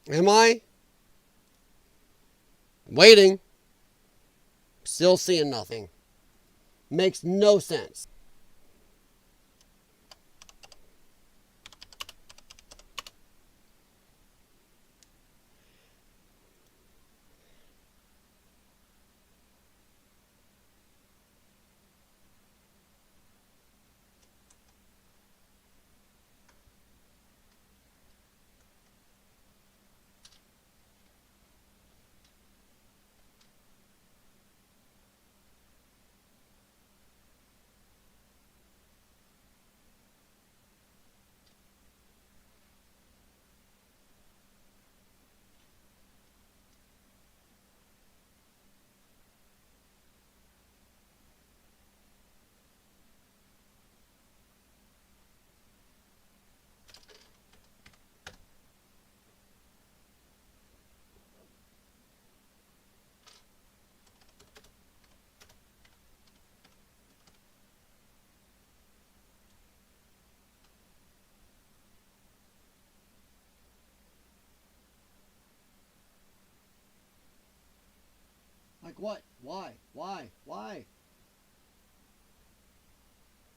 Am I? Waiting. Still seeing nothing. Makes no sense. Like what? Why? Why? Why?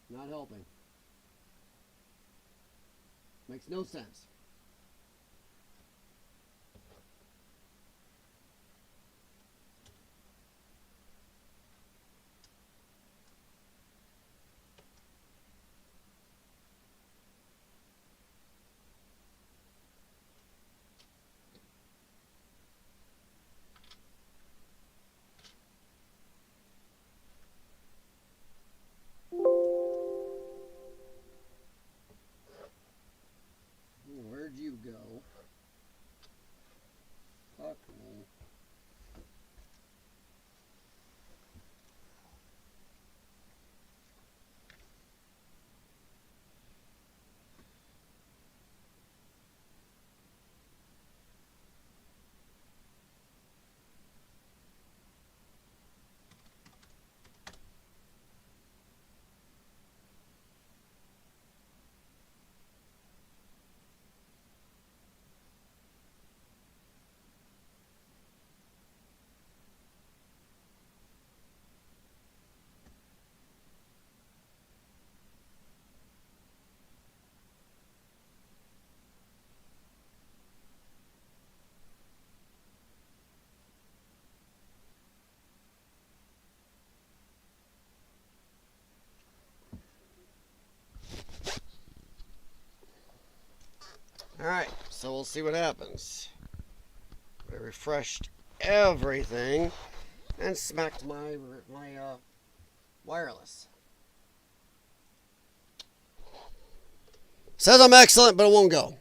Not helping. Makes no sense. Where'd you go? Fuck me. Alright, so we'll see what happens. I refreshed everything and smacked my wireless. Says I'm excellent, but it won't go.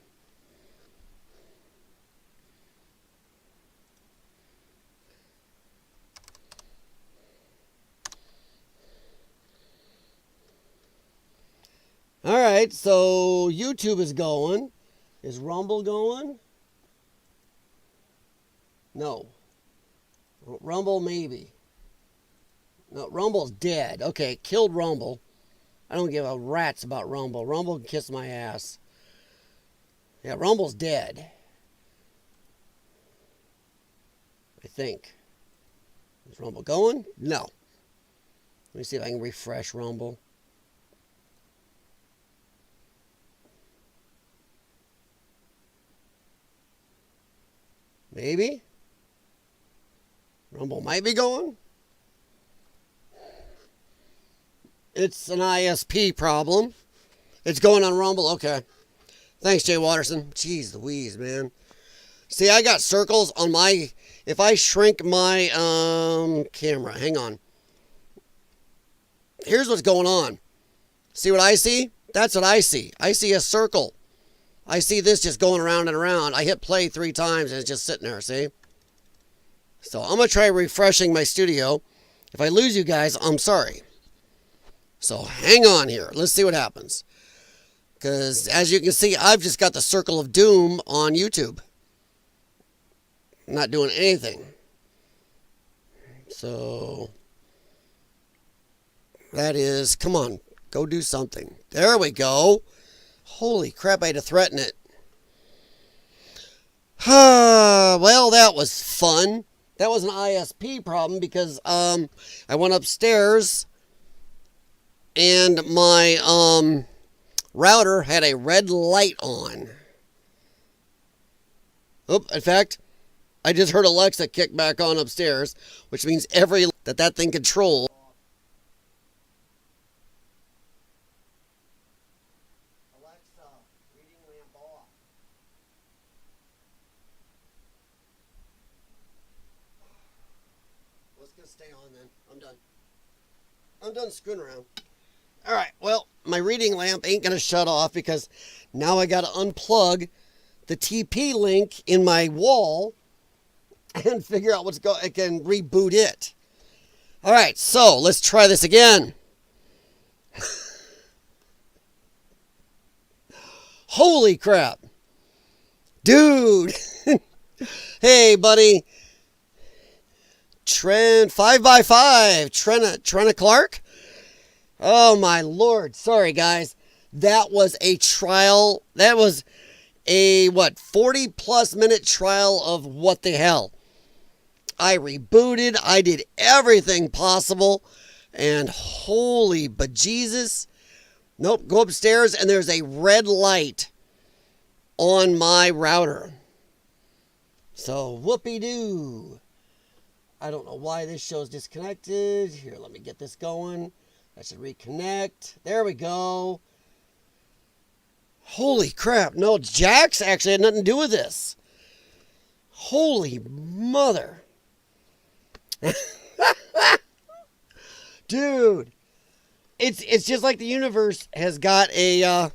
Alright, so YouTube is going. Is Rumble going? No. Rumble maybe. No, Rumble's dead. Okay, killed Rumble. I don't give a rat's about Rumble. Rumble can kiss my ass. Yeah, Rumble's dead. I think. Is Rumble going? No. Let me see if I can refresh Rumble. Maybe. Rumble might be going. It's an ISP problem. It's going on Rumble. Okay. Thanks, Jay Watterson. Jeez Louise, man. See, I got circles on my... If I shrink my camera, hang on. Here's what's going on. See what I see? That's what I see. I see a circle. I see this just going around and around. I hit play 3 times and it's just sitting there, see? So I'm going to try refreshing my studio. If I lose you guys, I'm sorry. So hang on here. Let's see what happens. Because as you can see, I've just got the circle of doom on YouTube. I'm not doing anything. So that is, come on, go do something. There we go. Holy crap, I had to threaten it. Well, that was fun. That was an ISP problem because I went upstairs and my router had a red light on. Oh, in fact, I just heard Alexa kick back on upstairs, which means every that thing controls. Alexa, reading lamp off. Let's just stay on then. I'm done. I'm done screwing around. All right, well, my reading lamp ain't going to shut off because now I got to unplug the TP link in my wall and figure out what's going. I can reboot it. All right, so let's try this again. Holy crap. Dude. Hey, buddy. Trent 5x5. Trent Clark. Oh, my Lord. Sorry, guys. That was a trial. That was a, 40-plus minute trial of what the hell. I rebooted. I did everything possible. And holy bejesus. Nope, go upstairs and there's a red light on my router. So, whoopee-doo. I don't know why this show's disconnected. Here, let me get this going. I should reconnect. There we go. Holy crap. No, Jax actually had nothing to do with this. Holy mother. Dude. It's just like the universe has got a, I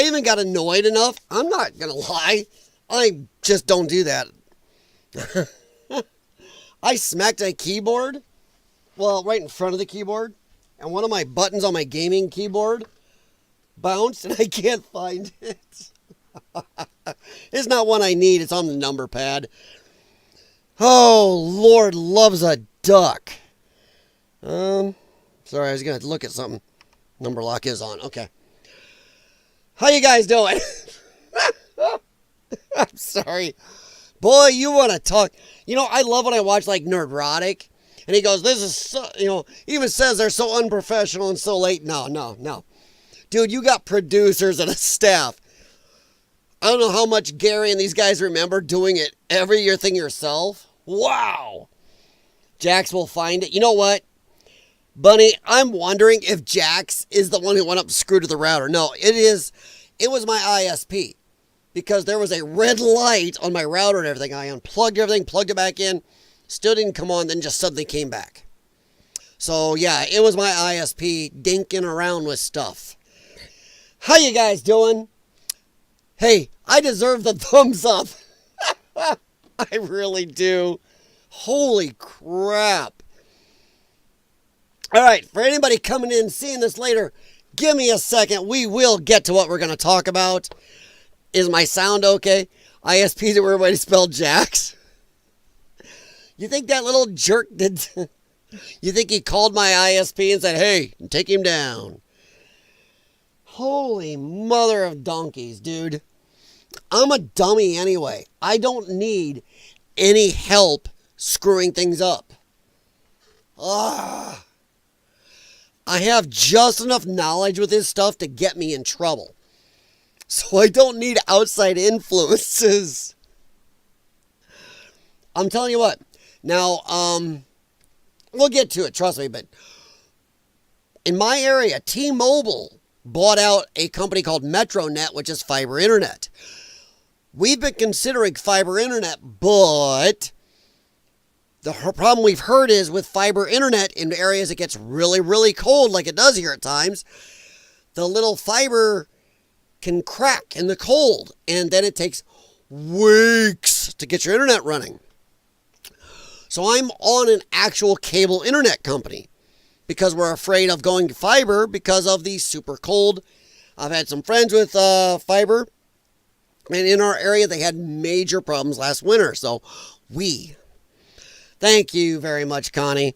even got annoyed enough. I'm not going to lie. I just don't do that. I smacked a keyboard. Well, right in front of the keyboard. And one of my buttons on my gaming keyboard bounced and I can't find it. It's not one I need. It's on the number pad. Oh, Lord loves a duck. Sorry, I was going to look at something. Number lock is on. Okay. How you guys doing? I'm sorry. Boy, you want to talk. You know, I love when I watch like Nerdrotic. And he goes, this is so, even says they're so unprofessional and so late. No. Dude, you got producers and a staff. I don't know how much Gary and these guys remember doing it every year thing yourself. Wow. Jax will find it. You know what? Bunny, I'm wondering if Jax is the one who went up and screwed to the router. No, it was my ISP. Because there was a red light on my router and everything. I unplugged everything, plugged it back in. Still didn't come on, then just suddenly came back. So, yeah, it was my ISP dinking around with stuff. How you guys doing? Hey, I deserve the thumbs up. I really do. Holy crap. All right, for anybody coming in and seeing this later, give me a second. We will get to what we're going to talk about. Is my sound okay? ISP is a weird way to spell Jax. You think that little jerk did... You think he called my ISP and said, hey, take him down? Holy mother of donkeys, dude. I'm a dummy anyway. I don't need any help screwing things up. I have just enough knowledge with this stuff to get me in trouble. So I don't need outside influences. I'm telling you what. Now, we'll get to it, trust me, but in my area, T-Mobile bought out a company called MetroNet, which is fiber internet. We've been considering fiber internet, but the problem we've heard is with fiber internet in areas it gets really, really cold, like it does here at times, the little fiber can crack in the cold, and then it takes weeks to get your internet running. So I'm on an actual cable internet company because we're afraid of going fiber because of the super cold. I've had some friends with fiber, and in our area they had major problems last winter. So thank you very much, Connie.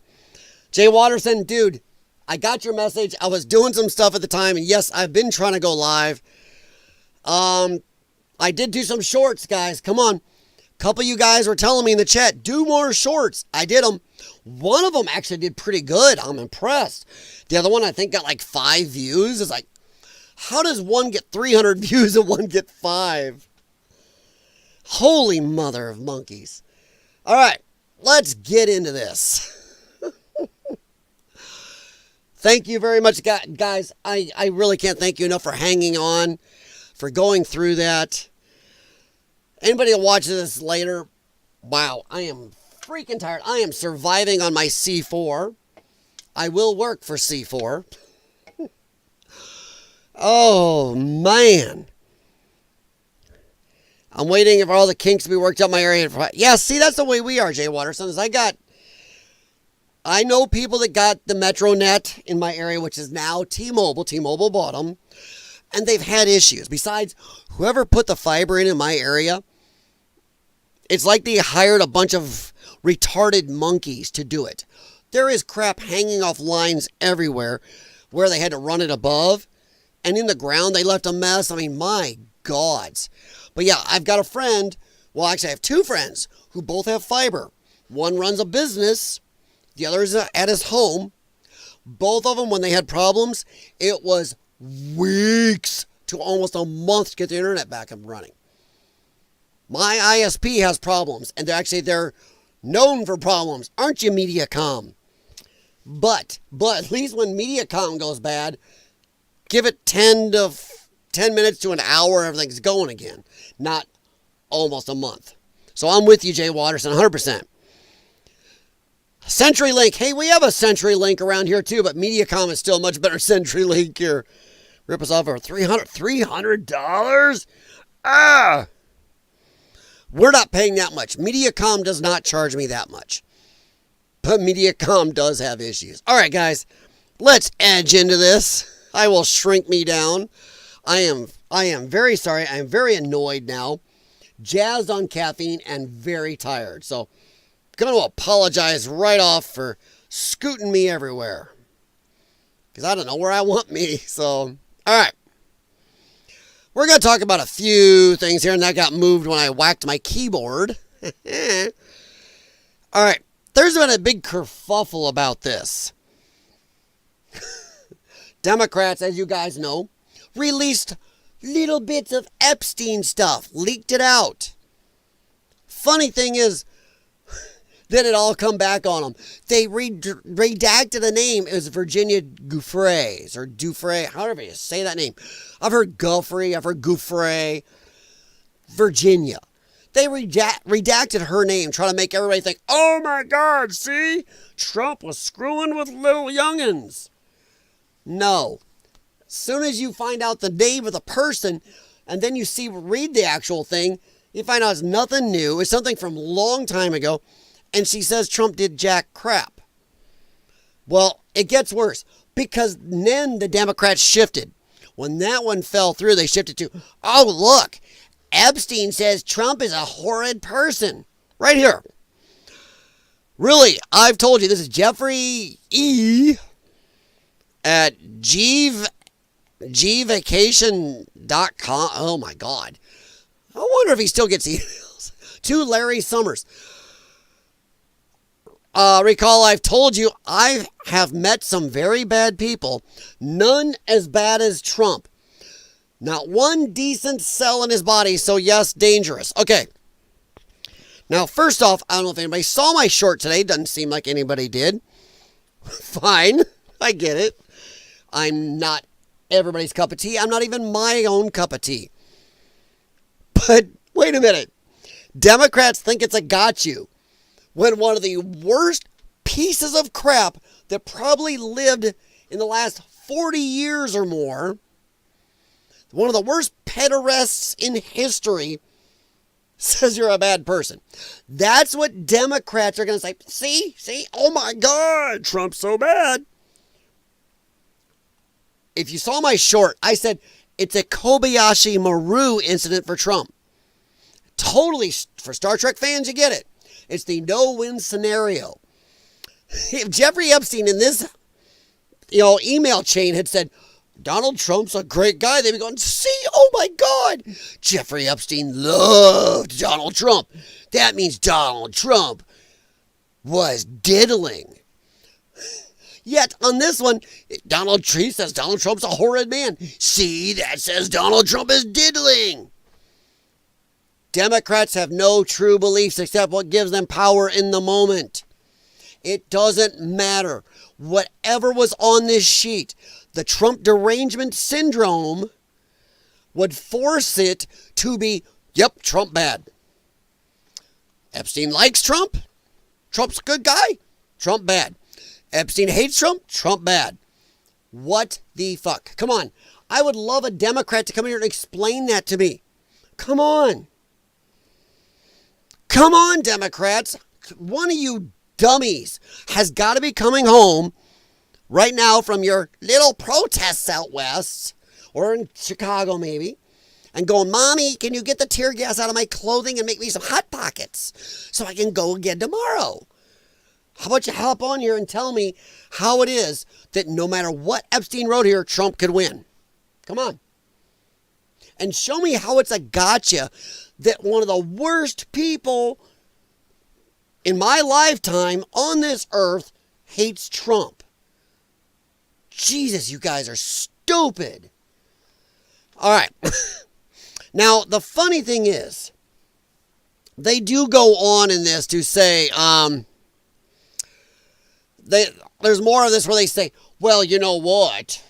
Jay Watterson, dude, I got your message. I was doing some stuff at the time, and yes, I've been trying to go live. I did do some shorts, guys. Come on. A couple of you guys were telling me in the chat, do more shorts. I did them. One of them actually did pretty good. I'm impressed. The other one, I think, got like 5 views. It's like, how does one get 300 views and one get 5? Holy mother of monkeys. All right, let's get into this. Thank you very much, guys. I really can't thank you enough for hanging on, for going through that. Anybody that watches this later, wow, I am freaking tired. I am surviving on my C4. I will work for C4. Oh, man. I'm waiting for all the kinks to be worked out in my area. Yeah, see, that's the way we are, Jay Waterson. I know people that got the MetroNet in my area, which is now T-Mobile. T-Mobile bought them. And they've had issues. Besides, whoever put the fiber in my area, it's like they hired a bunch of retarded monkeys to do it. There is crap hanging off lines everywhere where they had to run it above. And in the ground, they left a mess. I mean, my gods. But yeah, I've got a friend. Well, actually, I have 2 friends who both have fiber. One runs a business. The other is at his home. Both of them, when they had problems, it was weeks to almost a month to get the internet back and running. My ISP has problems, and they're known for problems. Aren't you, Mediacom? But at least when Mediacom goes bad, give it 10 minutes to an hour, everything's going again. Not almost a month. So I'm with you, Jay Waterson, 100%. CenturyLink. Hey, we have a CenturyLink around here too, but Mediacom is still a much better CenturyLink here. Rip us off over $300? Ah! We're not paying that much. Mediacom does not charge me that much. But Mediacom does have issues. All right, guys. Let's edge into this. I will shrink me down. I am very sorry. I am very annoyed now. Jazzed on caffeine and very tired. So, going to apologize right off for scooting me everywhere. Because I don't know where I want me. So, all right. We're going to talk about a few things here, and that got moved when I whacked my keyboard. All right. There's been a big kerfuffle about this. Democrats, as you guys know, released little bits of Epstein stuff, leaked it out. Funny thing is, then it all come back on them. They redacted a name. It was Virginia Giuffre, or Dufresne, however you say that name. I've heard Guffrey, I've heard Giuffre. Virginia. They redacted her name, trying to make everybody think, oh my God, see? Trump was screwing with little youngins. No. As soon as you find out the name of the person, and then you read the actual thing, you find out it's nothing new. It's something from a long time ago. And she says Trump did jack crap. Well, it gets worse. Because then the Democrats shifted. When that one fell through, they shifted to, oh, look, Epstein says Trump is a horrid person. Right here. Really, I've told you, this is Jeffery E. at gvacation.com. Oh, my God. I wonder if he still gets emails. To Larry Summers. Recall, I've told you, I have met some very bad people. None as bad as Trump. Not one decent cell in his body, so yes, dangerous. Okay. Now, first off, I don't know if anybody saw my short today. Doesn't seem like anybody did. Fine. I get it. I'm not everybody's cup of tea. I'm not even my own cup of tea. But wait a minute. Democrats think it's a got you. When one of the worst pieces of crap that probably lived in the last 40 years or more, one of the worst pederasts in history, says you're a bad person. That's what Democrats are going to say. See, oh my God, Trump's so bad. If you saw my short, I said it's a Kobayashi Maru incident for Trump. Totally, for Star Trek fans, you get it. It's the no-win scenario. If Jeffrey Epstein in this, email chain had said, Donald Trump's a great guy. They'd be going, see, oh my God, Jeffrey Epstein loved Donald Trump. That means Donald Trump was diddling. Yet on this one, Donald Trump says Donald Trump's a horrid man. See, that says Donald Trump is diddling. Democrats have no true beliefs except what gives them power in the moment. It doesn't matter. Whatever was on this sheet, the Trump derangement syndrome would force it to be, yep, Trump bad. Epstein likes Trump. Trump's a good guy. Trump bad. Epstein hates Trump. Trump bad. What the fuck? Come on. I would love a Democrat to come here and explain that to me. Come on. Come on, Democrats. One of you dummies has got to be coming home right now from your little protests out west or in Chicago maybe and going, Mommy, can you get the tear gas out of my clothing and make me some Hot Pockets so I can go again tomorrow? How about you hop on here and tell me how it is that no matter what Epstein wrote here, Trump could win? Come on. And show me how it's a gotcha that one of the worst people in my lifetime on this earth hates Trump. Jesus, you guys are stupid. All right. Now, the funny thing is, they do go on in this to say, there's more of this where they say, well, you know what?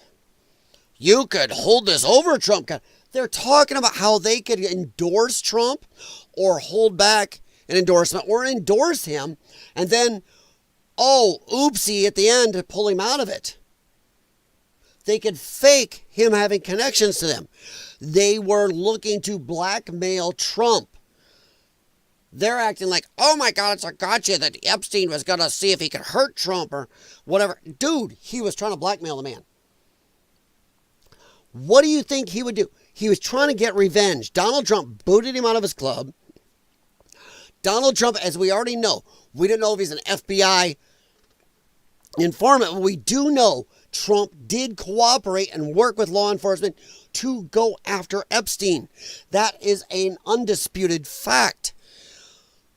You could hold this over Trump. They're talking about how they could endorse Trump or hold back an endorsement or endorse him and then, oh, oopsie, at the end to pull him out of it. They could fake him having connections to them. They were looking to blackmail Trump. They're acting like, oh my God, it's a gotcha that Epstein was going to see if he could hurt Trump or whatever. Dude, he was trying to blackmail the man. What do you think he would do? He was trying to get revenge. Donald Trump booted him out of his club. Donald Trump, as we already know, we don't know if he's an FBI informant, but we do know Trump did cooperate and work with law enforcement to go after Epstein. That is an undisputed fact.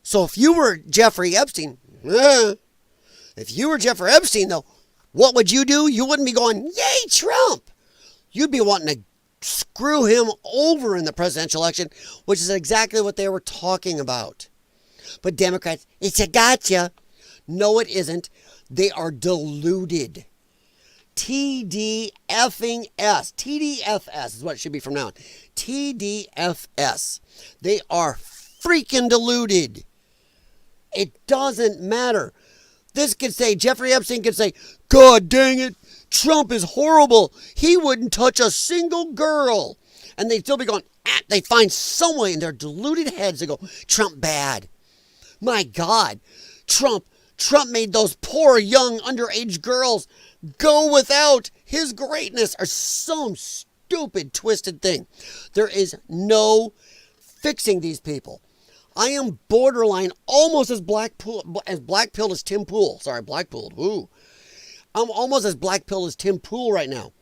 So if you were Jeffrey Epstein, though, what would you do? You wouldn't be going, yay, Trump. You'd be wanting to screw him over in the presidential election, which is exactly what they were talking about. But Democrats, it's a gotcha. No, it isn't. They are deluded. TDFS. TDFS is what it should be from now on. TDFS. They are freaking deluded. It doesn't matter. This could say, Jeffrey Epstein could say, God dang it, Trump is horrible. He wouldn't touch a single girl. And they'd still be going, they find some way in their deluded heads to go, Trump bad. My God, Trump made those poor young underage girls go without his greatness or some stupid twisted thing. There is no fixing these people. I am borderline almost as black-pilled as Tim Pool. Sorry, black-pilled. Ooh. I'm almost as black-pilled as Tim Pool right now.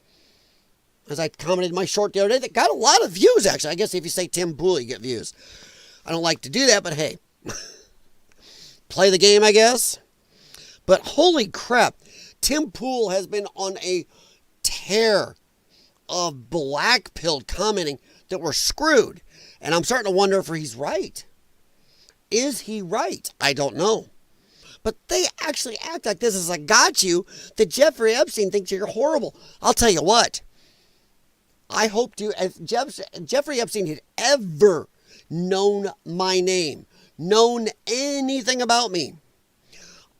As I commented in my short the other day, that got a lot of views, actually. I guess if you say Tim Pool, you get views. I don't like to do that, but hey. Play the game, I guess. But holy crap, Tim Pool has been on a tear of black-pilled commenting that we're screwed. And I'm starting to wonder if he's right. Is he right? I don't know. But they actually act like this is a got you that Jeffrey Epstein thinks you're horrible. I'll tell you what. I hope to, if Jeffrey Epstein had ever known my name, known anything about me,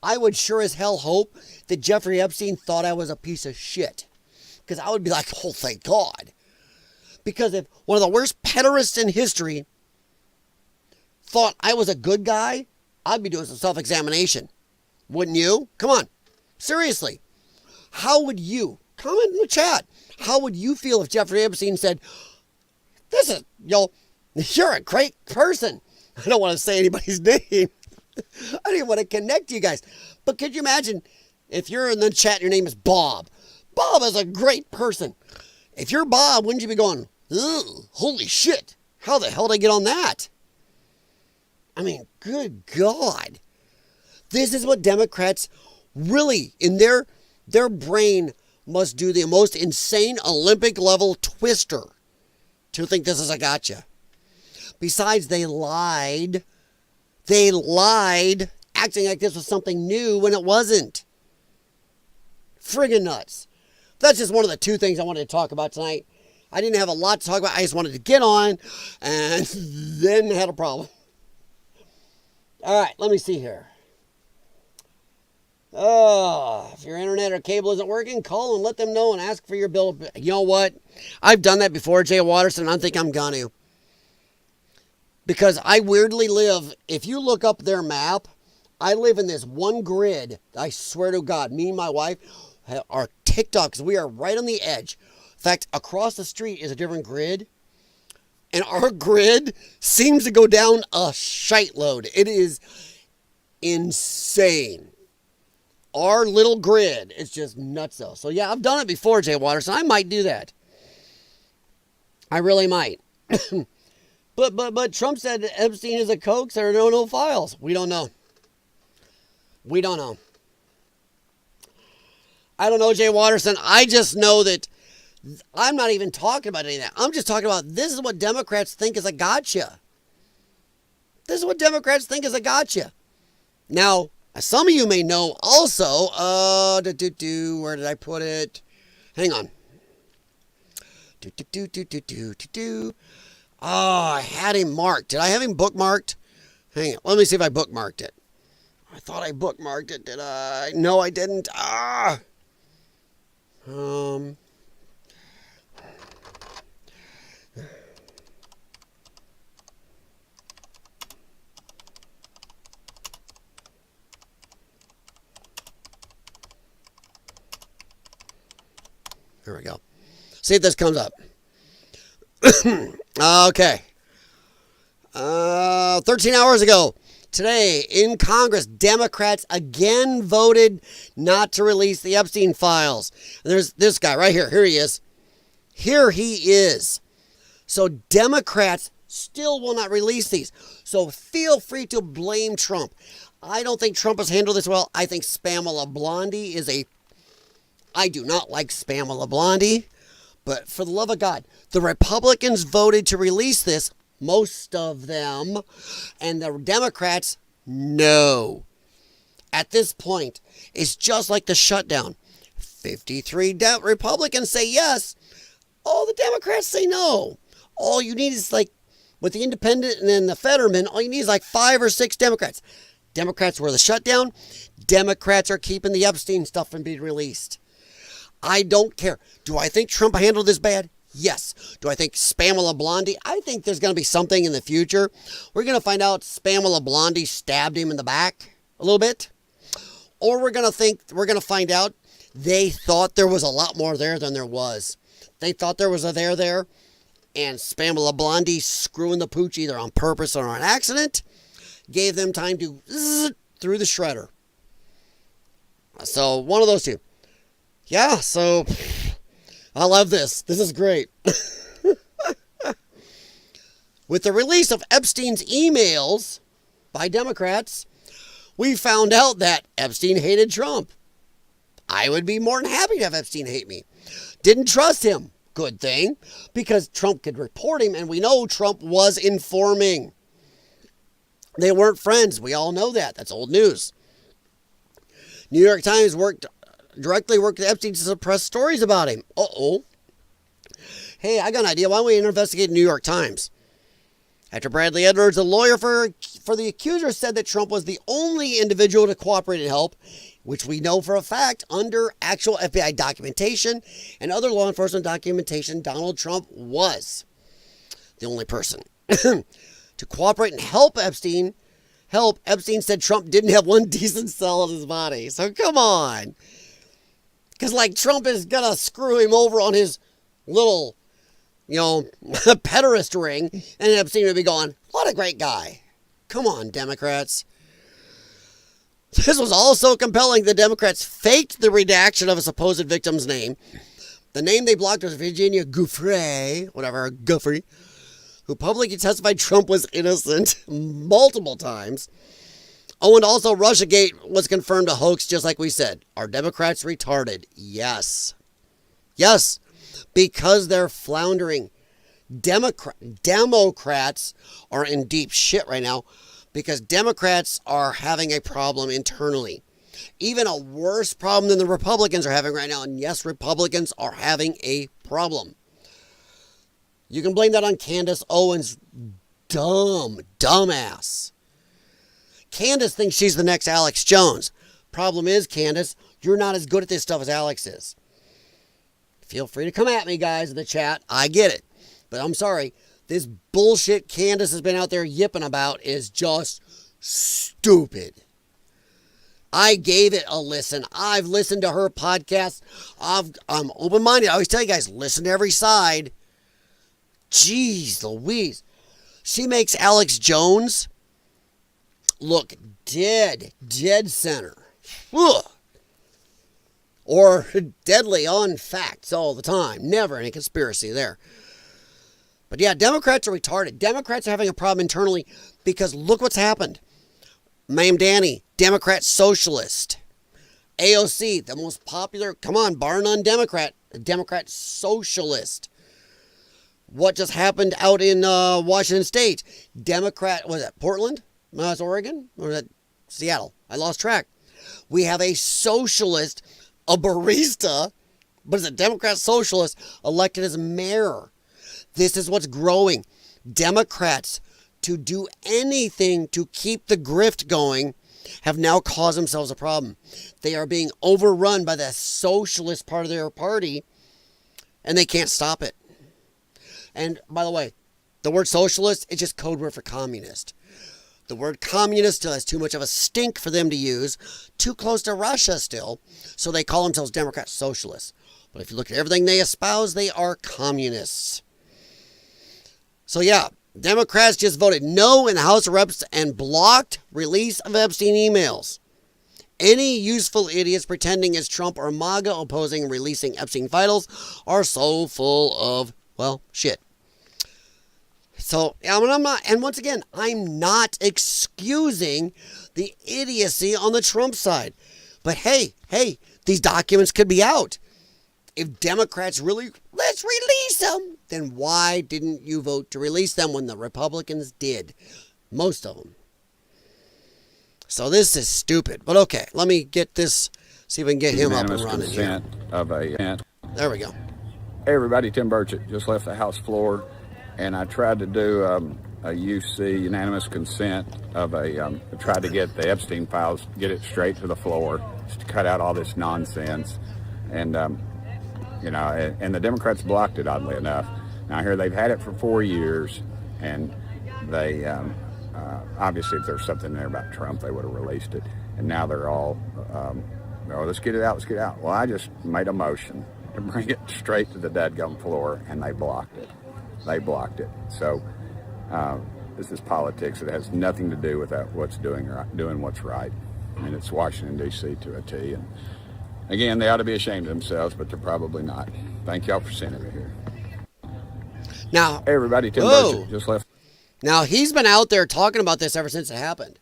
I would sure as hell hope that Jeffrey Epstein thought I was a piece of shit. Because I would be like, oh, thank God. Because if one of the worst pederasts in history thought I was a good guy, I'd be doing some self-examination. Wouldn't you? Come on. Seriously. How would you, comment in the chat, how would you feel if Jeffrey Epstein said, you're a great person. I don't want to say anybody's name. I don't even want to connect you guys. But could you imagine if you're in the chat, your name is Bob. Bob is a great person. If you're Bob, wouldn't you be going, ugh, holy shit, how the hell did I get on that? I mean, good God. This is what Democrats really, in their brain, must do the most insane Olympic level twister to think this is a gotcha. Besides, they lied. They lied, acting like this was something new when it wasn't. Friggin' nuts. That's just one of the two things I wanted to talk about tonight. I didn't have a lot to talk about. I just wanted to get on and then had a problem. All right, let me see here. If your internet or cable isn't working, call and let them know and ask for your bill. You know what? I've done that before, Jay Watterson. I don't think I'm going to. Because I weirdly live, if you look up their map, I live in this one grid. I swear to God, me and my wife are TikTok, because we are right on the edge. In fact, across the street is a different grid. And our grid seems to go down a shite load. It is insane. Our little grid is just nuts though. So yeah, I've done it before, Jay Watterson. I might do that. I really might. But Trump said that Epstein is a hoax. There are no files. We don't know. We don't know. I don't know, Jay Watterson. I just know that I'm not even talking about any of that. I'm just talking about this is what Democrats think is a gotcha. This is what Democrats think is a gotcha. Now, some of you may know also, where did I put it? Hang on. Oh, I had him marked. Did I have him bookmarked? Hang on. Let me see if I bookmarked it. I thought I bookmarked it. Did I? No, I didn't. Here we go. See if this comes up. Okay. 13 hours ago, today in Congress, Democrats again voted not to release the Epstein files. And there's this guy right here. Here he is. Here he is. So Democrats still will not release these. So feel free to blame Trump. I don't think Trump has handled this well. I think Spamela Blondie is I do not like Spamela Blondie. But for the love of God, the Republicans voted to release this, most of them, and the Democrats, no. At this point, it's just like the shutdown. 53 Republicans say yes. All the Democrats say no. All you need is like, with the independent and then the Fetterman, all you need is like 5 or 6 Democrats. Democrats were the shutdown. Democrats are keeping the Epstein stuff from being released. I don't care. Do I think Trump handled this bad? Yes. Do I think Spamela Blondie? I think there's going to be something in the future. We're going to find out Spamela Blondie stabbed him in the back a little bit. Or we're going to find out they thought there was a lot more there than there was. They thought there was a there, and Spamela Blondie screwing the pooch either on purpose or on accident gave them time to zzz through the shredder. So one of those two. Yeah, so I love this. This is great. With the release of Epstein's emails by Democrats, we found out that Epstein hated Trump. I would be more than happy to have Epstein hate me. Didn't trust him. Good thing, because Trump could report him, and we know Trump was informing. They weren't friends. We all know that. That's old news. New York Times directly worked with Epstein to suppress stories about him. Uh-oh. Hey, I got an idea. Why don't we investigate the New York Times? After Bradley Edwards, a lawyer for the accuser, said that Trump was the only individual to cooperate and help, which we know for a fact under actual FBI documentation and other law enforcement documentation, Donald Trump was the only person to cooperate and help Epstein. Epstein said Trump didn't have one decent cell in his body. So come on. Because like Trump is going to screw him over on his little, pederast ring. And Epstein would be going, what a great guy. Come on, Democrats. This was all so compelling, the Democrats faked the redaction of a supposed victim's name, The name they blocked was Virginia Giuffre, whatever, Guffrey, who publicly testified Trump was innocent multiple times. Oh, and also Russiagate was confirmed a hoax, just like we said. Are Democrats retarded? Yes. Yes, because they're floundering. Democrats are in deep shit right now because Democrats are having a problem internally. Even a worse problem than the Republicans are having right now. And yes, Republicans are having a problem. You can blame that on Candace Owens' dumbass. Candace thinks she's the next Alex Jones. Problem is, Candace, you're not as good at this stuff as Alex is. Feel free to come at me, guys, in the chat. I get it. But I'm sorry. This bullshit Candace has been out there yipping about is just stupid. I gave it a listen. I've listened to her podcast. I'm open-minded. I always tell you guys, listen to every side. Jeez Louise. She makes Alex Jones look dead center. Ugh. Or deadly on facts all the time. Never any conspiracy there. But yeah, Democrats are retarded. Democrats are having a problem internally because look what's happened. Ma'am Danny, Democrat socialist. AOC, the most popular, come on, bar none Democrat socialist. What just happened out in Washington State? Democrat, was that Portland? Was that Oregon? Or was that Seattle? I lost track. We have a socialist, a barista, but it's a Democrat socialist elected as mayor. This is what's growing. Democrats, to do anything to keep the grift going, have now caused themselves a problem. They are being overrun by the socialist part of their party, and they can't stop it. And by the way, the word socialist is just code word for communist. The word communist still has too much of a stink for them to use, too close to Russia still, so they call themselves Democrat socialists. But if you look at everything they espouse, they are communists. So yeah, Democrats just voted no in the House of Reps and blocked release of Epstein emails. Any useful idiots pretending it's Trump or MAGA opposing releasing Epstein files are so full of, well, shit. So, I'm not, and once again, I'm not excusing the idiocy on the Trump side. But hey, these documents could be out. If Democrats really, let's release them, then why didn't you vote to release them when the Republicans did? Most of them. So this is stupid. But okay, let me get this, see if we can get him up and running here. There we go. Hey everybody, Tim Burchett just left the House floor, and I tried to do a UC, unanimous consent, of tried to get the Epstein files, get it straight to the floor, just to cut out all this nonsense. And, and the Democrats blocked it, oddly enough. Now here they've had it for 4 years, and they, obviously if there's something there about Trump, they would have released it. And now they're all, let's get it out. Well, I just made a motion to bring it straight to the dadgum floor, and they blocked it. So this is politics. It has nothing to do with what's doing what's right. I mean, it's Washington, D.C. to a T. And again, they ought to be ashamed of themselves, but they're probably not. Thank y'all for sending me here. Now, hey everybody, Tim Burchett just left. Now, he's been out there talking about this ever since it happened.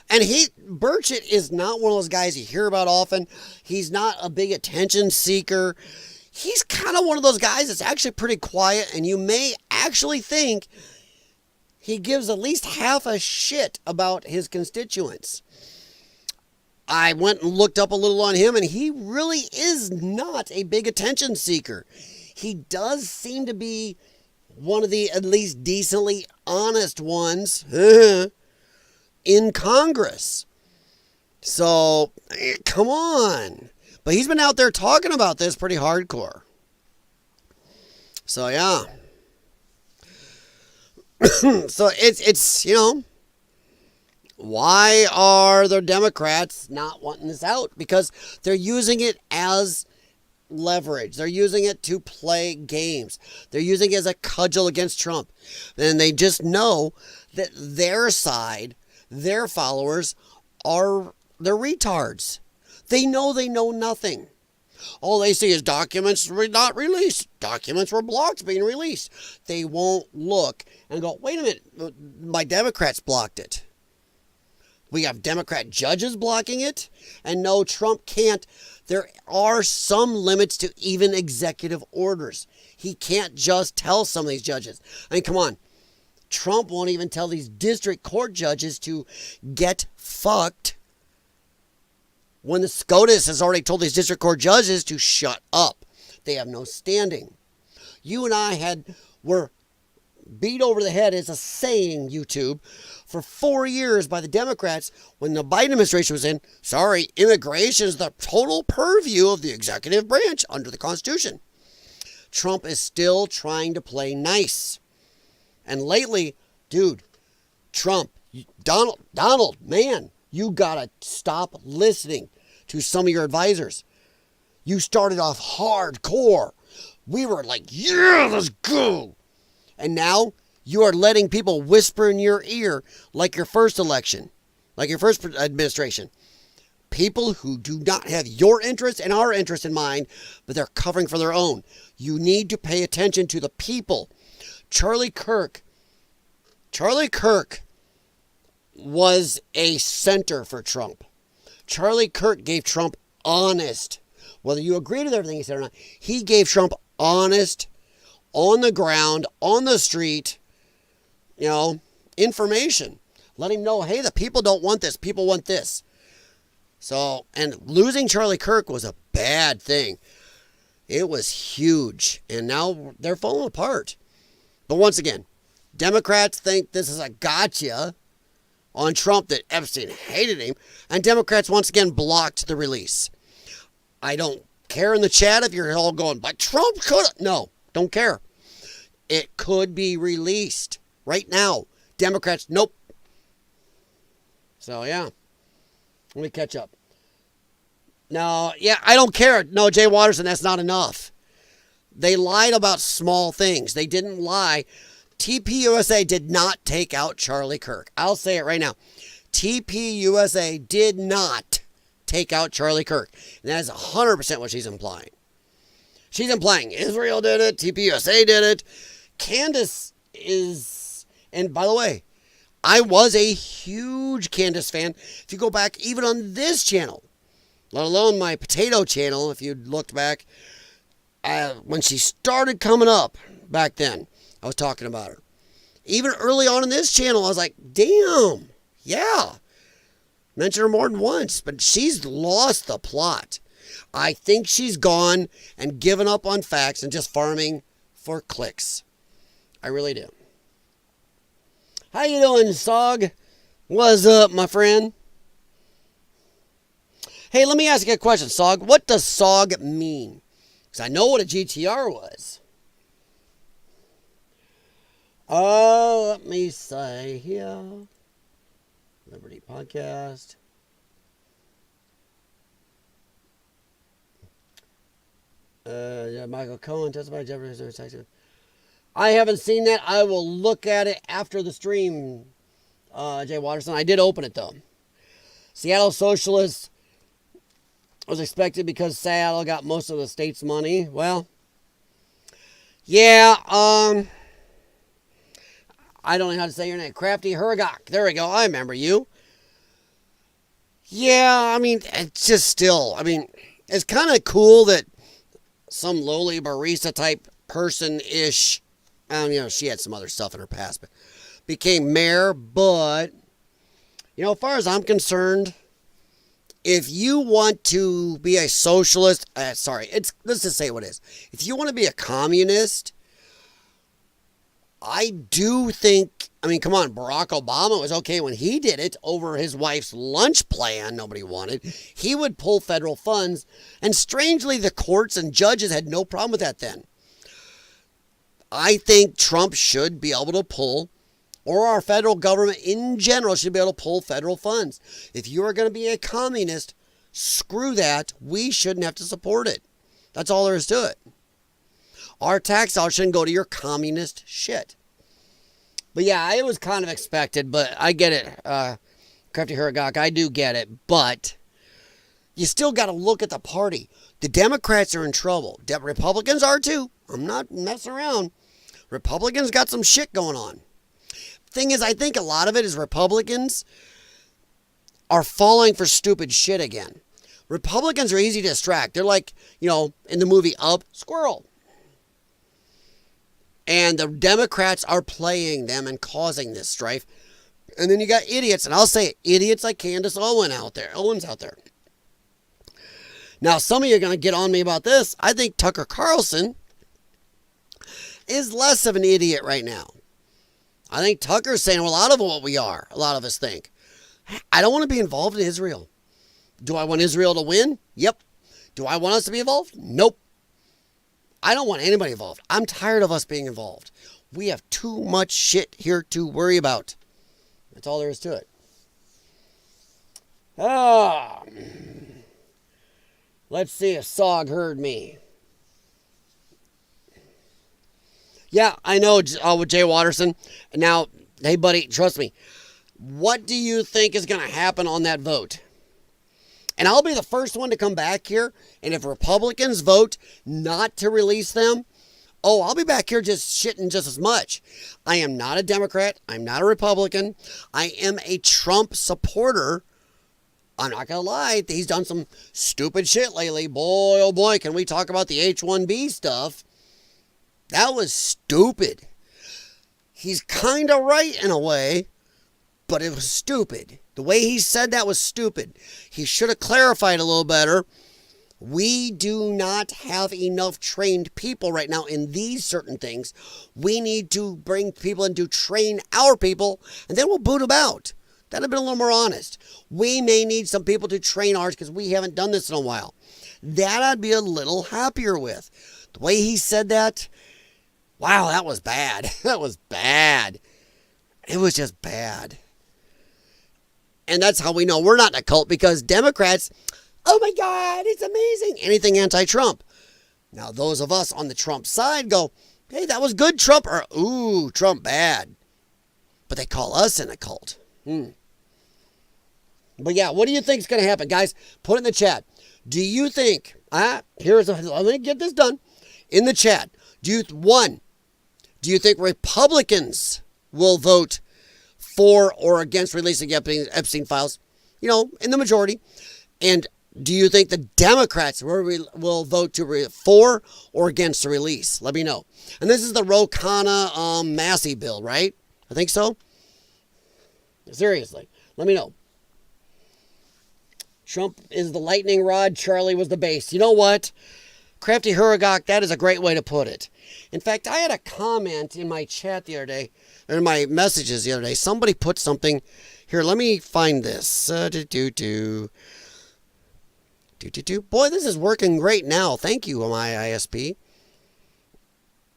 And Burchett is not one of those guys you hear about often. He's not a big attention seeker. He's kind of one of those guys that's actually pretty quiet, and you may actually think he gives at least half a shit about his constituents. I went and looked up a little on him, and he really is not a big attention seeker. He does seem to be one of the at least decently honest ones in Congress. So, come on. But he's been out there talking about this pretty hardcore. So, yeah. So, it's, why are the Democrats not wanting this out? Because they're using it as leverage. They're using it to play games. They're using it as a cudgel against Trump. And they just know that their side, their followers, they're retards. They know nothing. All they see is documents were not released. Documents were blocked being released. They won't look and go, wait a minute, my Democrats blocked it. We have Democrat judges blocking it. And no, Trump can't. There are some limits to even executive orders. He can't just tell some of these judges. I mean, come on. Trump won't even tell these district court judges to get fucked when the SCOTUS has already told these district court judges to shut up. They have no standing. You and I were beat over the head as a saying, YouTube, for 4 years by the Democrats when the Biden administration was in. Sorry, immigration is the total purview of the executive branch under the Constitution. Trump is still trying to play nice. And lately, dude, Trump, Donald, man, you gotta stop listening to some of your advisors. You started off hardcore. We were like, yeah, let's go. And now you are letting people whisper in your ear like your first election, like your first administration. People who do not have your interest and our interest in mind, but they're covering for their own. You need to pay attention to the people. Charlie Kirk was a center for Trump. Charlie Kirk gave Trump honest, whether you agree with everything he said or not, he gave Trump honest, on the ground, on the street, information. Let him know, hey, the people don't want this. People want this. So, and losing Charlie Kirk was a bad thing. It was huge. And now they're falling apart. But once again, Democrats think this is a gotcha on Trump, that Epstein hated him. And Democrats once again blocked the release. I don't care in the chat if you're all going, but Trump could. No, don't care. It could be released right now. Democrats, nope. So, yeah. Let me catch up. No, yeah, I don't care. No, Jay Watterson, that's not enough. They lied about small things. They didn't lie. TPUSA did not take out Charlie Kirk. I'll say it right now. TPUSA did not take out Charlie Kirk. And that is 100% what she's implying. She's implying Israel did it. TPUSA did it. Candace is, and by the way, I was a huge Candace fan. If you go back, even on this channel, let alone my potato channel, if you looked back, when she started coming up back then, I was talking about her. Even early on in this channel, I was like, damn, yeah. Mentioned her more than once, but she's lost the plot. I think she's gone and given up on facts and just farming for clicks. I really do. How you doing, Sog? What's up, my friend? Hey, let me ask you a question, Sog. What does Sog mean? Because I know what a GTR was. Let me say here. Liberty Podcast. Michael Cohen testified. Jeffery Epstein. I haven't seen that. I will look at it after the stream, Jay Watterson. I did open it, though. Seattle Socialists was expected because Seattle got most of the state's money. Well, yeah, I don't know how to say your name. Crafty Hergok. There we go. I remember you. Yeah, I mean, it's just still, I mean, it's kind of cool that some lowly barista type person-ish, she had some other stuff in her past, but became mayor. But, as far as I'm concerned, if you want to be a socialist, let's just say what it is. If you want to be a communist, I do think, come on, Barack Obama was okay when he did it over his wife's lunch plan nobody wanted. He would pull federal funds, and strangely, the courts and judges had no problem with that then. I think Trump should be able to pull, or our federal government in general should be able to pull federal funds. If you are going to be a communist, screw that. We shouldn't have to support it. That's all there is to it. Our tax dollars shouldn't go to your communist shit. But yeah, it was kind of expected, but I get it. Crafty Hergok, I do get it. But You still got to look at the party. The Democrats are in trouble. Republicans are too. I'm not messing around. Republicans got some shit going on. Thing is, I think a lot of it is Republicans are falling for stupid shit again. Republicans are easy to distract. They're like, in the movie Up, squirrel. And the Democrats are playing them and causing this strife. And then you got idiots, and I'll say it, idiots like Candace Owens out there. Now, some of you are going to get on me about this. I think Tucker Carlson is less of an idiot right now. I think Tucker's saying a lot of what we are. A lot of us think. I don't want to be involved in Israel. Do I want Israel to win? Yep. Do I want us to be involved? Nope. I don't want anybody involved. I'm tired of us being involved. We have too much shit here to worry about. That's all there is to it. Let's see if Sog heard me. Yeah, I know with Jay Watterson. Now, hey, buddy, trust me. What do you think is going to happen on that vote? And I'll be the first one to come back here. And if Republicans vote not to release them, I'll be back here just shitting just as much. I am not a Democrat. I'm not a Republican. I am a Trump supporter. I'm not going to lie. He's done some stupid shit lately. Boy, oh boy, can we talk about the H-1B stuff. That was stupid. He's kind of right in a way, but it was stupid. The way he said that was stupid. He should have clarified a little better. We do not have enough trained people right now in these certain things. We need to bring people in to train our people, and then we'll boot them out. That'd have been a little more honest. We may need some people to train ours because we haven't done this in a while. That I'd be a little happier with. The way he said that, wow, that was bad. That was bad. It was just bad. And that's how we know we're not in a cult, because Democrats, oh my God, it's amazing. Anything anti-Trump. Now, those of us on the Trump side go, hey, that was good, Trump, or ooh, Trump bad. But they call us in a cult. But yeah, what do you think is going to happen? Guys, put it in the chat. Do you think, let me get this done. In the chat, do you think Republicans will vote for or against releasing Epstein files? In the majority. And do you think the Democrats will vote for or against the release? Let me know. And this is the Ro Khanna Massey bill, right? I think so. Seriously, let me know. Trump is the lightning rod. Charlie was the base. You know what? Crafty Huragok, that is a great way to put it. In fact, I had a comment in my chat the other day, or in my messages the other day. Somebody put something here. Let me find this. Boy, this is working great now. Thank you, my ISP.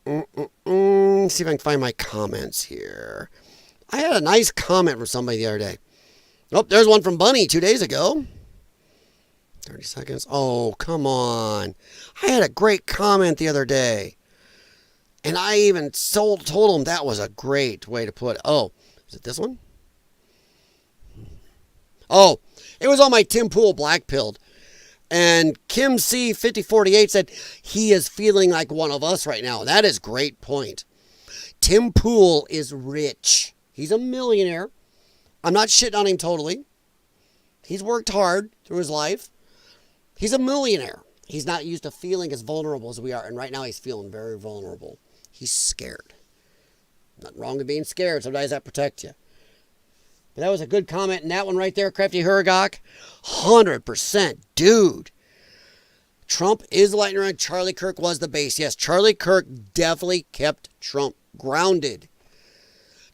See if I can find my comments here. I had a nice comment from somebody the other day. Oh, there's one from Bunny 2 days ago. 30 seconds. Oh, come on. I had a great comment the other day. And I even told him that was a great way to put it. Oh, is it this one? Oh, it was on my Tim Pool Black Pilled. And Kim C 5048 said he is feeling like one of us right now. That is a great point. Tim Pool is rich. He's a millionaire. I'm not shitting on him totally. He's worked hard through his life. He's a millionaire. He's not used to feeling as vulnerable as we are. And right now he's feeling very vulnerable. He's scared. Nothing wrong with being scared. Sometimes that protects you. But that was a good comment. And that one right there, Crafty Huragok, 100%. Dude. Trump is the lightning rod. Charlie Kirk was the base. Yes, Charlie Kirk definitely kept Trump grounded.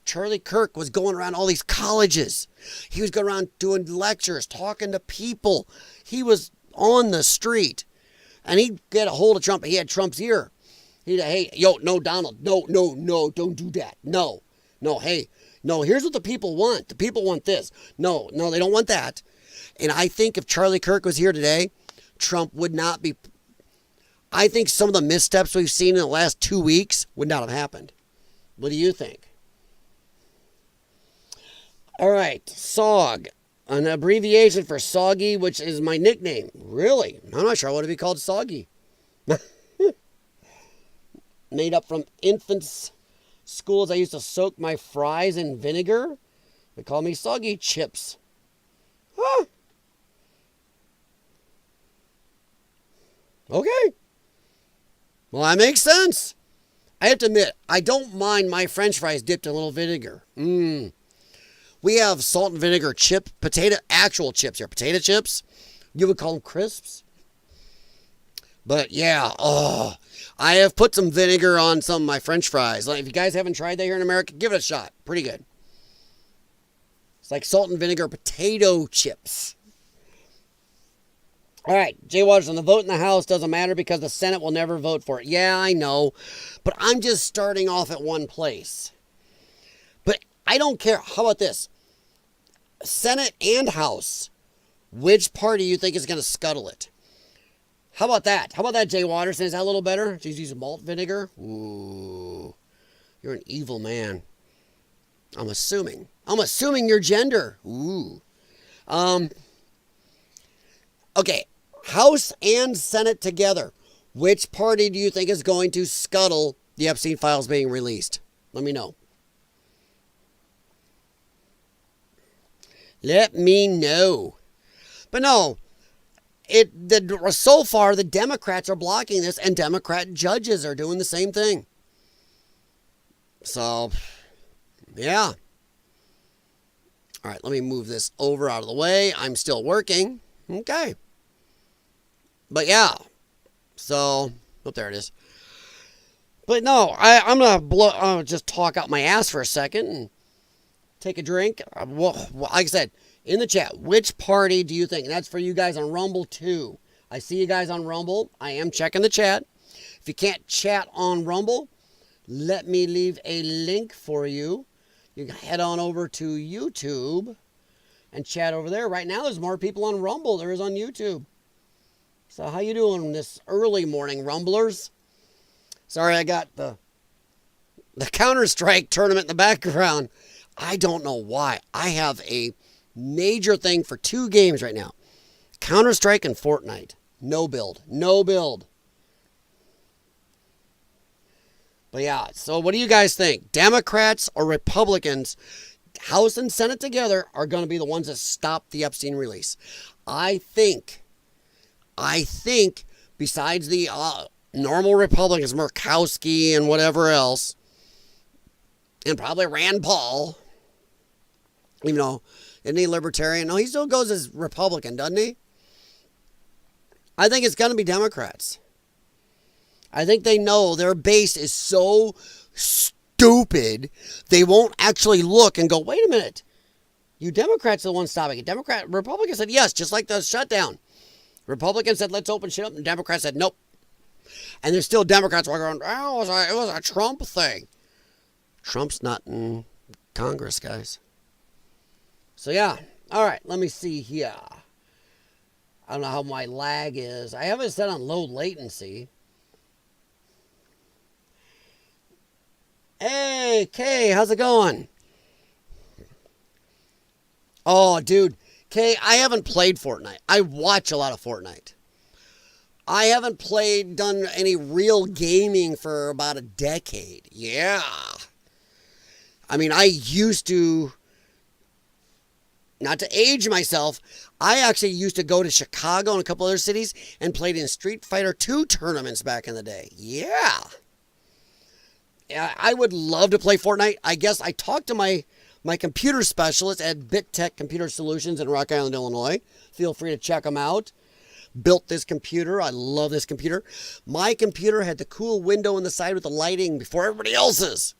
Charlie Kirk was going around all these colleges. He was going around doing lectures, talking to people. He was on the street. And he'd get a hold of Trump. He had Trump's ear. He'd hey, yo, no, Donald. No, don't do that. No, hey, no, here's what the people want. The people want this. No, they don't want that. And I think if Charlie Kirk was here today, Trump would not be. I think some of the missteps we've seen in the last 2 weeks would not have happened. What do you think? All right, Sog. An abbreviation for Soggy, which is my nickname. Really? I'm not sure I want to be called Soggy. Made up from infants' schools. I used to soak my fries in vinegar. They call me Soggy Chips. Huh. Okay. Well, that makes sense. I have to admit, I don't mind my French fries dipped in a little vinegar. We have salt and vinegar actual chips here. Potato chips. You would call them crisps. But yeah, I have put some vinegar on some of my French fries. Like, if you guys haven't tried that here in America, give it a shot. Pretty good. It's like salt and vinegar potato chips. All right, Jay Watterson, the vote in the House doesn't matter because the Senate will never vote for it. Yeah, I know, but I'm just starting off at one place. But I don't care. How about this? Senate and House, which party you think is going to scuttle it? How about that? How about that, Jay Watterson? Is that a little better? Just use malt vinegar? Ooh, you're an evil man. I'm assuming your gender. Ooh. Okay, House and Senate together. Which party do you think is going to scuttle the Epstein files being released? Let me know. Let me know. But no, so far the Democrats are blocking this, and Democrat judges are doing the same thing. So, yeah. All right, let me move this over out of the way. I'm still working. Okay. But yeah. So, there it is. But no, I'm going to just talk out my ass for a second and take a drink. Well, like I said, in the chat, which party do you think? And that's for you guys on Rumble too. I see you guys on Rumble. I am checking the chat. If you can't chat on Rumble, let me leave a link for you. You can head on over to YouTube and chat over there. Right now, there's more people on Rumble than there is on YouTube. So how you doing this early morning, Rumblers? Sorry, I got the Counter-Strike tournament in the background. I don't know why. I have a major thing for 2 games right now. Counter-Strike and Fortnite. No build. But yeah, so what do you guys think? Democrats or Republicans, House and Senate together, are going to be the ones that stop the Epstein release? I think besides the normal Republicans, Murkowski and whatever else, and probably Rand Paul, even though, isn't he libertarian? No, he still goes as Republican, doesn't he? I think it's going to be Democrats. I think they know their base is so stupid, they won't actually look and go, wait a minute. You Democrats are the ones stopping it. Republicans said yes, just like the shutdown. Republicans said, let's open shit up, and Democrats said, nope. And there's still Democrats walking around, oh, it was a Trump thing. Trump's not in Congress, guys. So, yeah. All right, let me see here. I don't know how my lag is. I have it set on low latency. Hey, Kay, how's it going? Oh, dude. Kay, I haven't played Fortnite. I watch a lot of Fortnite. I haven't done any real gaming for about a decade. Yeah. I mean, I used to, not to age myself, I actually used to go to Chicago and a couple other cities and played in Street Fighter 2 tournaments back in the day. Yeah. I would love to play Fortnite. I guess I talked to my computer specialist at BitTech Computer Solutions in Rock Island, Illinois. Feel free to check them out. Built this computer. I love this computer. My computer had the cool window on the side with the lighting before everybody else's.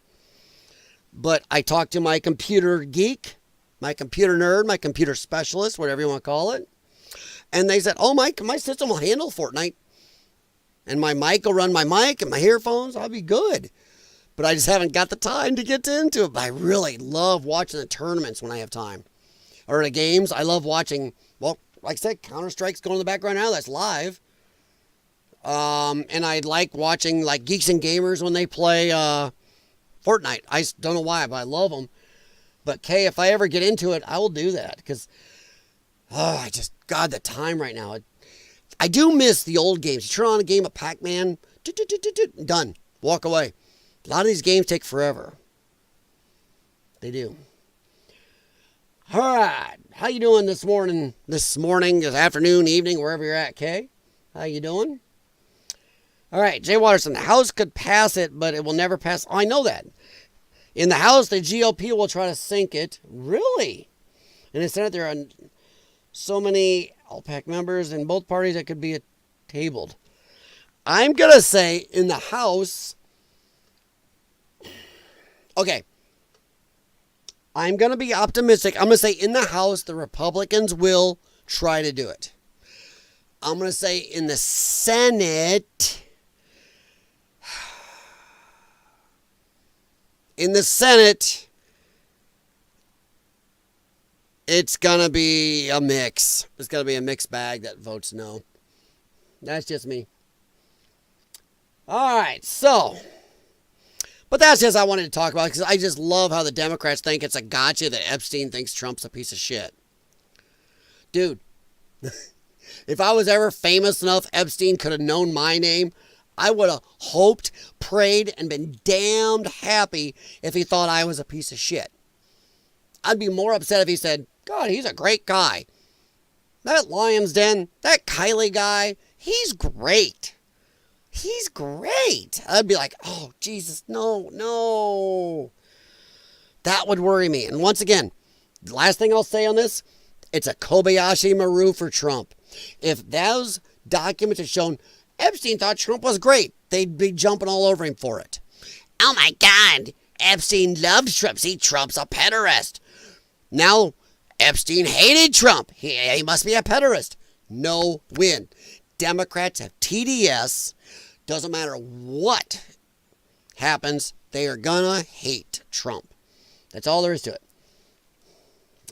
But I talked to my computer geek, my computer nerd, my computer specialist, whatever you want to call it. And they said, oh, my system will handle Fortnite. And my mic will run my mic and my earphones. I'll be good. But I just haven't got the time to get into it. But I really love watching the tournaments when I have time. Or the games. I love watching, well, like I said, Counter-Strike's going in the background now. That's live. And I like watching like Geeks and Gamers when they play Fortnite. I don't know why, but I love them. But, Kay, if I ever get into it, I will do that. Because Oh, God, the time right now. I do miss the old games. You turn on a game of Pac-Man, done. Walk away. A lot of these games take forever. They do. All right. How you doing this morning, this afternoon, evening, wherever you're at, Kay? How you doing? All right, Jay Watterson, the House could pass it, but it will never pass. Oh, I know that. In the House, the GOP will try to sink it. Really? In the Senate, there are so many OPEC members in both parties that could be tabled. I'm going to say in the House, okay, I'm going to be optimistic. I'm going to say in the House, the Republicans will try to do it. I'm going to say in the Senate, it's going to be a mix. It's going to be a mixed bag that votes no. That's just me. All right, so, but that's just I wanted to talk about because I just love how the Democrats think it's a gotcha that Epstein thinks Trump's a piece of shit. Dude, if I was ever famous enough Epstein could have known my name, I would have hoped, prayed, and been damned happy if he thought I was a piece of shit. I'd be more upset if he said, God, he's a great guy. That LYON'S Den, that Kylie guy, he's great. He's great. I'd be like, oh, Jesus, no. That would worry me. And once again, the last thing I'll say on this, it's a Kobayashi Maru for Trump. If those documents had shown Epstein thought Trump was great, they'd be jumping all over him for it. Oh my God, Epstein loved Trump. See, Trump's a pederast. Now, Epstein hated Trump. He must be a pederast. No win. Democrats have TDS. Doesn't matter what happens, they are gonna hate Trump. That's all there is to it.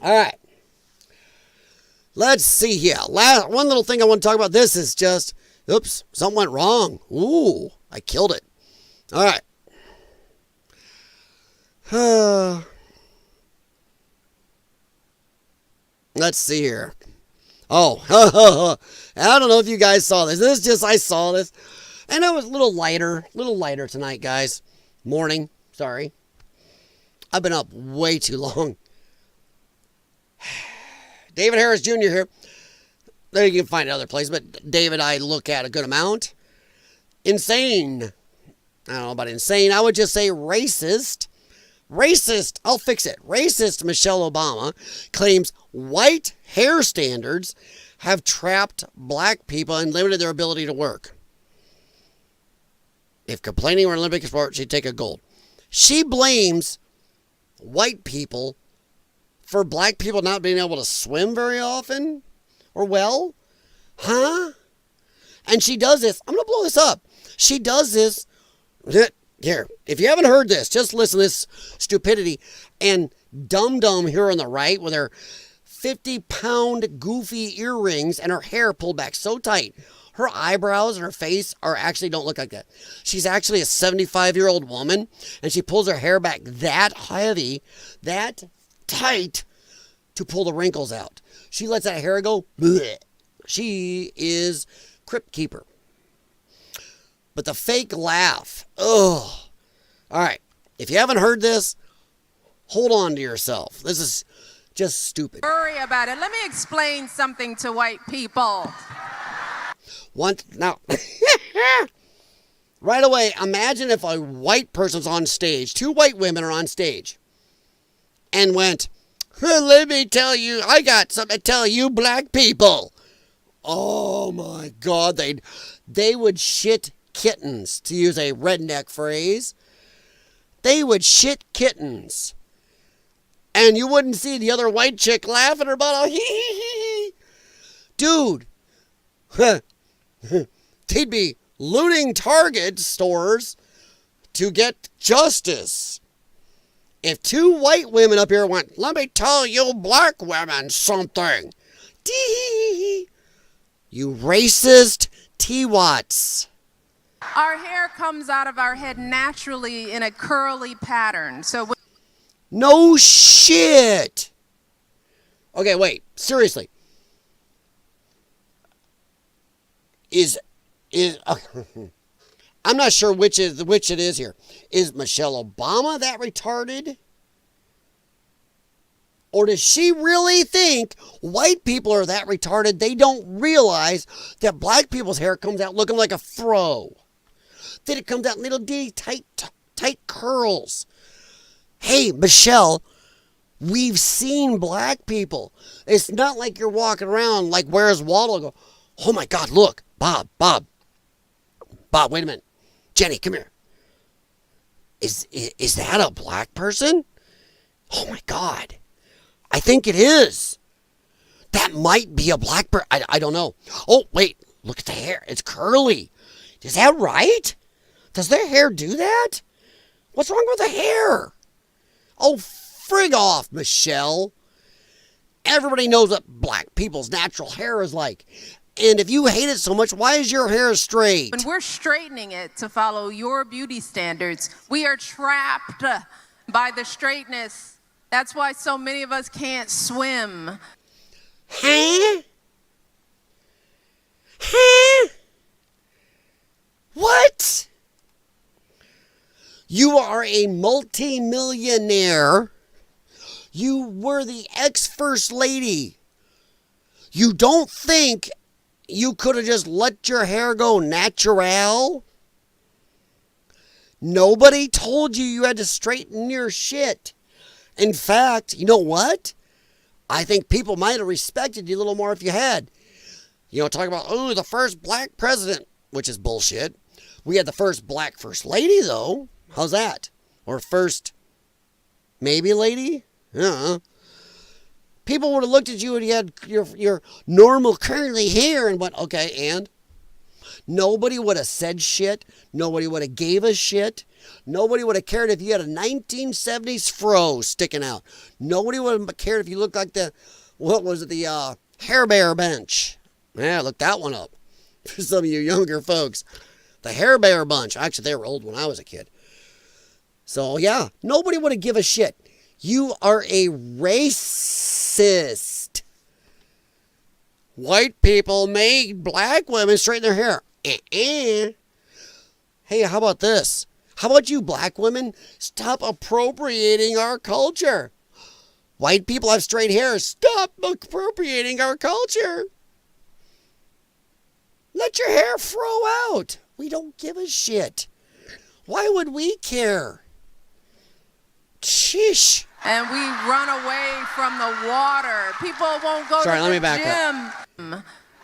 All right. Let's see here. One little thing I want to talk about. This is just, oops, something went wrong. Ooh, I killed it. All right. Let's see here. Oh, I don't know if you guys saw this. I saw this. And it was a little lighter tonight, guys. Morning, sorry. I've been up way too long. David Harris Jr. here. There you can find it other places, but David I look at a good amount. Insane. I don't know about insane. I would just say racist. Racist. I'll fix it. Racist Michelle Obama claims white hair standards have trapped black people and limited their ability to work. If complaining were an Olympic sport, she'd take a gold. She blames white people for black people not being able to swim very often or well. Huh? And she does this. I'm going to blow this up. She does this. Here, if you haven't heard this, just listen to this stupidity. And dum-dum here on the right with her 50-pound goofy earrings and her hair pulled back so tight. Her eyebrows and her face actually don't look like that. She's actually a 75-year-old woman, and she pulls her hair back that heavy, that tight, to pull the wrinkles out. She lets that hair go. Bleh. She is Crypt Keeper. But the fake laugh. Ugh. All right. If you haven't heard this, hold on to yourself. This is just stupid. Worry about it. Let me explain something to white people. Now, right away, imagine if a white person's on stage, two white women are on stage, and went, let me tell you, I got something to tell you black people. Oh my God, they would shit kittens, to use a redneck phrase. They would shit kittens. And you wouldn't see the other white chick laughing her butt off. Dude. They'd be looting Target stores to get justice. If two white women up here went, let me tell you black women something. You racist T-Watts. Our hair comes out of our head naturally in a curly pattern. So no shit. Okay, wait. Seriously. is I'm not sure which it is here. Is Michelle Obama that retarded? Or does she really think white people are that retarded they don't realize that black people's hair comes out looking like a fro? That it comes out in little bitty tight curls. Hey, Michelle, we've seen black people. It's not like you're walking around like Where's Waldo? Go, oh my God, look, Bob, wait a minute. Jenny, come here. Is that a black person? Oh my God. I think it is. That might be a black person. I don't know. Oh, wait. Look at the hair. It's curly. Is that right? Does their hair do that? What's wrong with the hair? Oh, frig off, Michelle. Everybody knows what black people's natural hair is like. And if you hate it so much, why is your hair straight? When we're straightening it to follow your beauty standards, we are trapped by the straightness. That's why so many of us can't swim. Huh? What? You are a multi-millionaire. You were the ex-first lady. You don't think you could have just let your hair go natural? Nobody told you had to straighten your shit. In fact, you know what? I think people might have respected you a little more if you had. You know, talk about, oh, the first black president, which is bullshit. We had the first black first lady, though. How's that? Or first maybe lady? People would have looked at you and you had your normal curly hair and went, okay, and? Nobody would have said shit. Nobody would have gave a shit. Nobody would have cared if you had a 1970s fro sticking out. Nobody would have cared if you looked like the Hair Bear Bench. Yeah, look that one up. For some of you younger folks. The Hair Bear Bunch. Actually, they were old when I was a kid. So, yeah, nobody would have given a shit. You are a racist. White people made black women straighten their hair. Hey, how about this? How about you black women stop appropriating our culture? White people have straight hair. Stop appropriating our culture. Let your hair fro out. We don't give a shit. Why would we care? Sheesh. And we run away from the water. People won't go to the gym.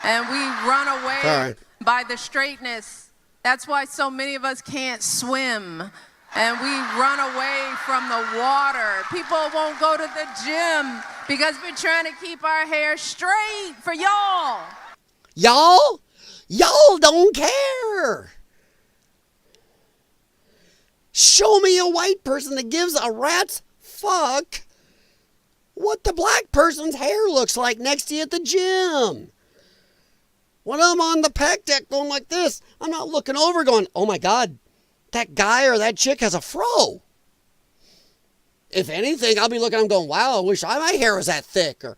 And we run away by the straightness. That's why so many of us can't swim. And we run away from the water. People won't go to the gym because we're trying to keep our hair straight for y'all. Y'all? Y'all don't care. Show me a white person that gives a rat's fuck what the black person's hair looks like next to you at the gym. When I'm on the pack deck going like this, I'm not looking over going, oh my God, that guy or that chick has a fro. If anything, I'll be looking at them going, wow, I wish my hair was that thick. Or,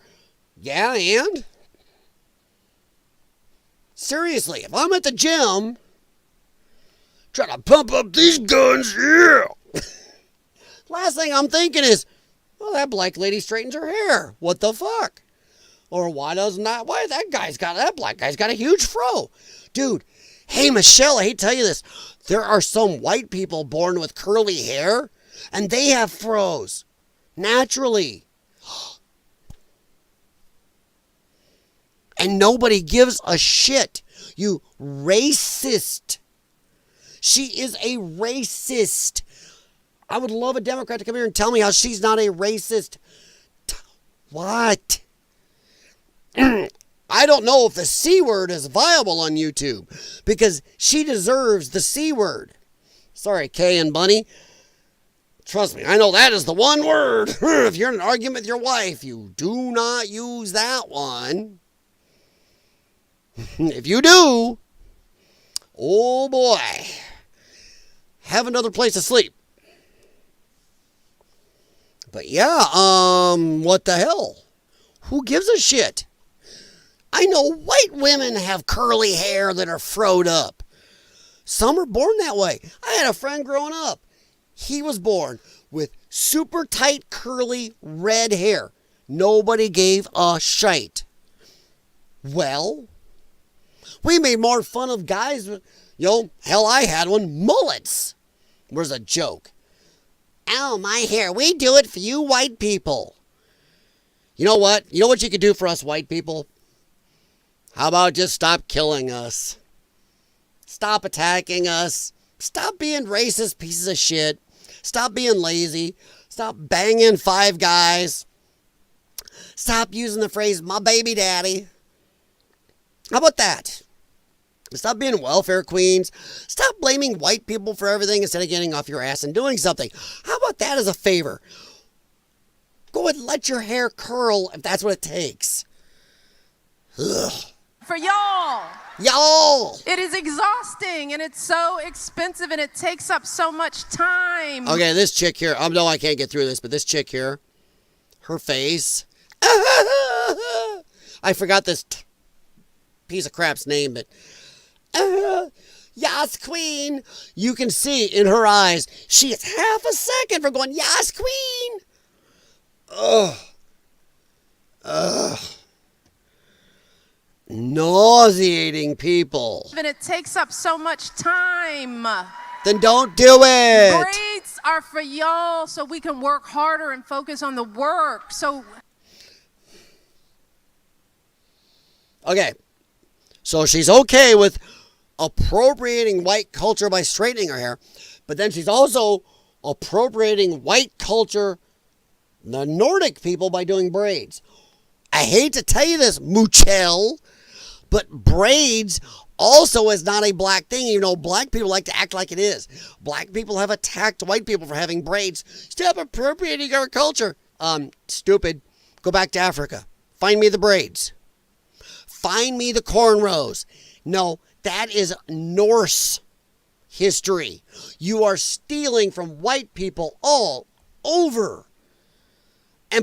yeah, and? Seriously, if I'm at the gym trying to pump up these guns, yeah. Last thing I'm thinking is, well, that black lady straightens her hair. What the fuck? Or why that black guy's got a huge fro? Dude, hey, Michelle, I hate to tell you this. There are some white people born with curly hair, and they have fros. Naturally. And nobody gives a shit. You racist. She is a racist. I would love a Democrat to come here and tell me how she's not a racist. What? I don't know if the C word is viable on YouTube because she deserves the C word. Sorry, Kay and Bunny. Trust me, I know that is the one word. If you're in an argument with your wife, you do not use that one. If you do, oh boy, have another place to sleep. But yeah, what the hell? Who gives a shit? I know white women have curly hair that are froed up. Some are born that way. I had a friend growing up. He was born with super tight, curly, red hair. Nobody gave a shite. Well, we made more fun of guys with, hell, I had one, mullets. Was a joke. Oh, my hair. We do it for you white people. You know what? You know what you could do for us white people? How about just stop killing us? Stop attacking us. Stop being racist pieces of shit. Stop being lazy. Stop banging five guys. Stop using the phrase, my baby daddy. How about that? Stop being welfare queens. Stop blaming white people for everything instead of getting off your ass and doing something. How about that as a favor? Go and let your hair curl if that's what it takes. Ugh. For y'all. Y'all. It is exhausting and it's so expensive and it takes up so much time. Okay, this chick here. No, I can't get through this, but this chick here, her face. I forgot this piece of crap's name, but Yas Queen. You can see in her eyes, she is half a second from going, Yas Queen. Ugh. Nauseating people. And it takes up so much time. Then don't do it. Braids are for y'all so we can work harder and focus on the work. Okay. So she's okay with appropriating white culture by straightening her hair, but then she's also appropriating white culture, the Nordic people, by doing braids. I hate to tell you this, Muchel, but braids also is not a black thing, even though black people like to act like it is. Black people have attacked white people for having braids. Stop appropriating our culture. Stupid. Go back to Africa. Find me the braids. Find me the cornrows. No, that is Norse history. You are stealing from white people all over.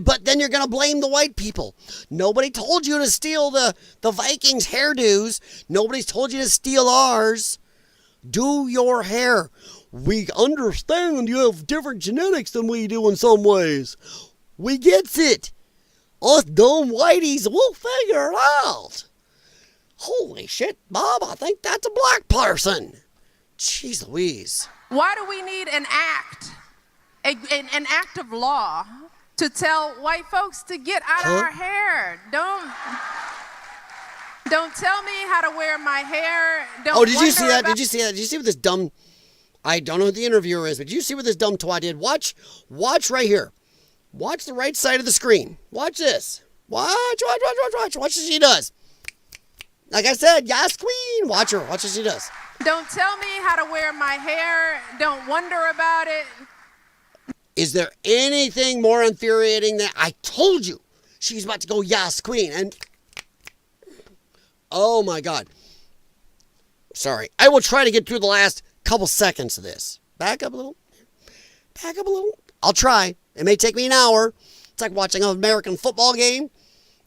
But then you're going to blame the white people. Nobody told you to steal the Vikings' hairdos. Nobody's told you to steal ours. Do your hair. We understand you have different genetics than we do in some ways. We gets it. Us dumb whiteys, we'll figure it out. Holy shit, Bob, I think that's a black person. Jeez Louise. Why do we need an act, an act of law to tell white folks to get out of our hair? Don't tell me how to wear my hair. Did you see that? Did you see that? Did you see what this dumb, I don't know who the interviewer is, but did you see what this dumb twat did? Watch right here. Watch the right side of the screen. Watch this. Watch what she does. Like I said, yes, queen. Watch her. Watch what she does. Don't tell me how to wear my hair. Don't wonder about it. Is there anything more infuriating than I told you she's about to go yes, queen? And oh my God. Sorry. I will try to get through the last couple seconds of this. Back up a little. I'll try. It may take me an hour. It's like watching an American football game.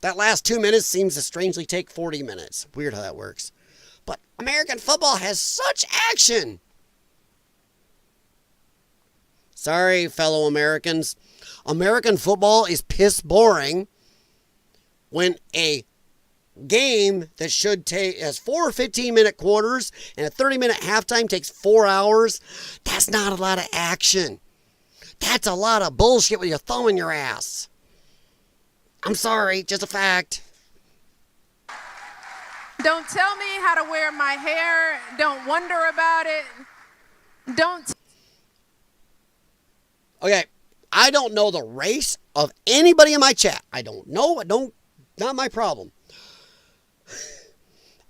That last 2 minutes seems to strangely take 40 minutes. Weird how that works. But American football has such action. Sorry, fellow Americans. American football is piss boring when a game that should take has 4 15-minute quarters and a 30-minute halftime takes 4 hours. That's not a lot of action. That's a lot of bullshit with your thumb in your ass. I'm sorry, just a fact. Don't tell me how to wear my hair. Don't wonder about it. Okay, I don't know the race of anybody in my chat. I don't know. Not my problem.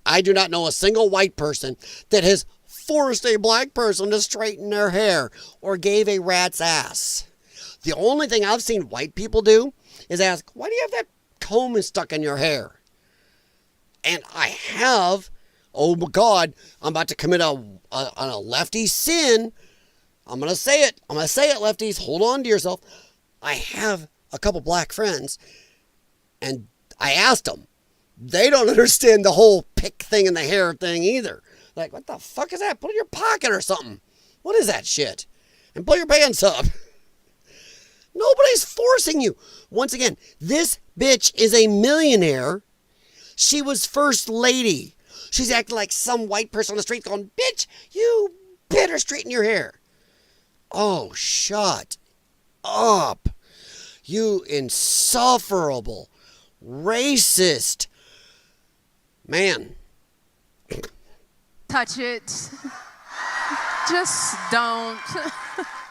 I do not know a single white person that has forced a black person to straighten their hair or gave a rat's ass. The only thing I've seen white people do is ask, why do you have that comb stuck in your hair? And I have, oh my God, I'm about to commit a lefty sin. I'm going to say it. Lefties. Hold on to yourself. I have a couple black friends, and I asked them, They don't understand the whole pick thing and the hair thing either. Like, what the fuck is that? Put it in your pocket or something. What is that shit? And pull your pants up. Nobody's forcing you. Once again, this bitch is a millionaire. She was first lady. She's acting like some white person on the street going, bitch, you better straighten your hair. Oh, shut up. You insufferable, racist man. Touch it. Just don't.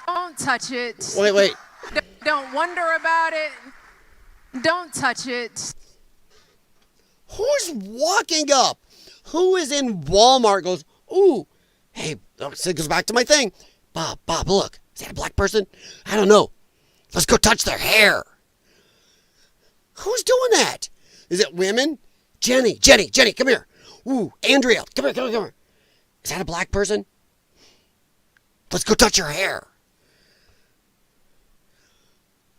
Don't touch it. Wait. Don't wonder about it. Don't touch it. Who's walking up? Who is in Walmart goes, ooh, hey, it goes back to my thing. Bob, look. Is that a black person? I don't know. Let's go touch their hair. Who's doing that? Is it women? Jenny, come here. Ooh, Andrea, come here. Is that a black person? Let's go touch her hair.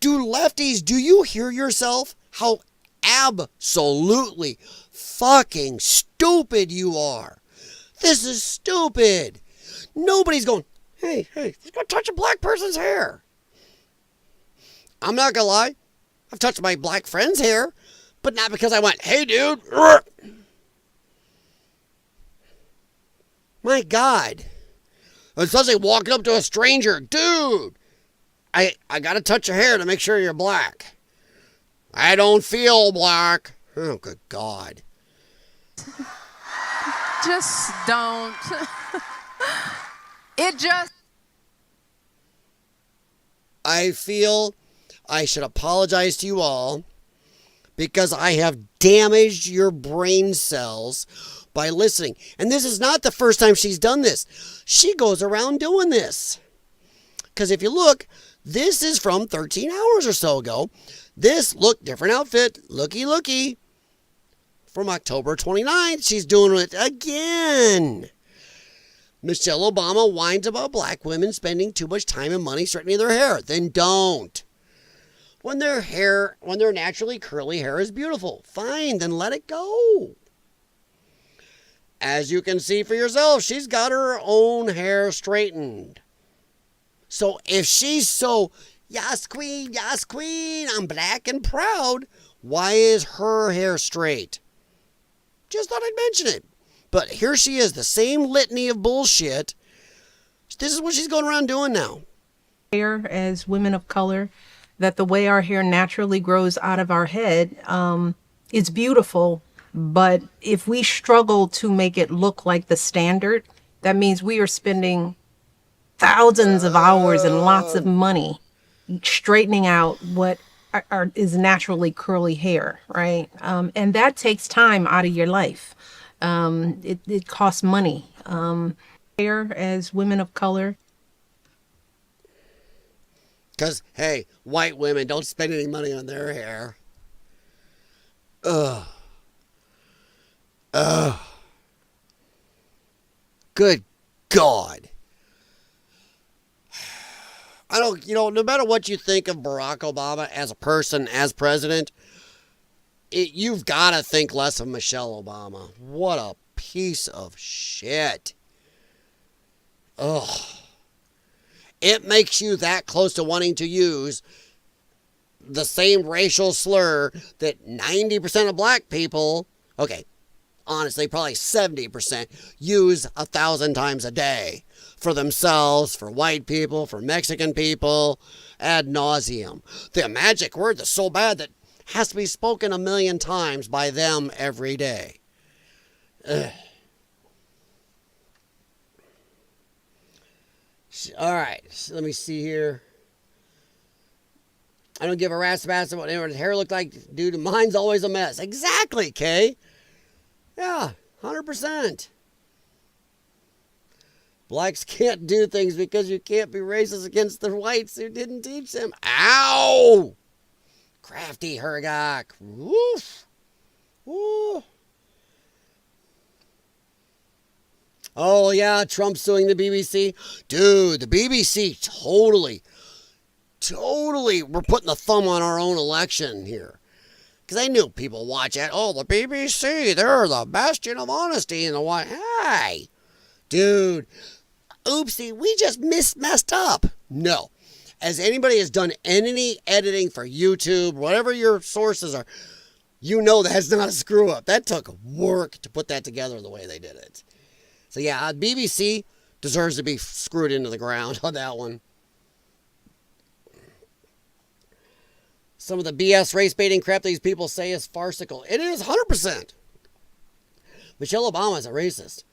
Do lefties, do you hear yourself? How absolutely fucking stupid you are. This is stupid. Nobody's going, hey, let's go touch a black person's hair. I'm not gonna lie. I've touched my black friend's hair, but not because I went, hey, dude. My God. Especially walking up to a stranger. Dude, I got to touch your hair to make sure you're black. I don't feel black. Oh, good God. Just don't. I feel I should apologize to you all because I have damaged your brain cells by listening. And this is not the first time she's done this. She goes around doing this. Because if you look, this is from 13 hours or so ago. This, look, different outfit, looky. From October 29th, she's doing it again. Michelle Obama whines about black women spending too much time and money straightening their hair. Then don't. When their naturally curly hair is beautiful, fine, then let it go. As you can see for yourself, she's got her own hair straightened. So if she's so, yes queen, I'm black and proud, why is her hair straight? Just thought I'd mention it. But here she is, the same litany of bullshit. This is what she's going around doing now. Hair as women of color, that the way our hair naturally grows out of our head, it's beautiful. But if we struggle to make it look like the standard, that means we are spending thousands of hours and lots of money straightening out what is naturally curly hair, right? And that takes time out of your life. It costs money. Hair as women of color. Because, hey, white women don't spend any money on their hair. Ugh. Good God. I don't, no matter what you think of Barack Obama as a person, as president, you've got to think less of Michelle Obama. What a piece of shit. Ugh. It makes you that close to wanting to use the same racial slur that 90% of black people, okay, honestly, probably 70%, use 1,000 times a day for themselves, for white people, for Mexican people, ad nauseum. The magic word that's so bad that has to be spoken 1,000,000 times by them every day. Ugh. All right, so let me see here. I don't give a rat's ass about what his hair looked like, dude. Mine's always a mess. Exactly, Kay. Yeah, 100%. Blacks can't do things because you can't be racist against the whites who didn't teach them. Ow! Crafty Hergok. Woof. Woo. Oh, yeah, Trump suing the BBC. Dude, the BBC totally, we're putting the thumb on our own election here. Because I knew people watch it. Oh, the BBC, they're the bastion of honesty in the what? Hey, dude, oopsie, we just messed up. No. As anybody has done any editing for YouTube, whatever your sources are, you know that's not a screw up. That took work to put that together the way they did it. So yeah, BBC deserves to be screwed into the ground on that one. Some of the BS race baiting crap these people say is farcical. It is 100%. Michelle Obama is a racist.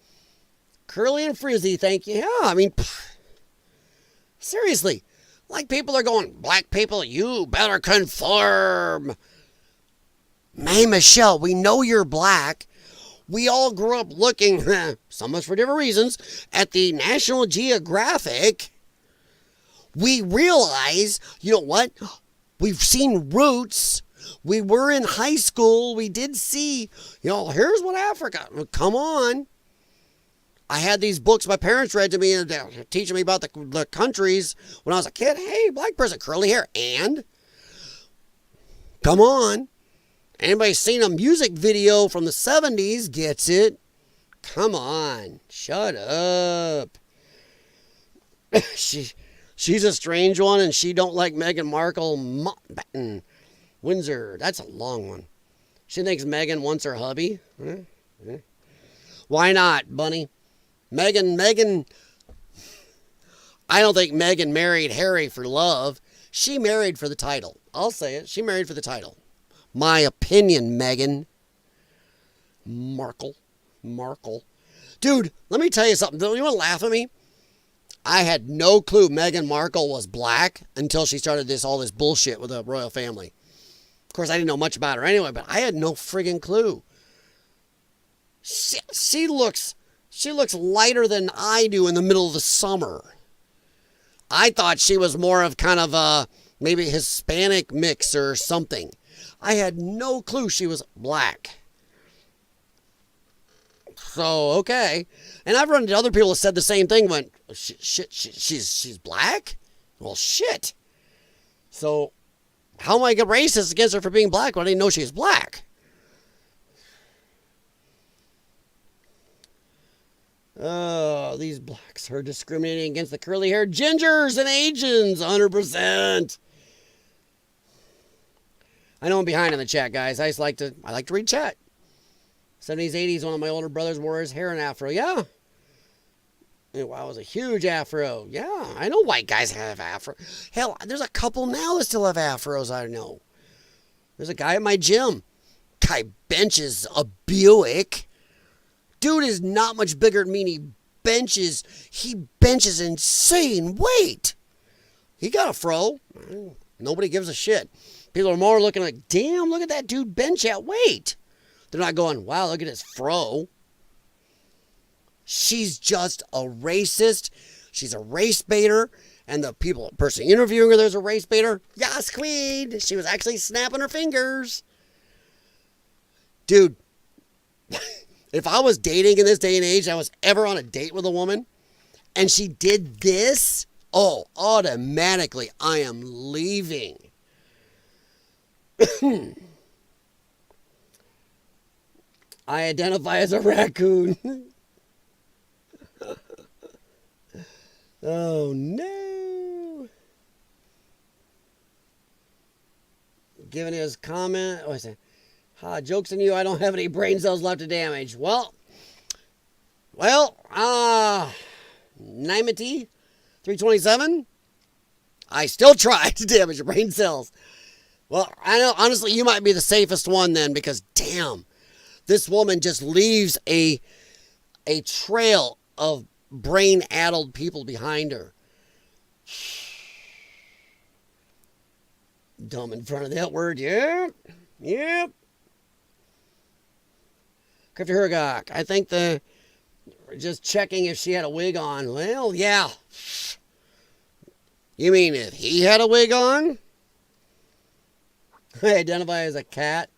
Curly and frizzy, thank you. Yeah, I mean, seriously. Like people are going, black people, you better conform. Hey, Michelle, we know you're black. We all grew up looking, so much for different reasons, at the National Geographic. We realize, you know what? We've seen Roots. We were in high school. We did see, here's what Africa. Come on. I had these books my parents read to me and teaching me about the countries when I was a kid. Hey, black person, curly hair. And? Come on. Anybody seen a music video from the 70s gets it. Come on. Shut up. She's a strange one, and she don't like Meghan Markle. Mountbatten, Windsor. That's a long one. She thinks Meghan wants her hubby. Why not, Bunny? Meghan. I don't think Meghan married Harry for love. She married for the title. I'll say it. She married for the title. My opinion, Meghan Markle. Dude, let me tell you something. You want to laugh at me? I had no clue Meghan Markle was black until she started all this bullshit with the royal family. Of course, I didn't know much about her anyway, but I had no friggin' clue. She looks lighter than I do in the middle of the summer. I thought she was more of kind of a maybe Hispanic mix or something. I had no clue she was black. So, okay. And I've run into other people that said the same thing, went, shit, she's black? Well, shit. So, how am I get racist against her for being black when I didn't know she was black? Oh, these blacks are discriminating against the curly-haired gingers and Asians, 100%. I know I'm behind in the chat, guys. I like to read chat. 70s, 80s, one of my older brothers wore his hair in afro. Yeah. Wow, it was a huge afro. Yeah, I know white guys have afro. Hell, there's a couple now that still have afros, I know. There's a guy at my gym. Guy benches a Buick. Dude is not much bigger than me, and he benches insane weight. He got a fro. Nobody gives a shit. People are more looking like, damn, look at that dude bench at weight. They're not going, wow, look at his fro. She's just a racist. She's a race baiter. And the person interviewing her, there's a race baiter. Yas, queen. She was actually snapping her fingers. Dude, if I was dating in this day and age, I was ever on a date with a woman, and she did this, automatically I am leaving. I identify as a raccoon. Oh, no. Giving his comment. Oh, I say, joke's on you, I don't have any brain cells left to damage. Nimety 327. I still try to damage your brain cells. Well, I know, honestly, you might be the safest one then, because damn, this woman just leaves a trail of brain-addled people behind her. Dumb in front of that word, yep. Crafty Hergok, I think just checking if she had a wig on. Well, yeah. You mean if he had a wig on? I identify as a cat.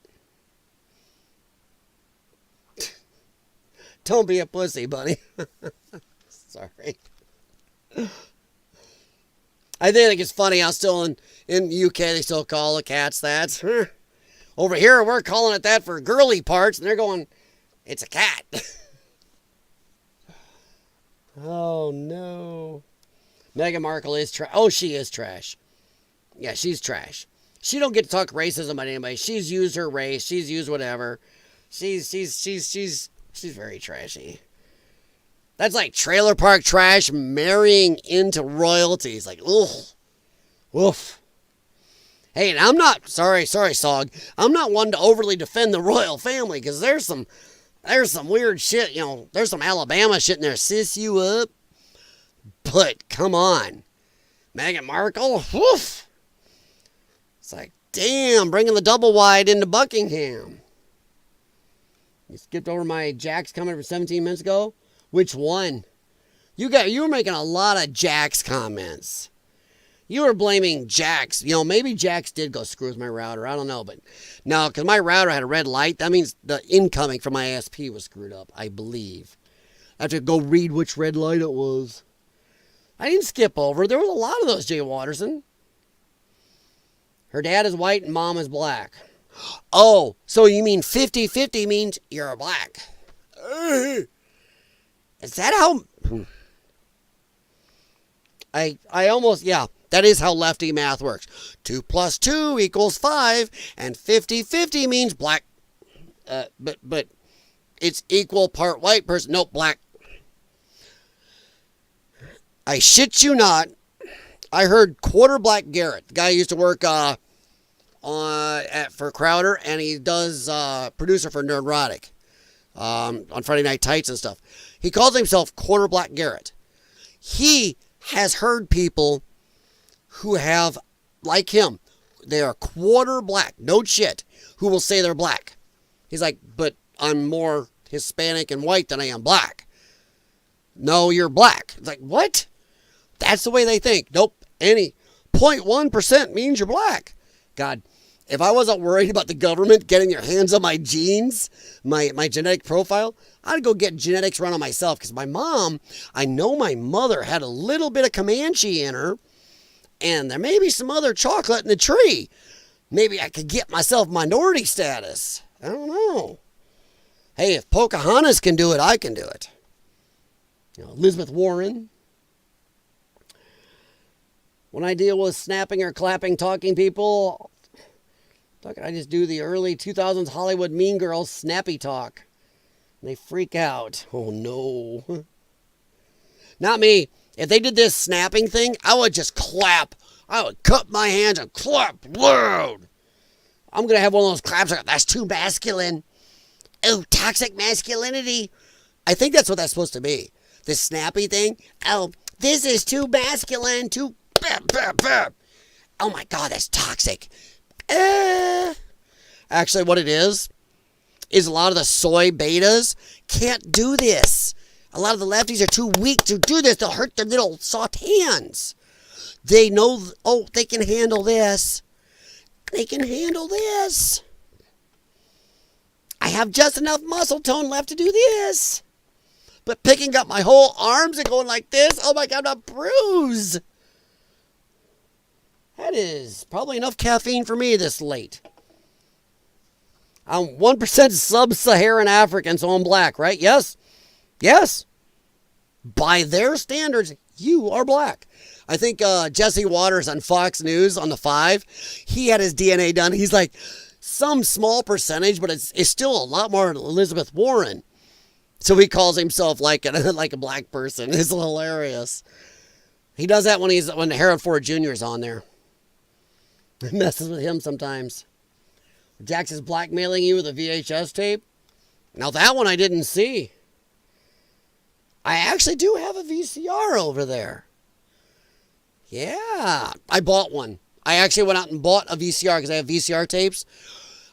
Don't be a pussy, buddy. Sorry. I think it's funny how still in UK they still call the cats that. Over here, we're calling it that for girly parts, and they're going, it's a cat. Oh, no. Meghan Markle is trash. Oh, she is trash. Yeah, she's trash. She don't get to talk racism about anybody. She's used her race. She's used whatever. She's very trashy. That's like trailer park trash marrying into royalties. Like, ugh. Woof. Hey, and I'm not, sorry, Sog. I'm not one to overly defend the royal family because there's some weird shit, there's some Alabama shit in there, sis you up. But, come on. Meghan Markle, woof. It's like, damn, bringing the double wide into Buckingham. You skipped over my Jack's comment from 17 minutes ago. Which one? You were making a lot of Jack's comments. You were blaming Jack's. Maybe Jack's did go screw with my router. I don't know, but no, because my router had a red light. That means the incoming from my ASP was screwed up, I believe. I have to go read which red light it was. I didn't skip over. There was a lot of those, Jay Watterson. Her dad is white and mom is black. Oh, so you mean 50-50 means you're black. Is that how... I almost... Yeah, that is how lefty math works. 2 + 2 = 5, and 50-50 means black. But it's equal part white person. Nope, black. I shit you not. I heard Quarter Black Garrett, the guy who used to work for Crowder, and he does producer for Nerdrotic on Friday Night Tights and stuff. He calls himself Quarter Black Garrett. He has heard people who have, like him, they are quarter black, no shit, who will say they're black. He's like, but I'm more Hispanic and white than I am black. No, you're black. It's like, what? That's the way they think. Nope. Any 0.1% means you're black. God, if I wasn't worried about the government getting their hands on my genes, my genetic profile, I'd go get genetics run on myself. Because my mom, I know my mother had a little bit of Comanche in her. And there may be some other chocolate in the tree. Maybe I could get myself minority status. I don't know. Hey, if Pocahontas can do it, I can do it. Elizabeth Warren. When I deal with snapping or clapping talking people, I just do the early 2000s Hollywood Mean Girls snappy talk. They freak out. Oh, no. Not me. If they did this snapping thing, I would just clap. I would cup my hands and clap loud. I'm going to have one of those claps. That's too masculine. Oh, toxic masculinity. I think that's what that's supposed to be. This snappy thing. Oh, this is too masculine. Too... Oh, my God, that's toxic. Actually, what it is a lot of the soy betas can't do this. A lot of the lefties are too weak to do this. They'll hurt their little soft hands. They know, oh, they can handle this. They can handle this. I have just enough muscle tone left to do this. But picking up my whole arms and going like this, oh my God, I'm bruised. That is probably enough caffeine for me this late. I'm 1% sub-Saharan African, so I'm black, right? Yes. Yes. By their standards, you are black. I think Jesse Waters on Fox News on the 5, he had his DNA done. He's like, some small percentage, but it's still a lot more than Elizabeth Warren. So he calls himself like a black person. It's hilarious. He does that when Harold Ford Jr. is on there. It messes with him sometimes. Jax is blackmailing you with a VHS tape. Now that one I didn't see. I actually do have a VCR over there. Yeah, I bought one. I actually went out and bought a VCR because I have VCR tapes.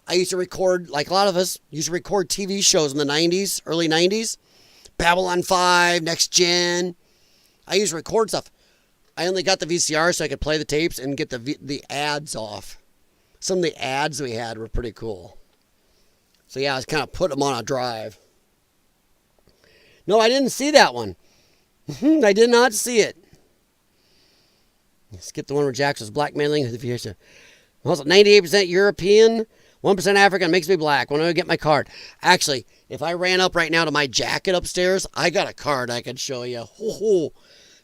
I used to record, like a lot of us, used to record TV shows in the 90s, early 90s. Babylon 5, Next Gen. I used to record stuff. I only got the VCR so I could play the tapes and get the ads off. Some of the ads we had were pretty cool. So yeah, I was kind of putting them on a drive. No, I didn't see that one. I did not see it. Skip the one where Jax was blackmailing the VHS. Also, 98% European, 1% African makes me black. When I get my card. Actually, if I ran up right now to my jacket upstairs, I got a card I could show you. A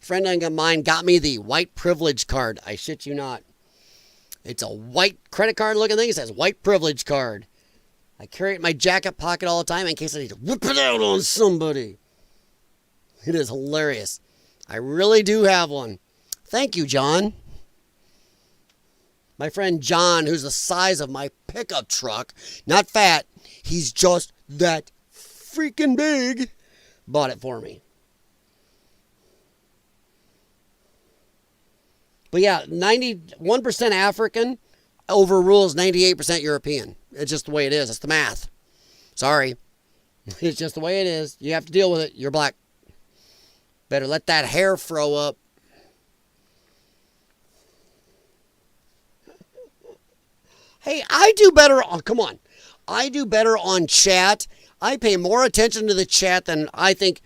friend of mine got me the white privilege card. I shit you not. It's a white credit card looking thing. It says white privilege card. I carry it in my jacket pocket all the time in case I need to whip it out on somebody. It is hilarious. I really do have one. Thank you, John. My friend John, who's the size of my pickup truck, not fat, he's just that freaking big, bought it for me. But yeah, 91% African overrules 98% European. It's just the way it is. It's the math. Sorry. It's just the way it is. You have to deal with it. You're black. Better let that hair fro up. Hey, I do better on, come on. I do better on chat. I pay more attention to the chat than I think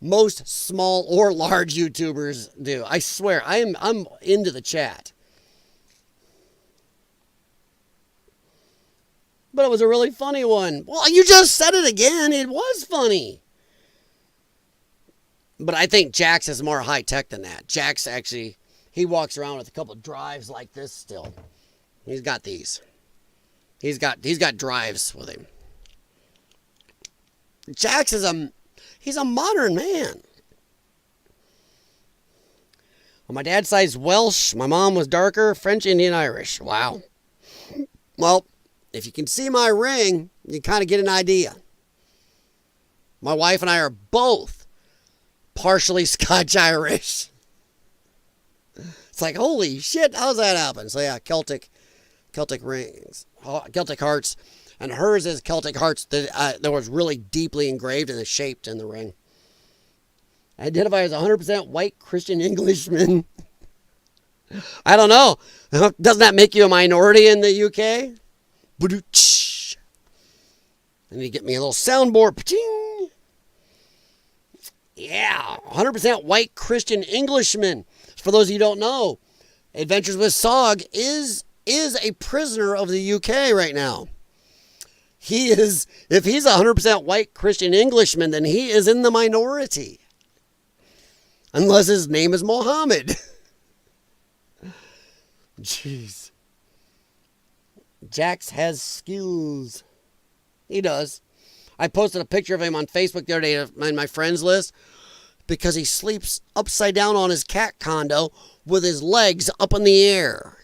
most small or large YouTubers do. I swear, I'm into the chat. But it was a really funny one. Well, you just said it again. It was funny. But I think Jax is more high-tech than that. Jax actually, he walks around with a couple of drives like this still. He's got these. He's got drives with him. Jax is he's a modern man. Well, my dad's side's Welsh. My mom was darker, French, Indian, Irish. Wow. Well, if you can see my ring, you kind of get an idea. My wife and I are both partially Scotch-Irish. It's like, holy shit, how's that happen? So yeah, Celtic rings, Celtic hearts, and hers is Celtic hearts that was really deeply engraved and shaped in the ring. Identify as 100% white Christian Englishman. I don't know. Doesn't that make you a minority in the UK? And you get me a little soundboard. Paching. Yeah, 100% white Christian Englishman. For those of you who don't know, Adventures with Sog is a prisoner of the UK right now. If he's a 100% white Christian Englishman, then he is in the minority. Unless his name is Mohammed. Jeez. Jax has skills. He does. I posted a picture of him on Facebook the other day in my friends list because he sleeps upside down on his cat condo with his legs up in the air.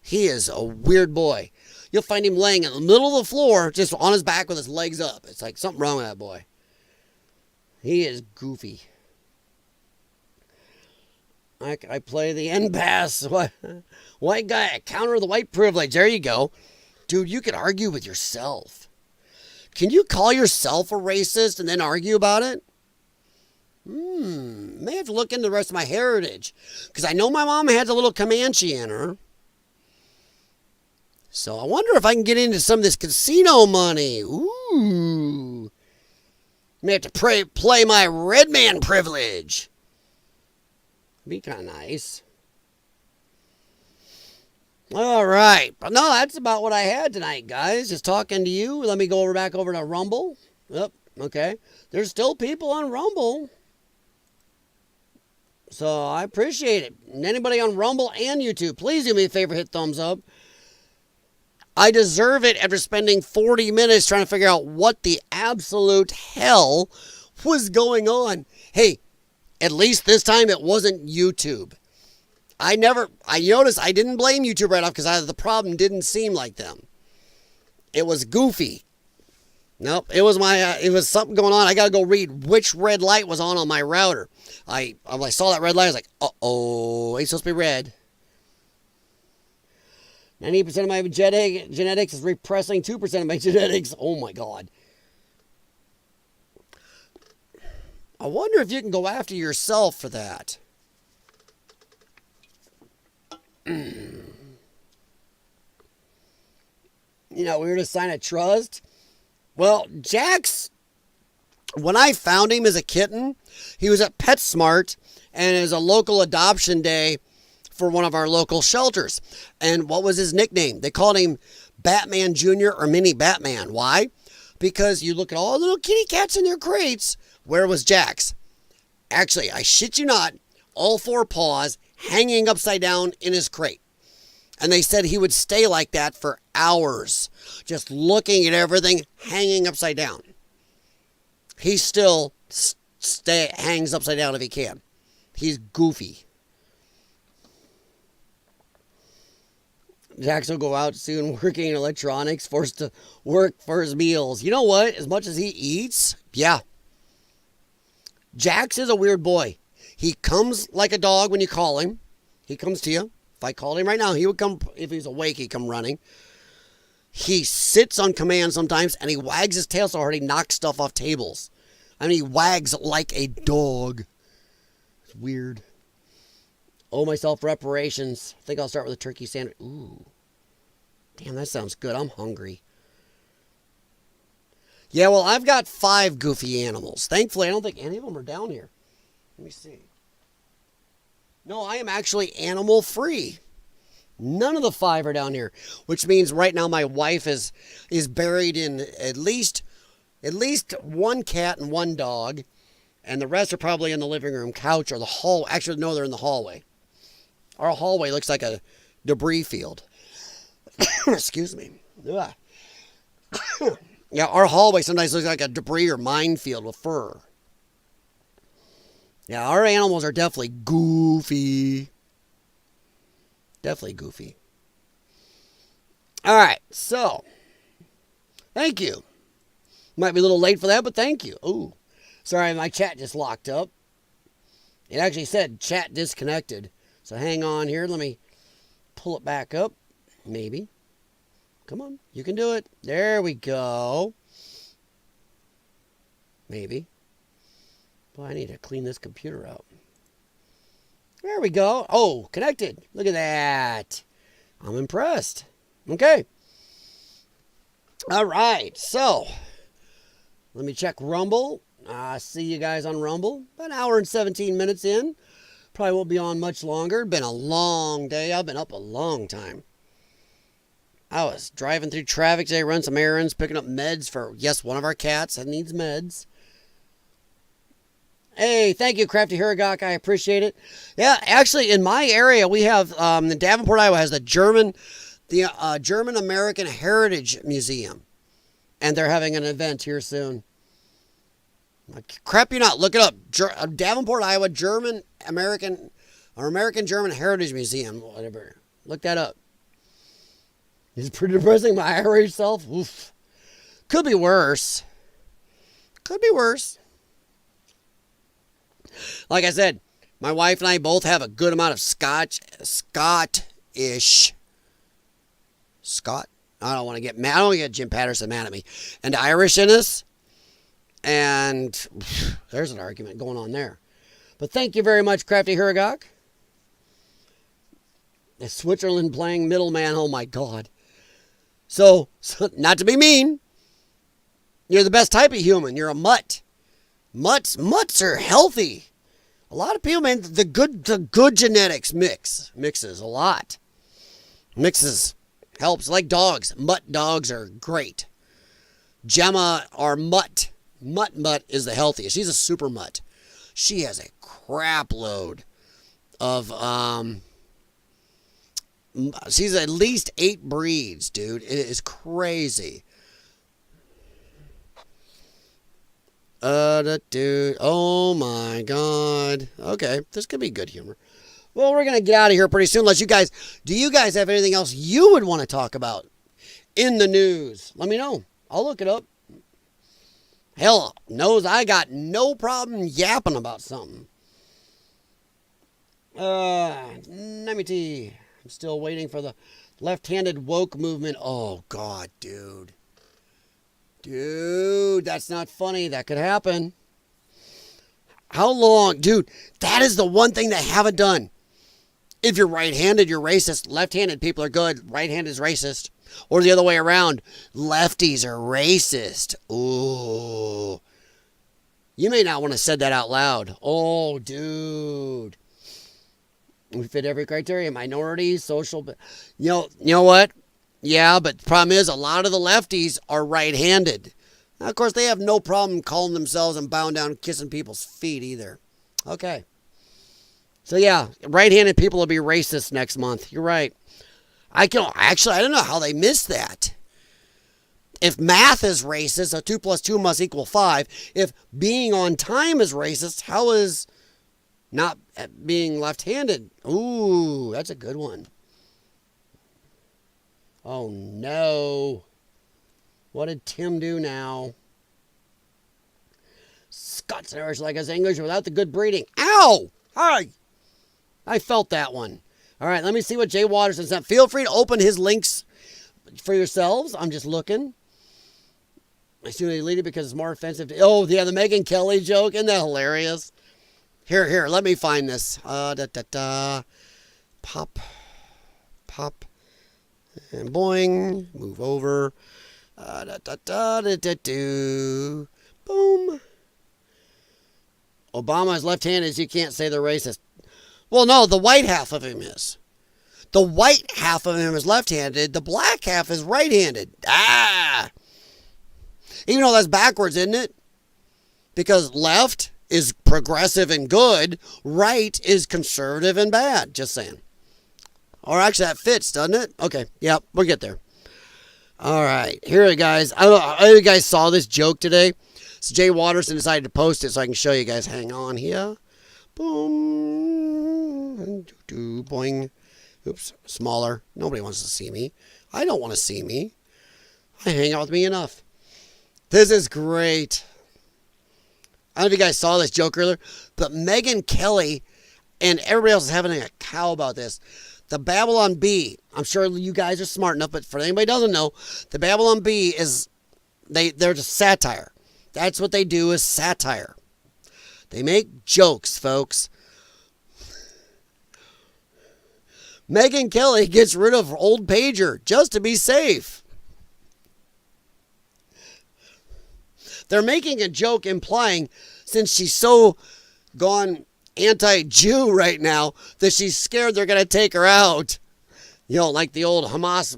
He is a weird boy. You'll find him laying in the middle of the floor, just on his back with his legs up. It's like something wrong with that boy. He is goofy. I play the end pass. White guy, counter the white privilege. There you go. Dude, you could argue with yourself. Can you call yourself a racist and then argue about it? May have to look into the rest of my heritage. Because I know my mom has a little Comanche in her. So I wonder if I can get into some of this casino money. Ooh. May have to play my red man privilege. Be kind of nice. All right. But no, that's about what I had tonight, guys. Just talking to you. Let me go back over to Rumble. Yep. Okay. There's still people on Rumble. So I appreciate it. And anybody on Rumble and YouTube, please do me a favor, hit thumbs up. I deserve it after spending 40 minutes trying to figure out what the absolute hell was going on. Hey, at least this time it wasn't YouTube. I noticed I didn't blame YouTube right off because the problem didn't seem like them. It was goofy. Nope, it was something going on. I got to go read which red light was on my router. I saw that red light, I was like, uh-oh, it's supposed to be red. 90% of my genetics is repressing 2% of my genetics. Oh my God. I wonder if you can go after yourself for that. You know, we were to sign a trust. Well, Jax, when I found him as a kitten, he was at PetSmart, and it was a local adoption day for one of our local shelters. And what was his nickname? They called him Batman Jr. or Mini Batman. Why? Because you look at all the little kitty cats in their crates. Where was Jack's? Actually, I shit you not, all 4 paws hanging upside down in his crate. And they said he would stay like that for hours, just looking at everything hanging upside down. He still hangs upside down if he can. He's goofy. Jax will go out soon working in electronics, forced to work for his meals. You know what? As much as he eats, yeah. Jax is a weird boy. He comes like a dog when you call him. He comes to you. If I called him right now, he would come. If he's awake, he'd come running. He sits on command sometimes, and he wags his tail so hard he knocks stuff off tables. I mean, he wags like a dog. It's weird. Owe myself reparations. I think I'll start with a turkey sandwich. Ooh. Damn, that sounds good. I'm hungry. Yeah, well, I've got 5 goofy animals. Thankfully, I don't think any of them are down here. Let me see. No, I am actually animal free. None of the 5 are down here, which means right now my wife is buried in at least 1 cat and 1 dog, and the rest are probably in the living room couch or the hall. Actually, no, they're in the hallway. Our hallway looks like a debris field. Excuse me. Ugh. Yeah, our hallway sometimes looks like a debris or minefield with fur. Yeah, our animals are definitely goofy. Definitely goofy. All right, so thank you. Might be a little late for that, but thank you. Ooh, sorry, my chat just locked up. It actually said chat disconnected. So hang on here. Let me pull it back up. Maybe. Come on, you can do it. There we go. Maybe. Boy, I need to clean this computer out. There we go. Oh, connected. Look at that. I'm impressed. Okay. All right. So, let me check Rumble. See you guys on Rumble. About an hour and 17 minutes in. Probably won't be on much longer. Been a long day. I've been up a long time. I was driving through traffic today, running some errands, picking up meds for, yes, one of our cats that needs meds. Hey, thank you, Crafty Hiragok. I appreciate it. Yeah, actually, in my area, we have, the Davenport, Iowa has the German American Heritage Museum. And they're having an event here soon. Crap you not. Look it up. Davenport, Iowa, American German Heritage Museum. Whatever. Look that up. It's pretty depressing. My Irish self. Oof. Could be worse. Could be worse. Like I said, my wife and I both have a good amount of Scottish. I don't want to get mad. I don't want to get Jim Patterson mad at me. And Irish in us. And there's an argument going on there. But thank you very much, Crafty Hiragok. Is Switzerland playing middleman? Oh my God. So, not to be mean, you're the best type of human. You're a mutt. Mutts are healthy. A lot of people, man, the good genetics mixes a lot. Mixes helps. Like dogs. Mutt dogs are great. Gemma, our mutt. Mutt is the healthiest. She's a super mutt. She has a crap load of, she's at least 8 breeds, dude. It is crazy. Dude. Oh my God. Okay, this could be good humor. Well, we're gonna get out of here pretty soon. Do you guys have anything else you would want to talk about in the news? Let me know. I'll look it up. Hell, knows I got no problem yapping about something. Let me see. I'm still waiting for the left-handed woke movement. Oh God, dude. Dude, that's not funny. That could happen. How long? Dude, that is the one thing they haven't done. If you're right-handed, you're racist. Left-handed people are good. Right-handed is racist. Or the other way around. Lefties are racist. Ooh. You may not want to say that out loud. Oh, dude. We fit every criteria. Minorities, social. You know what? Yeah, but the problem is a lot of the lefties are right-handed. Now, of course, they have no problem calling themselves and bowing down and kissing people's feet either. Okay. So, yeah, right-handed people will be racist next month. You're right. I don't know how they missed that. If math is racist, a 2 plus 2 must equal 5. If being on time is racist, how is not being left-handed? Ooh, that's a good one. Oh, no. What did Tim do now? Scots and Irish like us English without the good breeding. Ow! Hi! I felt that one. All right, let me see what Jay Watterson sent. Feel free to open his links for yourselves. I'm just looking. I assume they delete it because it's more offensive. Oh, yeah, the Megyn Kelly joke. Isn't that hilarious? Here, let me find this. Pop. And boing. Move over. Boom. Obama is left-handed, so you can't say they're racist. Well, no, the white half of him is. The white half of him is left-handed. The black half is right-handed. Even though that's backwards, isn't it? Because left is progressive and good. Right is conservative and bad. Just saying. Or actually, that fits, doesn't it? Okay. Yep, we'll get there. All right. Here it guys. I don't know if you guys saw this joke today. So Jay Watterson decided to post it so I can show you guys. Hang on here. Boom. Boing. Oops. Smaller. Nobody wants to see me. I don't want to see me. I hang out with me enough. This is great. I don't know if you guys saw this joke earlier, but Megyn Kelly and everybody else is having a cow about this. The Babylon Bee. I'm sure you guys are smart enough, but for anybody who doesn't know, the Babylon Bee is they're just satire. That's what they do is satire. They make jokes, folks. Megyn Kelly gets rid of old pager just to be safe. They're making a joke implying since she's so gone anti-Jew right now that she's scared they're going to take her out. You know, like the old Hamas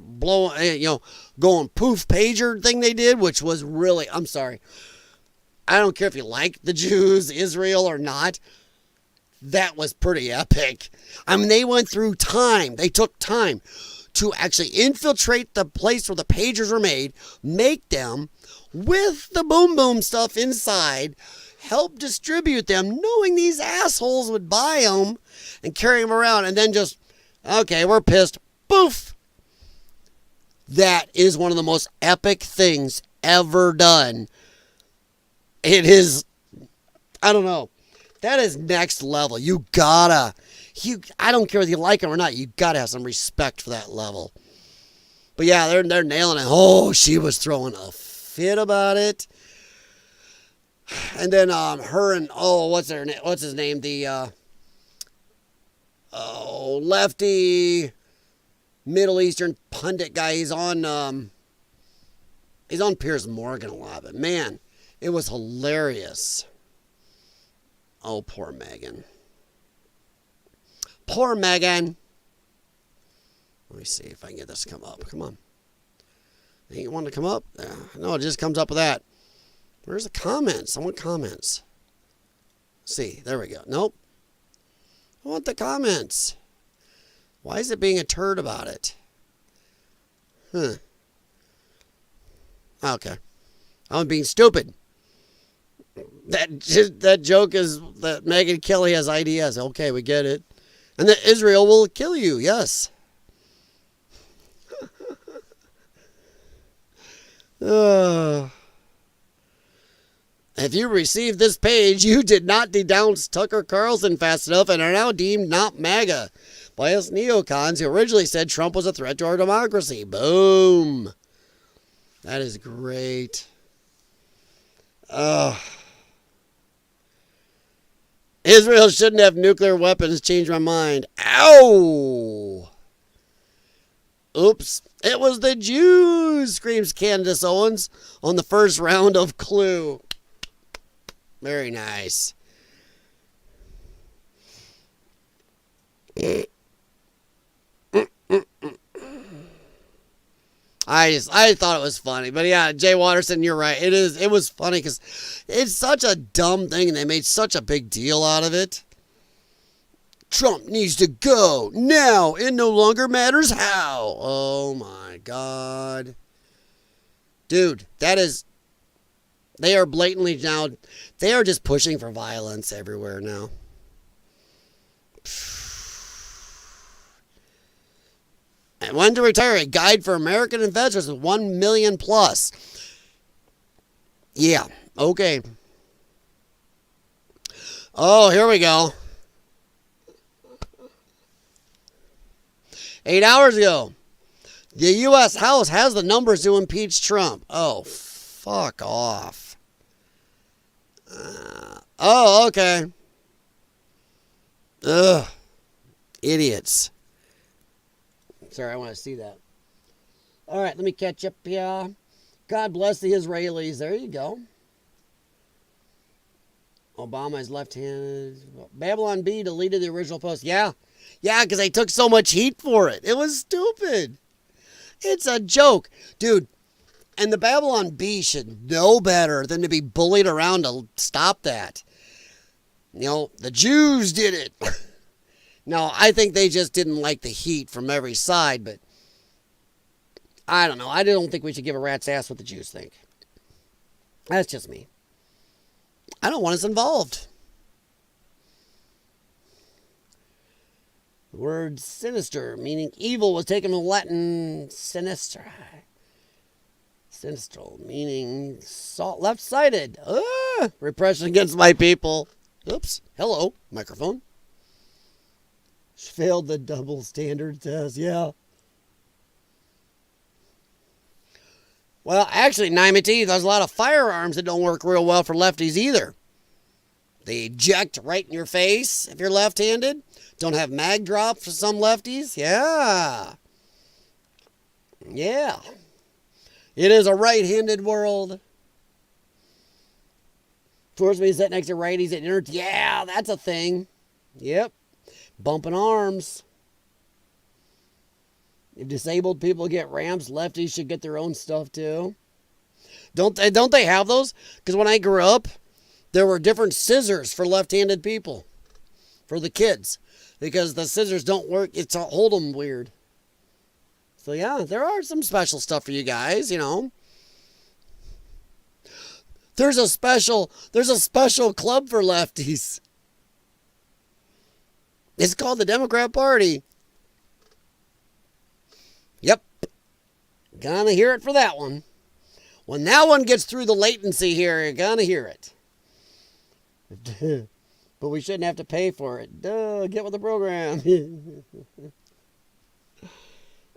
going poof pager thing they did, which was really, I'm sorry. I don't care if you like the Jews, Israel or not. That was pretty epic. I mean, they went through time. They took time to actually infiltrate the place where the pagers were made, make them with the boom boom stuff inside, help distribute them, knowing these assholes would buy them and carry them around, and then just, okay, we're pissed. Poof. That is one of the most epic things ever done. It is, I don't know. That is next level. I don't care whether you like them or not. You gotta have some respect for that level. But yeah, they're nailing it. Oh, she was throwing a fit about it. And then her and what's his name? The lefty Middle Eastern pundit guy. He's on Piers Morgan a lot. But man, it was hilarious. Oh, poor Megyn. Poor Megyn. Let me see if I can get this to come up. Come on. You want to come up? No, it just comes up with that. Where's the comments? I want comments. See, there we go. Nope. I want the comments. Why is it being a turd about it? Okay. I'm being stupid. That joke is that Megyn Kelly has ideas. Okay, we get it. And that Israel will kill you. Yes. If you received this page, you did not denounce Tucker Carlson fast enough and are now deemed not MAGA by us neocons who originally said Trump was a threat to our democracy. Boom. That is great. Israel shouldn't have nuclear weapons. Changed my mind. Ow! Oops. It was the Jews, screams Candace Owens on the first round of Clue. Very nice. I thought it was funny. But yeah, Jay Watterson, you're right. It was funny because it's such a dumb thing and they made such a big deal out of it. Trump needs to go now. It no longer matters how. Oh my God. Dude, they are blatantly now, they are just pushing for violence everywhere now. And when to retire, a guide for American investors with 1 million plus. Yeah, okay. Oh, here we go. 8 hours ago, the U.S. House has the numbers to impeach Trump. Oh, fuck off. Oh, okay. Ugh. Idiots. Sorry, I want to see that. All right, let me catch up here. God bless the Israelis. There you go. Obama's left-handed. Babylon Bee deleted the original post. Yeah, because they took so much heat for it. It was stupid. It's a joke. Dude, and the Babylon Bee should know better than to be bullied around to stop that. You know, the Jews did it. No, I think they just didn't like the heat from every side, but I don't know. I don't think we should give a rat's ass what the Jews think. That's just me. I don't want us involved. The word sinister, meaning evil, was taken from Latin sinistra. Sinistral, meaning left-sided. Repression against my people. Oops. Hello, microphone. Failed the double standard test. Yeah. Well, actually, Naimati, there's a lot of firearms that don't work real well for lefties either. They eject right in your face if you're left-handed. Don't have mag drop for some lefties. Yeah. Yeah. It is a right-handed world. Force me to sit next to righties at inner. Yeah, that's a thing. Yep. Bumping arms. If disabled people get ramps, lefties should get their own stuff too. Don't they have those? Because when I grew up, there were different scissors for left-handed people. For the kids. Because the scissors don't work. It's a hold 'em weird. So yeah, there are some special stuff for you guys, you know. There's a special club for lefties. It's called the Democrat Party. Yep. Gonna hear it for that one. When that one gets through the latency here, you're gonna hear it. But we shouldn't have to pay for it. Duh, get with the program.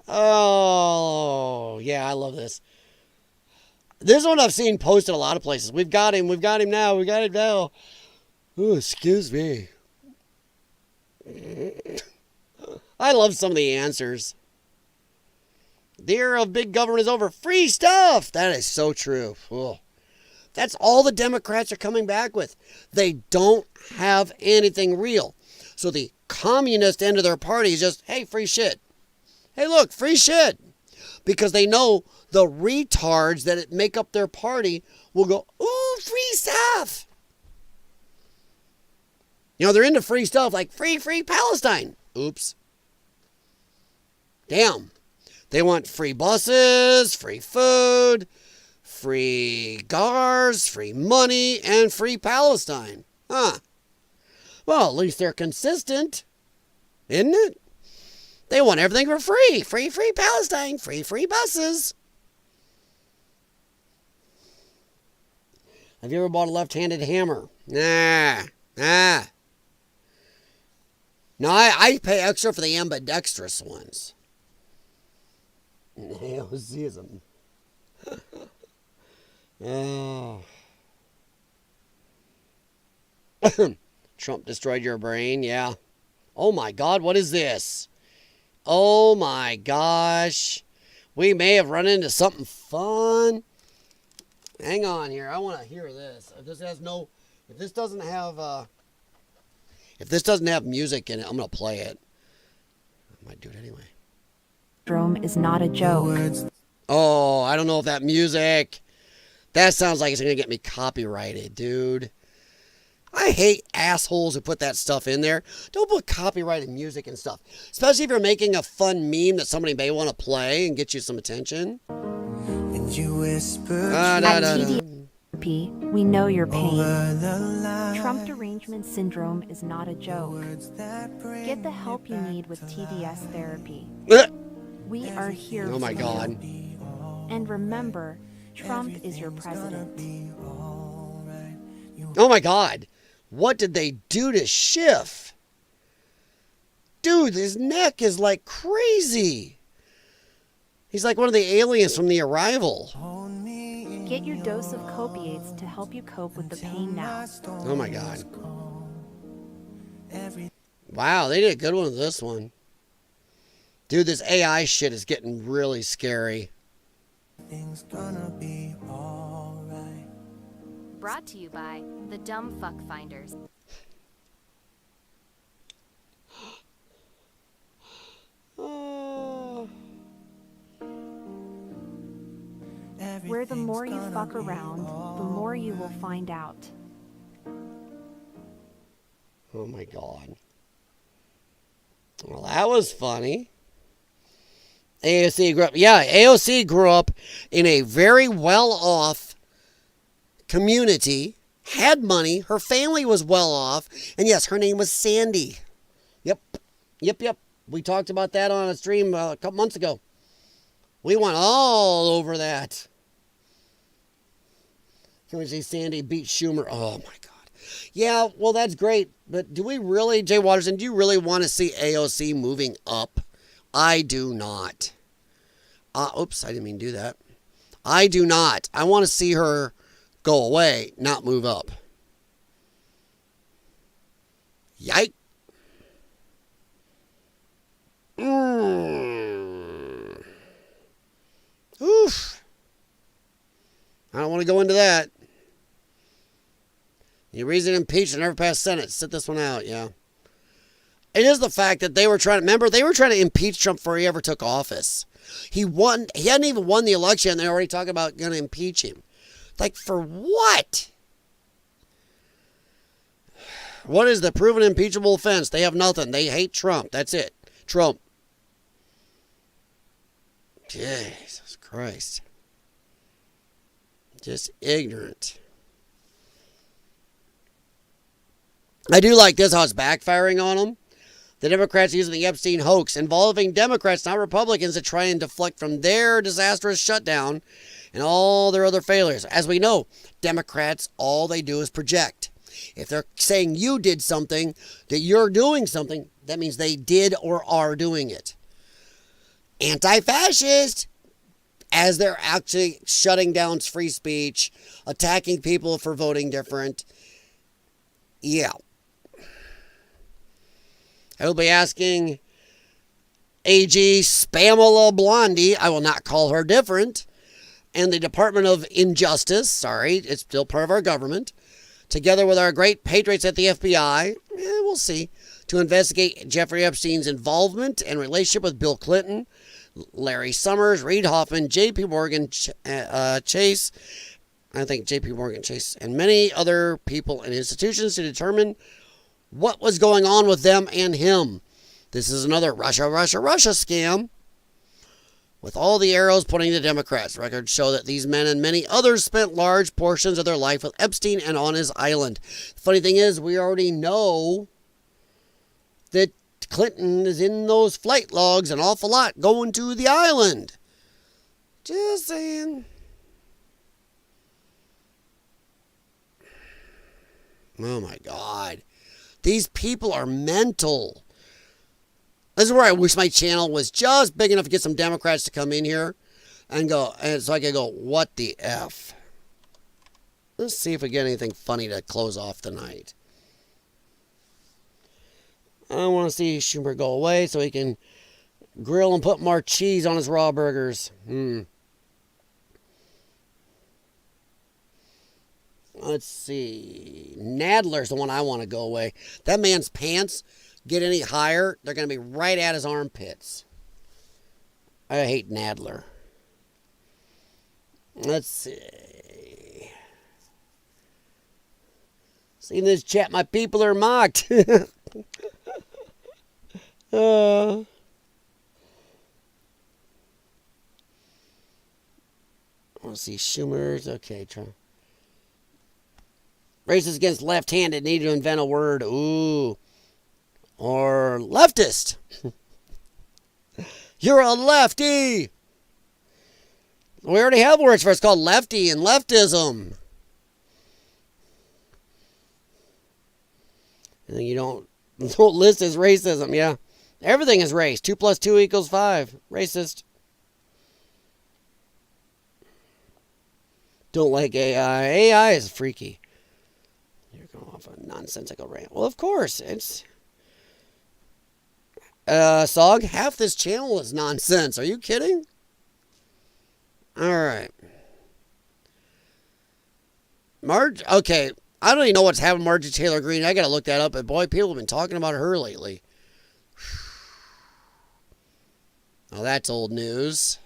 Oh, yeah, I love this. This one I've seen posted a lot of places. We've got him now. Oh, excuse me. I love some of the answers. The era of big government is over. Free stuff. That is so true. Oh. That's all the Democrats are coming back with. They don't have anything real. So the communist end of their party is just, hey, free shit. Hey, look, free shit. Because they know the retards that make up their party will go, ooh, free stuff. You know, they're into free stuff like free Palestine. Oops. Damn. They want free buses, free food, free cars, free money, and free Palestine. Huh. Well, at least they're consistent, isn't it? They want everything for free. Free Palestine, free buses. Have you ever bought a left-handed hammer? Nah. No, I pay extra for the ambidextrous ones. Neoziism. Oh. Trump destroyed your brain, yeah. Oh my God, what is this? Oh my gosh. We may have run into something fun. Hang on here. I want to hear this. If this doesn't have music in it, I'm going to play it. I might do it anyway. Syndrome is not a joke. Oh, I don't know if that music. That sounds like it's going to get me copyrighted, dude. I hate assholes who put that stuff in there. Don't put copyrighted music and stuff. Especially if you're making a fun meme that somebody may want to play and get you some attention. And you whisper at TD, we know your pain. Trump derangement syndrome is not a joke. Get the help you need with TDS therapy. We are here. Oh my God. And remember, Trump is your president. Oh my God. What did they do to Schiff? Dude, his neck is like crazy. He's like one of the aliens from The Arrival. Get your dose of copiates to help you cope with the pain now. Oh my God. Wow, they did a good one with this one. Dude, this AI shit is getting really scary. Things gonna be alright. Brought to you by the Dumb Fuck Finders. Where the more you fuck around, the more you will find out. Oh my God. Well, that was funny. AOC grew up in a very well-off community, had money, her family was well off, and yes, her name was Sandy. Yep. We talked about that on a stream a couple months ago. We went all over that. Can we see Sandy beat Schumer? Oh my God. Yeah, well, that's great. But do we really, Jay Watterson, do you really want to see AOC moving up? I do not. Oops, I didn't mean to do that. I do not. I want to see her go away, not move up. Yike. Oof. I don't want to go into that. The reason impeached and never passed Senate. Sit this one out, yeah. It is the fact that they were trying to, remember, they were trying to impeach Trump before he ever took office. He hadn't even won the election, and they're already talking about going to impeach him. Like, for what? What is the proven impeachable offense? They have nothing. They hate Trump. That's it. Trump. Jesus Christ. Just ignorant. I do like this, how it's backfiring on them. The Democrats using the Epstein hoax involving Democrats, not Republicans, to try and deflect from their disastrous shutdown and all their other failures. As we know, Democrats, all they do is project. If they're saying you did something, that you're doing something, that means they did or are doing it. Anti-fascist, as they're actually shutting down free speech, attacking people for voting different. Yeah. I will be asking AG Spamela Blondie, I will not call her different, and the Department of Injustice, sorry, it's still part of our government, together with our great patriots at the FBI, we'll see, to investigate Jeffrey Epstein's involvement and relationship with Bill Clinton, Larry Summers, Reid Hoffman, J.P. Morgan Chase, and many other people and institutions to determine what was going on with them and him. This is another Russia scam. With all the arrows pointing to Democrats, records show that these men and many others spent large portions of their life with Epstein and on his island. The funny thing is, we already know that Clinton is in those flight logs an awful lot going to the island. Just saying. Oh my God. These people are mental. This is where I wish my channel was just big enough to get some Democrats to come in here and go, and so I could go, what the F? Let's see if we get anything funny to close off tonight. I want to see Schumer go away so he can grill and put more cheese on his raw burgers. Let's see. Nadler's the one I want to go away. That man's pants get any higher, they're going to be right at his armpits. I hate Nadler. Let's see. See in this chat, my people are mocked. Let's see, Schumer's. Okay, try. Racist against left-handed. Need to invent a word. Ooh. Or leftist. You're a lefty. We already have words for it. It's called lefty and leftism. And you don't list as racism. Yeah. Everything is race. 2 + 2 = 5. Racist. Don't like AI. AI is freaky. You're going off a nonsensical rant. Well, of course. It's... Sog, half this channel is nonsense. Are you kidding? Alright. Okay. I don't even know what's happening to Marjorie Taylor Greene. I gotta look that up. But boy, people have been talking about her lately. Oh, that's old news.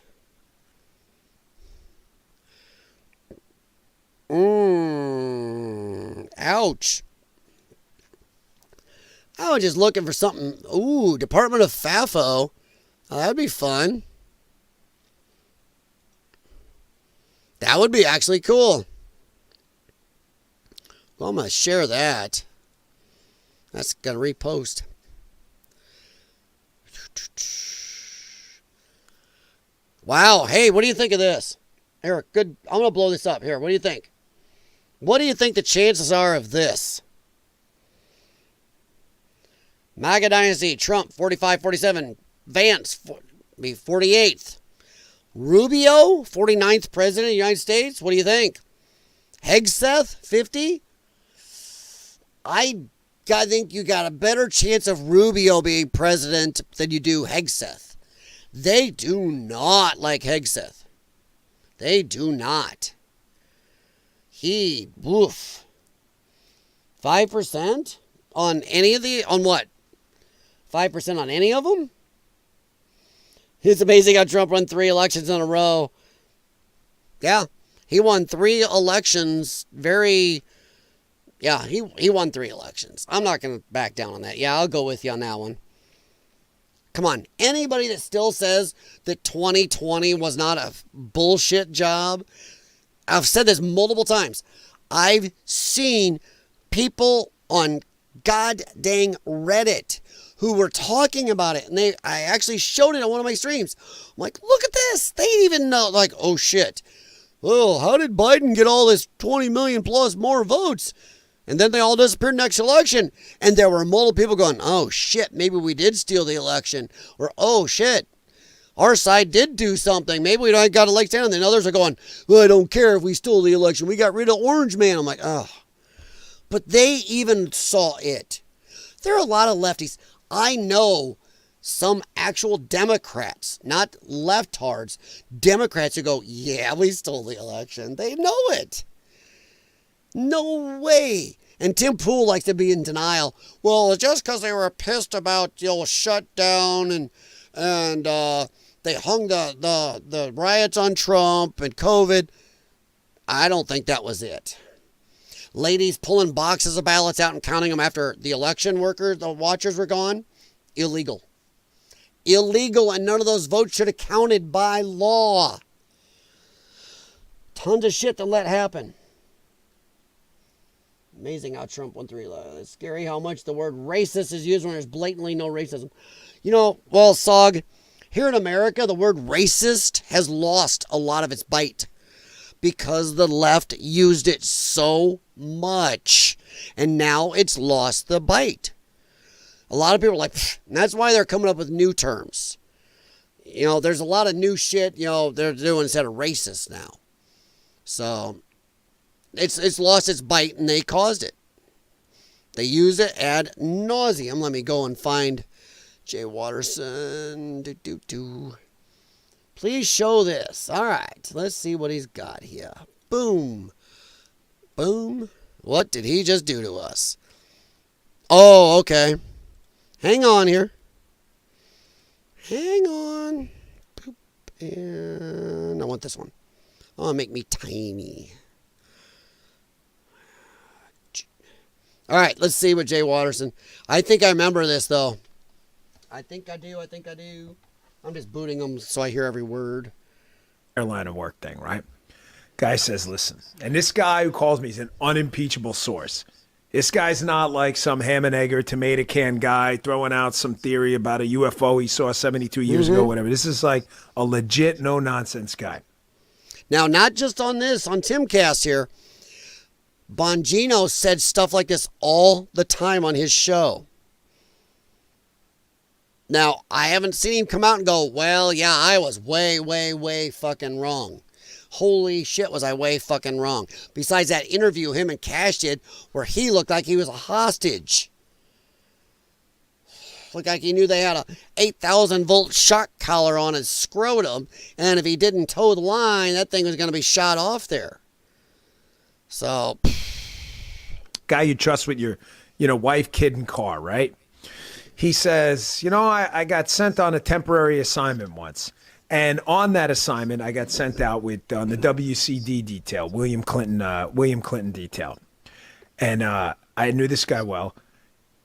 Ouch. I was just looking for something. Ooh, Department of FAFO. Oh, that'd be fun. That would be actually cool. Well, I'm going to share that. That's going to repost. Wow. Hey, what do you think of this? Eric, good. I'm going to blow this up. Here, what do you think? What do you think the chances are of this? MAGA Dynasty, Trump, 45-47. Vance, 48th. Rubio, 49th President of the United States. What do you think? Hegseth, 50. I think you got a better chance of Rubio being president than you do Hegseth. They do not like Hegseth. They do not. Woof. 5% on any of the, on what? 5% on any of them? It's amazing how Trump won 3 elections in a row. Yeah, he won 3 elections he won 3 elections. I'm not going to back down on that. Yeah, I'll go with you on that one. Come on, anybody that still says that 2020 was not a bullshit job, I've said this multiple times. I've seen people on god dang Reddit who were talking about it, and I actually showed it on one of my streams. I'm like, look at this. They even know, like, oh shit. Oh, how did Biden get all this 20 million plus more votes? And then they all disappeared next election. And there were multiple people going, oh shit, maybe we did steal the election. Or, oh shit, our side did do something. Maybe we got a leg stand. And then others are going, well, I don't care if we stole the election. We got rid of Orange Man. I'm like, oh. But they even saw it. There are a lot of lefties. I know some actual Democrats, not leftards, Democrats who go, yeah, we stole the election. They know it. No way. And Tim Pool likes to be in denial. Well, just because they were pissed about, shutdown and they hung the riots on Trump and COVID. I don't think that was it. Ladies pulling boxes of ballots out and counting them after the election workers, the watchers were gone. Illegal. Illegal, and none of those votes should have counted by law. Tons of shit to let happen. Amazing how Trump won 3. It's scary how much the word racist is used when there's blatantly no racism. Well, Sog, here in America, the word racist has lost a lot of its bite because the left used it so much, and now it's lost the bite. A lot of people are like, and that's why they're coming up with new terms. There's a lot of new shit, they're doing instead of racist now. So it's lost its bite, and they caused it. They use it ad nauseum. Let me go and find Jay Watterson. Please show this. All right, let's see what he's got here. Boom. Boom. What did he just do to us? Oh, okay. Hang on here. Hang on. Boop. And I want this one. Oh, make me tiny. All right, let's see what Jay Watterson. I think I remember this, though. I think I do. I'm just booting them so I hear every word. Line of work thing, right? Guy says, listen, and this guy who calls me is an unimpeachable source. This guy's not like some ham and egg or tomato can guy throwing out some theory about a UFO he saw 72 years ago, whatever. This is like a legit no-nonsense guy. Now, not just on this, on Timcast here, Bongino said stuff like this all the time on his show. Now, I haven't seen him come out and go, well, yeah, I was way, way, way fucking wrong. Holy shit, was I way fucking wrong. Besides that interview him and Cash did where he looked like he was a hostage. Looked like he knew they had a 8,000 volt shock collar on his scrotum, and if he didn't toe the line, that thing was going to be shot off there. So, guy you trust with your, wife, kid, and car, right? He says, I got sent on a temporary assignment once. And on that assignment, I got sent out with on the WCD detail, William Clinton detail. And I knew this guy well.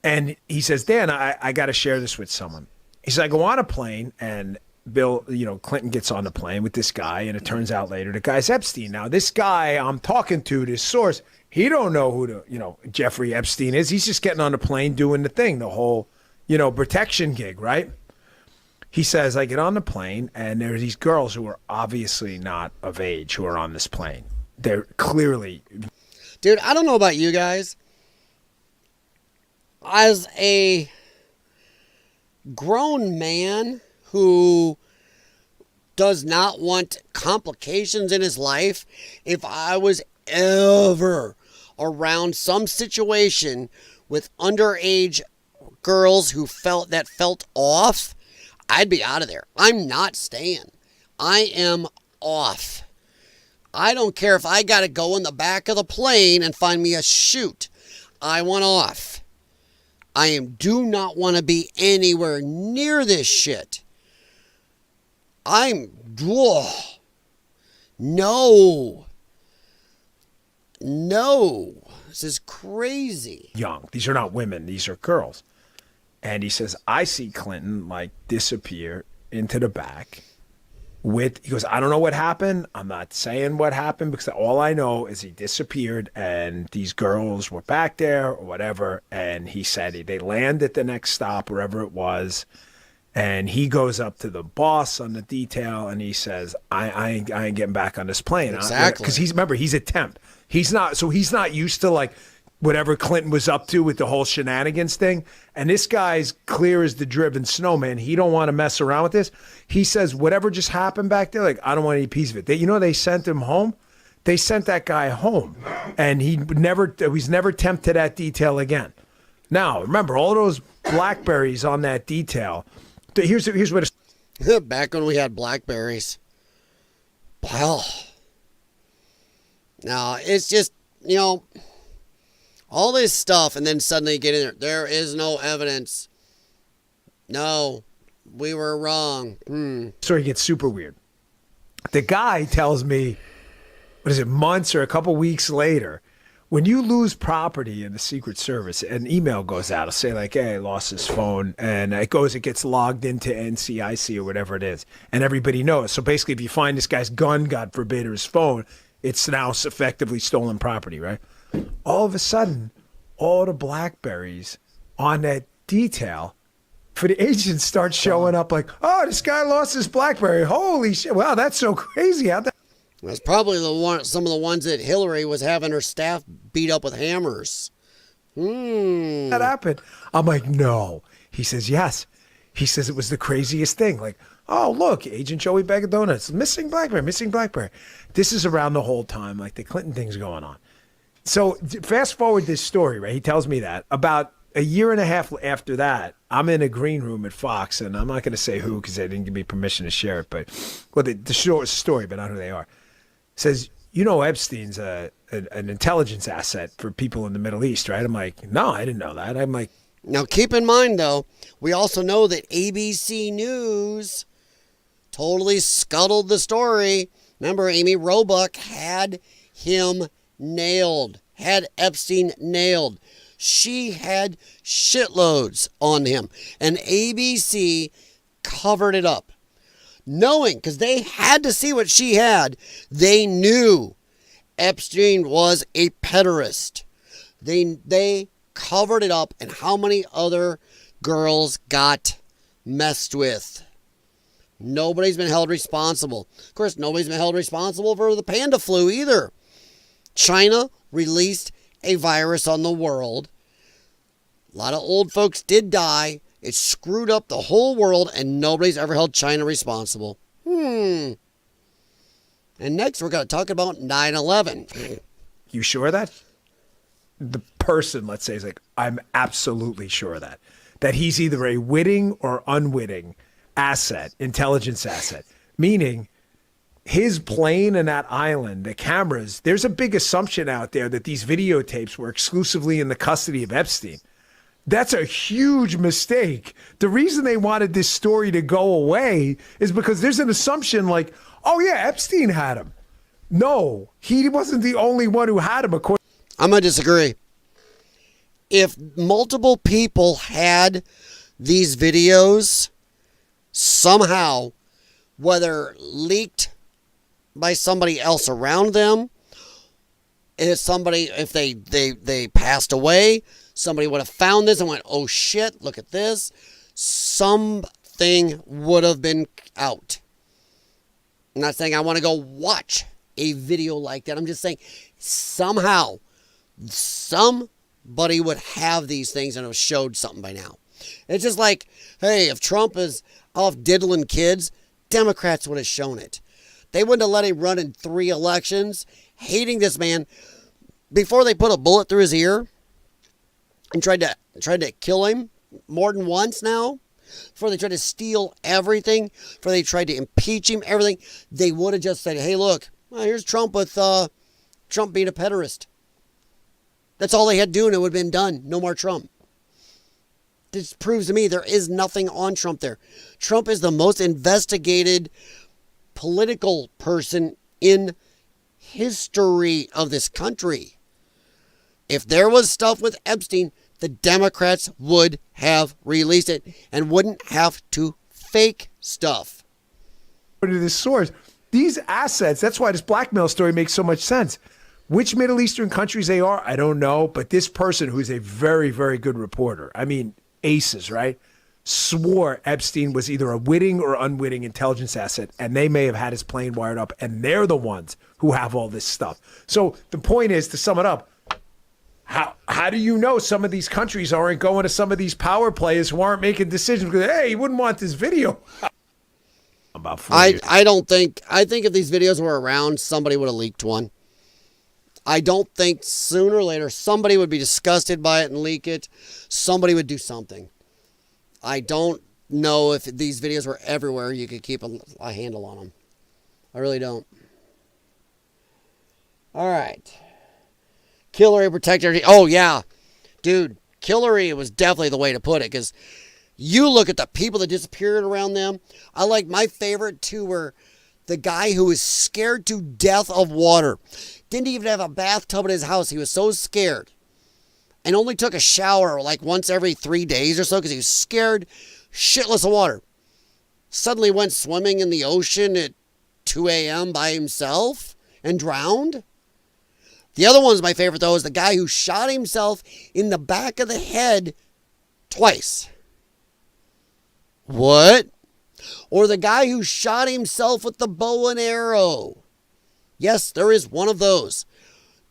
And he says, Dan, I got to share this with someone. He said, I go on a plane, and Bill, Clinton gets on the plane with this guy, and it turns out later the guy's Epstein. Now, this guy I'm talking to, this source, he don't know who Jeffrey Epstein is. He's just getting on the plane doing the thing, the whole, protection gig, right? He says, I get on the plane, and there are these girls who are obviously not of age who are on this plane. They're clearly... Dude, I don't know about you guys. As a grown man who does not want complications in his life, if I was ever around some situation with underage girls who felt off, I'd be out of there. I'm not staying. I am off. I don't care if I got to go in the back of the plane and find me a chute. I want off. I do not want to be anywhere near this shit. No. This is crazy. Young. These are not women. These are girls. And he says, I see Clinton disappear into the back he goes, I don't know what happened. I'm not saying what happened because all I know is he disappeared and these girls were back there or whatever. And he said they land at the next stop, wherever it was. And he goes up to the boss on the detail and he says, I ain't getting back on this plane. Exactly. Because he's a temp. He's not used to whatever Clinton was up to with the whole shenanigans thing. And this guy's clear as the driven snowman. He don't want to mess around with this. He says, whatever just happened back there, I don't want any piece of it. They sent him home. They sent that guy home. And he's never temped to that detail again. Now, remember, all those Blackberries on that detail. Here's what it's... Back when we had Blackberries. Well, no, it's just, all this stuff, and then suddenly you get in there. There is no evidence. No, we were wrong. Story gets super weird. The guy tells me, months or a couple weeks later, when you lose property in the Secret Service, an email goes out. It'll say hey, I lost his phone, and it gets logged into NCIC or whatever it is, and everybody knows. So basically, if you find this guy's gun, God forbid, or his phone, it's now effectively stolen property, right? All of a sudden, all the Blackberries on that detail for the agents start showing up oh, this guy lost his Blackberry. Holy shit. Wow, that's so crazy. That's probably some of the ones that Hillary was having her staff beat up with hammers. That happened. I'm no. He says, yes. He says it was the craziest thing. Oh, look, Agent Joey Bag of Donuts, missing Blackberry. This is around the whole time, the Clinton thing's going on. So fast forward this story, right? He tells me that about a year and a half after that, I'm in a green room at Fox, and I'm not going to say who because they didn't give me permission to share it, but the short story, but not who they are. Says, Epstein's an intelligence asset for people in the Middle East, right? I'm no, I didn't know that. I'm now keep in mind though, we also know that ABC News totally scuttled the story. Remember, Amy Roebuck had him nailed, had Epstein nailed. She had shitloads on him. And ABC covered it up. Knowing, because they had to see what she had, they knew Epstein was a pederast. They covered it up, and how many other girls got messed with? Nobody's been held responsible. Of course, nobody's been held responsible for the panda flu either. China released a virus on the world. A lot of old folks did die. It screwed up the whole world, and nobody's ever held China responsible. And next, we're going to talk about 9/11. You sure of that? The person, let's say, is like, I'm absolutely sure of that. That he's either a witting or unwitting asset, intelligence asset. Meaning, his plane and that island, the cameras, there's a big assumption out there that these videotapes were exclusively in the custody of Epstein. That's a huge mistake. The reason they wanted this story to go away is because there's an assumption like, oh yeah, Epstein had him. No, he wasn't the only one who had him. I'm going to disagree. If multiple people had these videos somehow, whether leaked by somebody else around them, if they passed away, somebody would have found this and went, oh shit, look at this. Something would have been out. I'm not saying I want to go watch a video like that. I'm just saying somehow somebody would have these things and have showed something by now. It's just like, hey, if Trump is off diddling kids, Democrats would have shown it. They wouldn't have let him run in 3 elections, hating this man before they put a bullet through his ear and tried to kill him more than once now. Before they tried to steal everything, before they tried to impeach him, everything, they would have just said, hey, look, well, here's Trump with Trump being a pederast. That's all they had to do and it would have been done. No more Trump. This proves to me there is nothing on Trump there. Trump is the most investigated political person in history of this country. If there was stuff with Epstein, the Democrats would have released it and wouldn't have to fake stuff. To this source, these assets, that's why this blackmail story makes so much sense. Which Middle Eastern countries they are, I don't know. But this person, who's a very, very good reporter, I mean, aces, right? Swore Epstein was either a witting or unwitting intelligence asset, and they may have had his plane wired up, and they're the ones who have all this stuff. So the point is, to sum it up, how do you know some of these countries aren't going to some of these power players who aren't making decisions because, hey, you wouldn't want this video? About 4 years. I think if these videos were around, somebody would have leaked one. I don't think sooner or later somebody would be disgusted by it and leak it. Somebody would do something. I don't know if these videos were everywhere, you could keep a handle on them. I really don't. All right. Hillary protector. Oh, yeah. Dude, Hillary was definitely the way to put it, because you look at the people that disappeared around them. I like my favorite two were the guy who was scared to death of water. Didn't even have a bathtub in his house. He was so scared. And only took a shower like once every 3 days or so because he was scared shitless of water. Suddenly went swimming in the ocean at 2 a.m. by himself and drowned. The other one's my favorite, though, is the guy who shot himself in the back of the head twice. What? Or the guy who shot himself with the bow and arrow. Yes, there is one of those.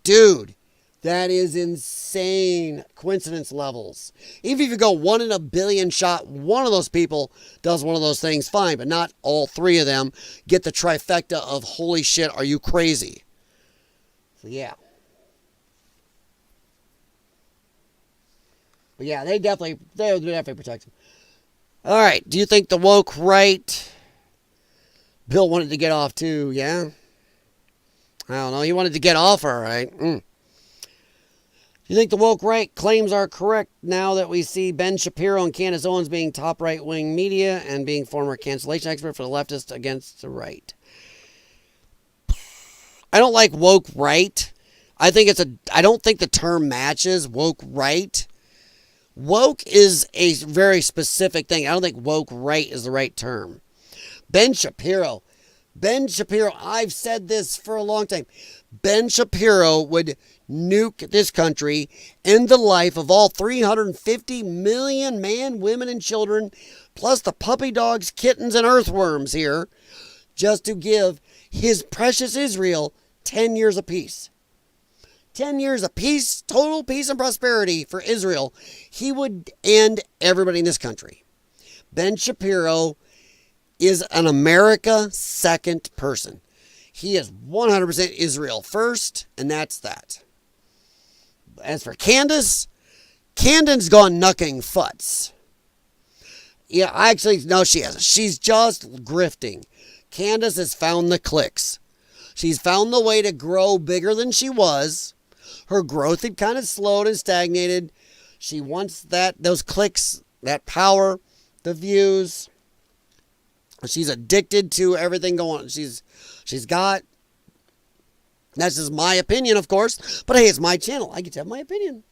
Dude, that is insane coincidence levels. Even if you go 1 in a billion shot, one of those people does one of those things, fine, but not all 3 of them get the trifecta of holy shit, are you crazy? So yeah. But yeah, they definitely protect him. All right, do you think the woke right? Bill wanted to get off too, yeah? I don't know, he wanted to get off, all right. Do you think the woke right claims are correct now that we see Ben Shapiro and Candace Owens being top right-wing media and being former cancellation expert for the leftists against the right? I don't like woke right. I don't think the term matches woke right. Woke is a very specific thing. I don't think woke right is the right term. Ben Shapiro, I've said this for a long time. Ben Shapiro would nuke this country, end the life of all 350 million man, women, and children, plus the puppy dogs, kittens, and earthworms here, just to give his precious Israel 10 years of peace. 10 years of peace, total peace and prosperity for Israel. He would end everybody in this country. Ben Shapiro is an America second person. He is 100% Israel first, and that's that. As for Candace's gone knucking futs. Yeah, no, she hasn't. She's just grifting. Candace has found the clicks. She's found the way to grow bigger than she was. Her growth had kind of slowed and stagnated. She wants those clicks, that power, the views. She's addicted to everything going on. She's got, that's just my opinion, of course. But hey, it's my channel. I get to have my opinion.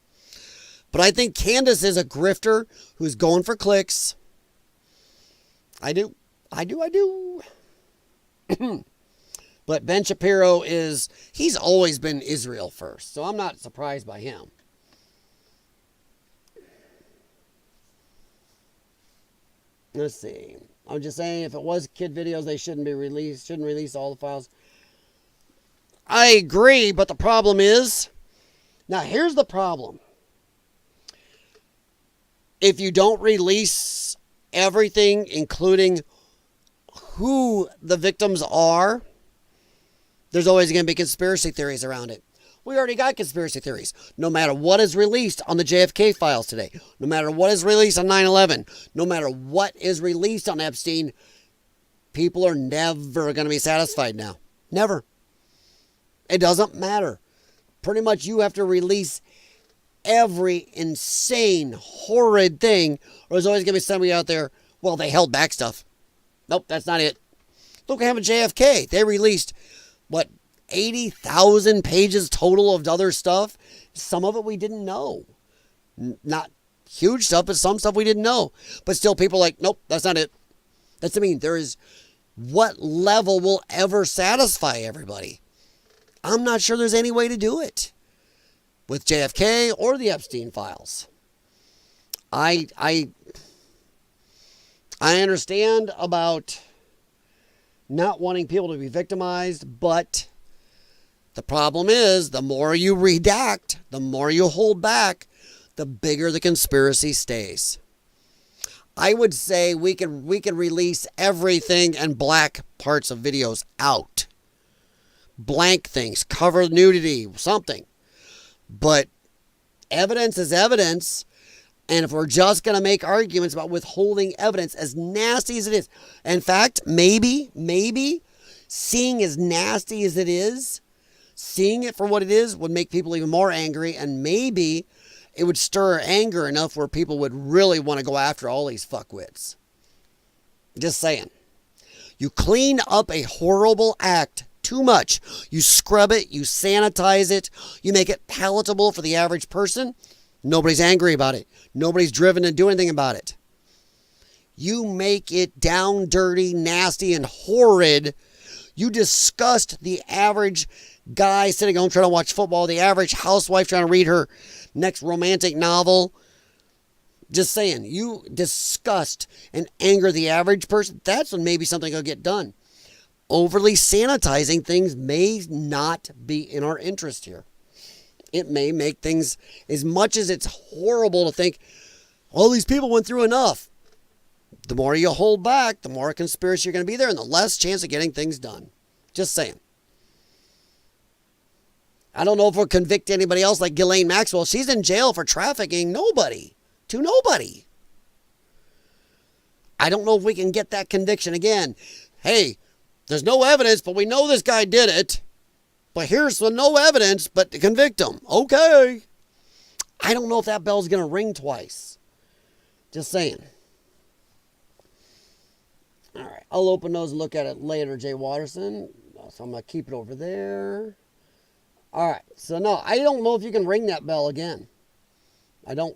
But I think Candace is a grifter who's going for clicks. I do. But Ben Shapiro he's always been Israel first. So I'm not surprised by him. Let's see. I'm just saying, if it was kid videos, they shouldn't release all the files. I agree, but the problem is, now here's the problem. If you don't release everything, including who the victims are, there's always going to be conspiracy theories around it. We already got conspiracy theories. No matter what is released on the JFK files today, no matter what is released on 9/11, no matter what is released on Epstein, people are never going to be satisfied now. Never. It doesn't matter. Pretty much you have to release every insane, horrid thing, or there's always going to be somebody out there, well, they held back stuff. Nope, that's not it. Look what happened to JFK. They released, 80,000 pages total of other stuff. Some of it we didn't know. Not huge stuff, but some stuff we didn't know. But still people are like, nope, that's not it. That's what level will ever satisfy everybody? I'm not sure there's any way to do it with JFK or the Epstein files. I understand about not wanting people to be victimized, but the problem is the more you redact, the more you hold back, the bigger the conspiracy stays. I would say we can release everything and black parts of videos out. Blank things, cover nudity, something. But evidence is evidence. And if we're just going to make arguments about withholding evidence, as nasty as it is, in fact, maybe seeing as nasty as it is, seeing it for what it is would make people even more angry, and maybe it would stir anger enough where people would really want to go after all these fuckwits. Just saying. You clean up a horrible act too much. You scrub it, you sanitize it, you make it palatable for the average person. Nobody's angry about it. Nobody's driven to do anything about it. You make it down dirty, nasty, and horrid. You disgust the average guy sitting home trying to watch football, the average housewife trying to read her next romantic novel. Just saying, you disgust and anger the average person. That's when maybe something will get done. Overly sanitizing things may not be in our interest here. It may make things, as much as it's horrible to think, all these people went through enough. The more you hold back, the more conspiracy you're going to be there, and the less chance of getting things done. Just saying. I don't know if we'll convict anybody else like Ghislaine Maxwell. She's in jail for trafficking nobody. I don't know if we can get that conviction again. Hey, there's no evidence, but we know this guy did it. But here's the no evidence, but to convict him. Okay. I don't know if that bell's going to ring twice. Just saying. All right. I'll open those and look at it later, Jay Watterson. So I'm going to keep it over there. All right. So, no, I don't know if you can ring that bell again. I don't.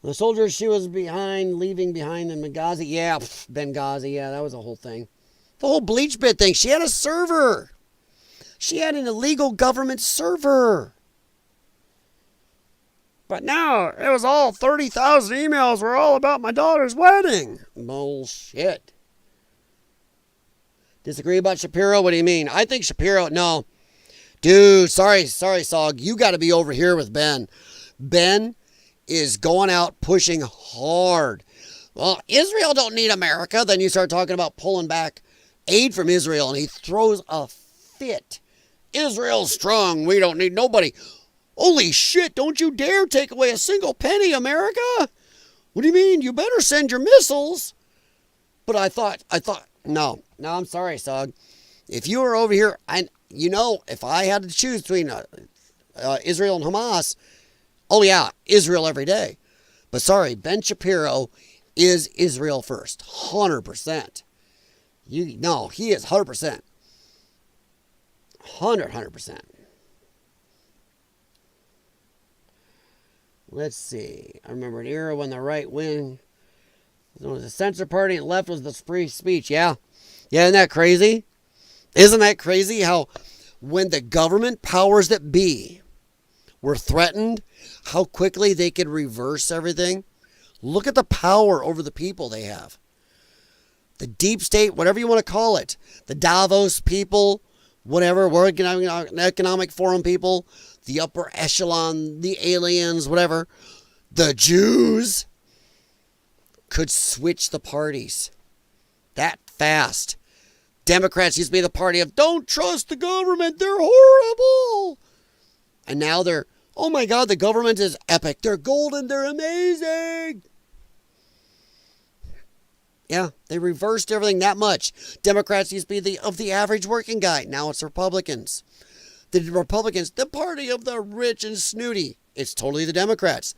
The soldiers she was leaving behind in Benghazi. Yeah, Benghazi. Yeah, that was a whole thing. The whole bleach bit thing. She had a server. She had an illegal government server. But now, it was all 30,000 emails were all about my daughter's wedding. Bullshit. Disagree about Shapiro? What do you mean? I think Shapiro, no. Dude, sorry, Sog. You got to be over here with Ben. Ben is going out pushing hard. Well, Israel don't need America. Then you start talking about pulling back aid from Israel, and he throws a fit. Israel's strong. We don't need nobody. Holy shit, don't you dare take away a single penny, America. What do you mean? You better send your missiles. But I thought, no, I'm sorry, Sog. If you were over here, if I had to choose between Israel and Hamas, oh yeah, Israel every day. But sorry, Ben Shapiro is Israel first, 100%. He is 100%. 100%. Let's see. I remember an era when the right wing was the censor party and left was the free speech. Yeah. Yeah, isn't that crazy? Isn't that crazy how when the government powers that be were threatened, how quickly they could reverse everything? Look at the power over the people they have. The deep state, whatever you want to call it, the Davos people, whatever, World Economic Forum people, the upper echelon, the aliens, whatever, the Jews could switch the parties that fast. Democrats used to be the party of don't trust the government, they're horrible. And now they're, oh my God, the government is epic. They're golden, they're amazing. Yeah, they reversed everything that much. Democrats used to be of the average working guy. Now it's Republicans. The Republicans, the party of the rich and snooty. It's totally the Democrats.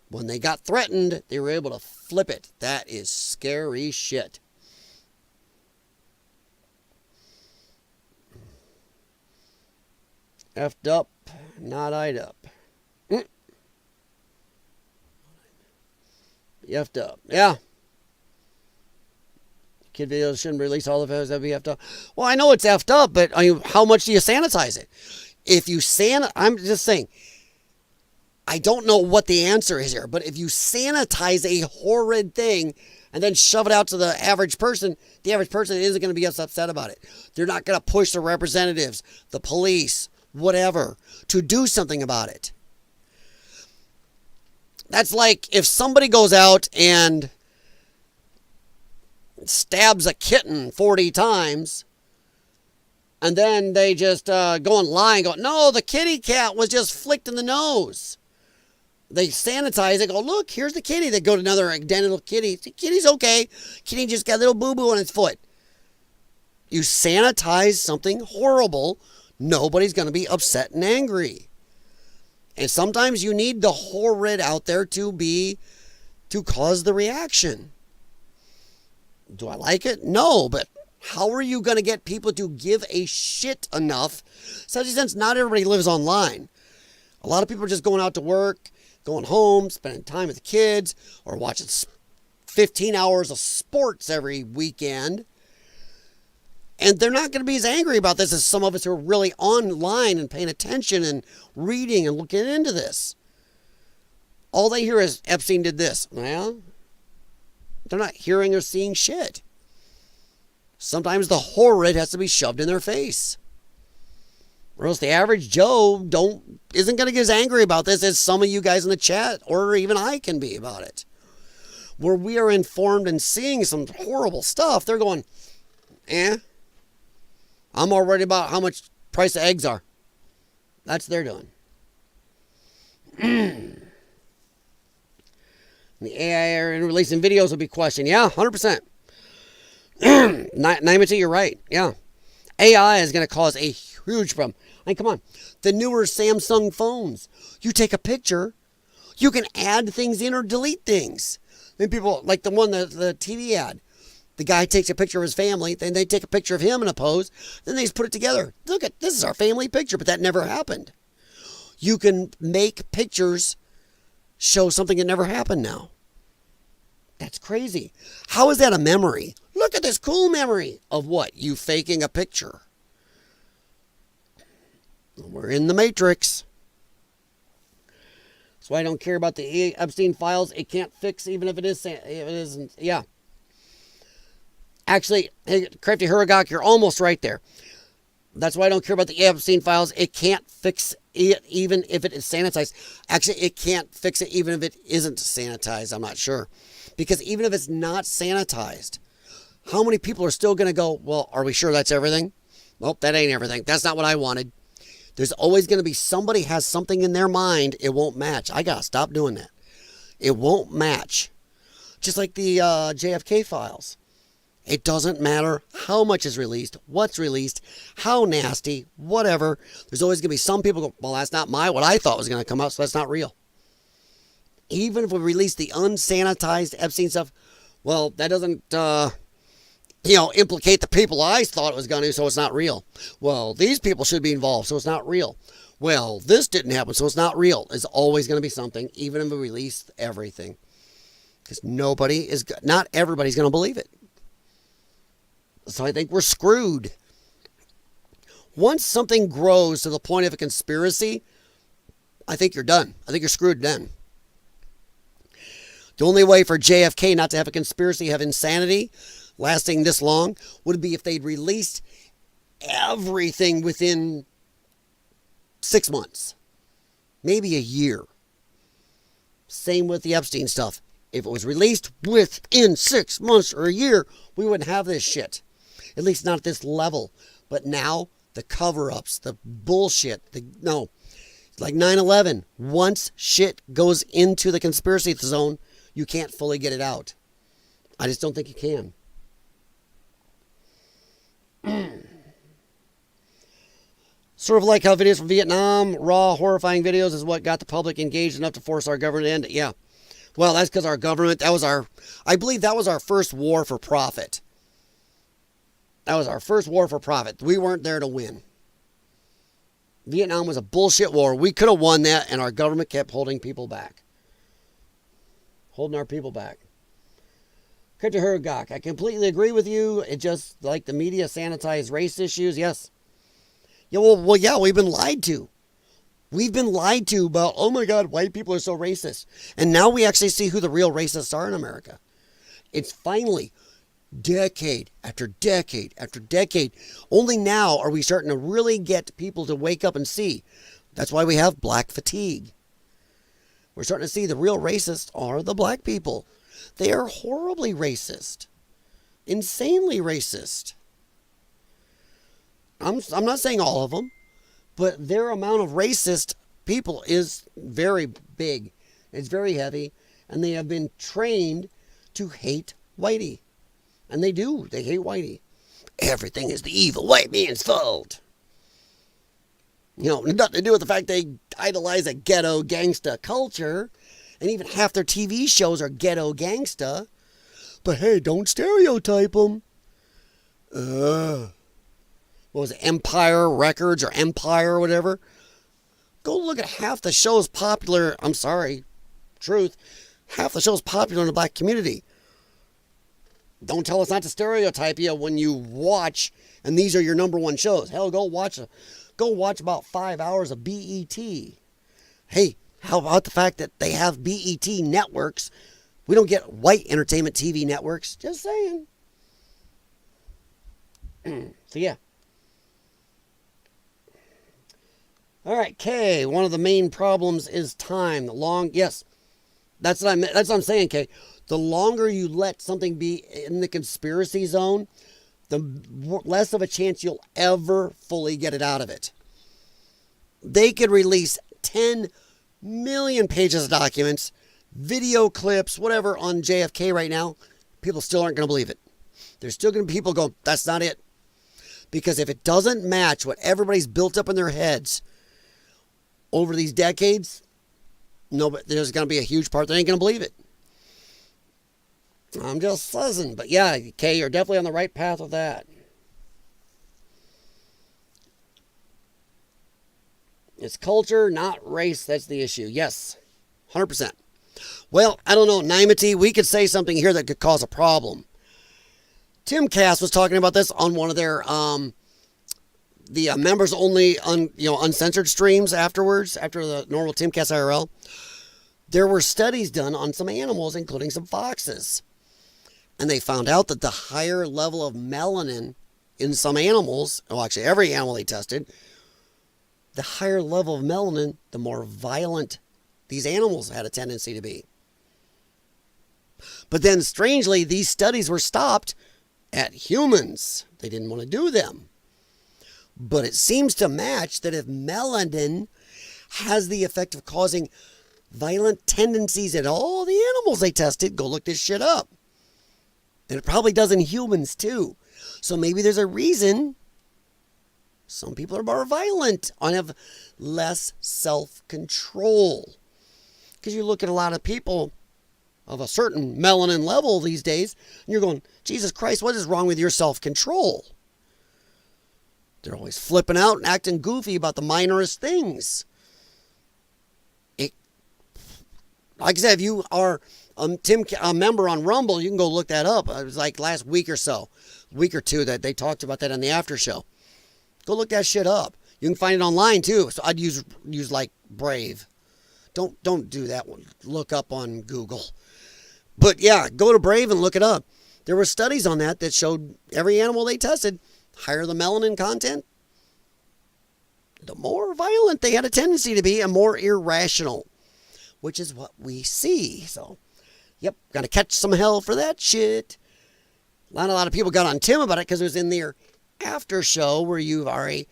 When they got threatened, they were able to flip it. That is scary shit. Effed up, not eyed up. Effed up. Yeah. Kid videos shouldn't release all the videos that be effed up. Well, I know it's effed up, but how much do you sanitize it? If you I'm just saying, I don't know what the answer is here, but if you sanitize a horrid thing and then shove it out to the average person isn't going to be as upset about it. They're not going to push the representatives, the police, whatever, to do something about it. That's like if somebody goes out and stabs a kitten 40 times and then they just go and lie and go, no, the kitty cat was just flicked in the nose. They sanitize it, go, look, here's the kitty. They go to another identical kitty. The kitty's okay. Kitty just got a little boo-boo on its foot. You sanitize something horrible, nobody's going to be upset and angry. And sometimes you need the horrid out there to cause the reaction. Do I like it? No, but how are you going to get people to give a shit enough? Especially since not everybody lives online. A lot of people are just going out to work, going home, spending time with the kids, or watching 15 hours of sports every weekend. And they're not going to be as angry about this as some of us who are really online and paying attention and reading and looking into this. All they hear is Epstein did this. Well, they're not hearing or seeing shit. Sometimes the horrid has to be shoved in their face. Or else the average Joe isn't going to get as angry about this as some of you guys in the chat or even I can be about it. Where we are informed and seeing some horrible stuff, they're going, I'm more worried about how much price of eggs are. That's what they're doing. The AI and releasing videos will be questioned. Yeah, 100%. Naimati, you're right. Yeah. AI is going to cause a huge problem. I mean, come on. The newer Samsung phones. You take a picture, you can add things in or delete things. I mean, people, like the one, the TV ad. The guy takes a picture of his family, then they take a picture of him in a pose, then they just put it together. Look at this is our family picture, but that never happened. You can make pictures show something that never happened now. That's crazy. How is that a memory? Look at this cool memory of what? You faking a picture. We're in the Matrix. That's why I don't care about the Epstein files. It can't fix even if it isn't. Yeah. Actually, hey, Crafty Huragok, you're almost right there. That's why I don't care about the Epstein files. It can't fix it even if it is sanitized. Actually, it can't fix it even if it isn't sanitized. I'm not sure. Because even if it's not sanitized, how many people are still going to go, well, are we sure that's everything? Nope, that ain't everything. That's not what I wanted. There's always going to be somebody has something in their mind. It won't match. I got to stop doing that. It won't match. Just like the JFK files. It doesn't matter how much is released, what's released, how nasty, whatever. There's always going to be some people go, well, that's not what I thought was going to come out, so that's not real. Even if we release the unsanitized Epstein stuff, well, that doesn't, implicate the people I thought it was going to, so it's not real. Well, these people should be involved, so it's not real. Well, this didn't happen, so it's not real. It's always going to be something, even if we release everything. Because not everybody's going to believe it. So I think we're screwed. Once something grows to the point of a conspiracy, I think you're done. I think you're screwed then. The only way for JFK not to have a conspiracy, have insanity lasting this long, would be if they'd released everything within 6 months. Maybe a year. Same with the Epstein stuff. If it was released within 6 months or a year, we wouldn't have this shit. At least not at this level. But now, the cover-ups, the bullshit, like 9/11. Once shit goes into the conspiracy zone, you can't fully get it out. I just don't think you can. Sort of like how videos from Vietnam, raw, horrifying videos is what got the public engaged enough to force our government to end it. Yeah. Well, that's because our government, I believe that was our first war for profit. That was our first war for profit. We weren't there to win. Vietnam was a bullshit war. We could have won that, and our government kept holding people back. Holding our people back. Krita Hurgok, I completely agree with you. It just, like the media sanitized race issues, yes. Yeah, yeah, we've been lied to. We've been lied to about, oh my God, white people are so racist. And now we actually see who the real racists are in America. It's finally decade after decade after decade. Only now are we starting to really get people to wake up and see. That's why we have black fatigue. We're starting to see the real racists are the black people. They are horribly racist. Insanely racist. I'm not saying all of them, but their amount of racist people is very big. It's very heavy. And they have been trained to hate whitey. And they do. They hate whitey. Everything is the evil white man's fault. Nothing to do with the fact they idolize a ghetto gangsta culture. And even half their TV shows are ghetto gangsta. But hey, don't stereotype them. What was it, Empire Records or Empire or whatever? Go look at half the shows popular. I'm sorry, truth. Half the shows popular in the black community. Don't tell us not to stereotype you when you watch, and these are your number one shows. Hell, go watch about 5 hours of BET. Hey, how about the fact that they have BET networks? We don't get white entertainment TV networks. Just saying. So yeah. All right, Kay. One of the main problems is time. Yes, that's what I'm saying, Kay. The longer you let something be in the conspiracy zone, the less of a chance you'll ever fully get it out of it. They could release 10 million pages of documents, video clips, whatever on JFK right now. People still aren't going to believe it. There's still going to be people going, that's not it. Because if it doesn't match what everybody's built up in their heads over these decades, there's going to be a huge part that ain't going to believe it. I'm just saying. But yeah, Kay, you're definitely on the right path with that. It's culture, not race. That's the issue. Yes, 100%. Well, I don't know, Naimati, we could say something here that could cause a problem. Timcast was talking about this on one of their the members only uncensored streams afterwards, after the normal Timcast IRL. There were studies done on some animals, including some foxes. And they found out that the higher level of melanin in some animals, well, actually every animal they tested, the higher level of melanin, the more violent these animals had a tendency to be. But then, strangely, these studies were stopped at humans. They didn't want to do them. But it seems to match that if melanin has the effect of causing violent tendencies in all the animals they tested, go look this shit up. And it probably does in humans too. So maybe there's a reason some people are more violent and have less self-control. Because you look at a lot of people of a certain melanin level these days, and you're going, Jesus Christ, what is wrong with your self-control? They're always flipping out and acting goofy about the minorest things. Like I said, if you are a member on Rumble, you can go look that up. It was like last week or so, week or two, that they talked about that on the after show. Go look that shit up. You can find it online too. So I'd use like Brave. Don't do that one. Look up on Google. But yeah, go to Brave and look it up. There were studies on that showed every animal they tested, higher the melanin content, the more violent they had a tendency to be and more irrational, which is what we see. So, yep, got to catch some hell for that shit. A lot of people got on Tim about it because it was in their after show where I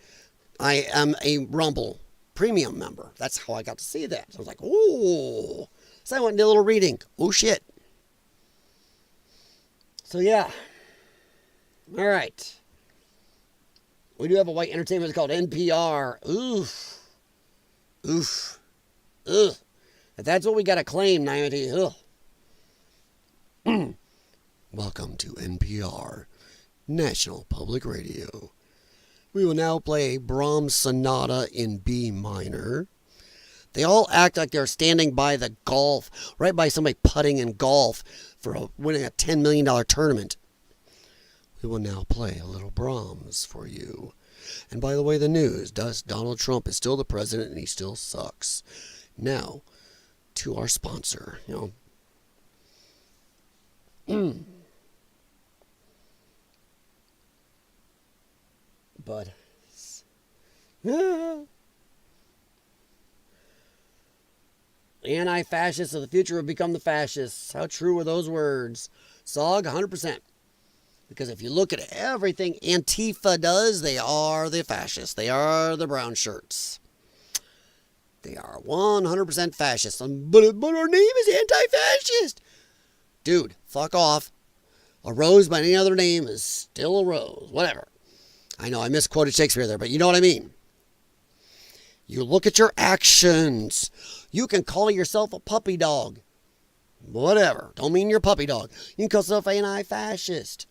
am a Rumble premium member. That's how I got to see that. So I was like, oh. So I went and did a little reading. Oh, shit. So, yeah. All right. We do have a white entertainment called NPR. Oof. Oof. Ugh. If that's what we got to claim, 90. Ugh. Welcome to NPR, National Public Radio. We will now play Brahms Sonata in B minor. They all act like they're standing by the golf, right by somebody putting in golf for winning a $10 million tournament. We will now play a little Brahms for you. And by the way, the news, Donald Trump is still the president and he still sucks. Now, to our sponsor, But anti-fascists of the future will become the fascists. How true were those words? SOG, 100%. Because if you look at everything Antifa does, they are the fascists. They are the brown shirts. They are 100% fascist. But our name is anti-fascist. Dude, fuck off. A rose by any other name is still a rose. Whatever. I know I misquoted Shakespeare there, but you know what I mean. You look at your actions. You can call yourself a puppy dog. Whatever. Don't mean you're a puppy dog. You can call yourself anti-fascist.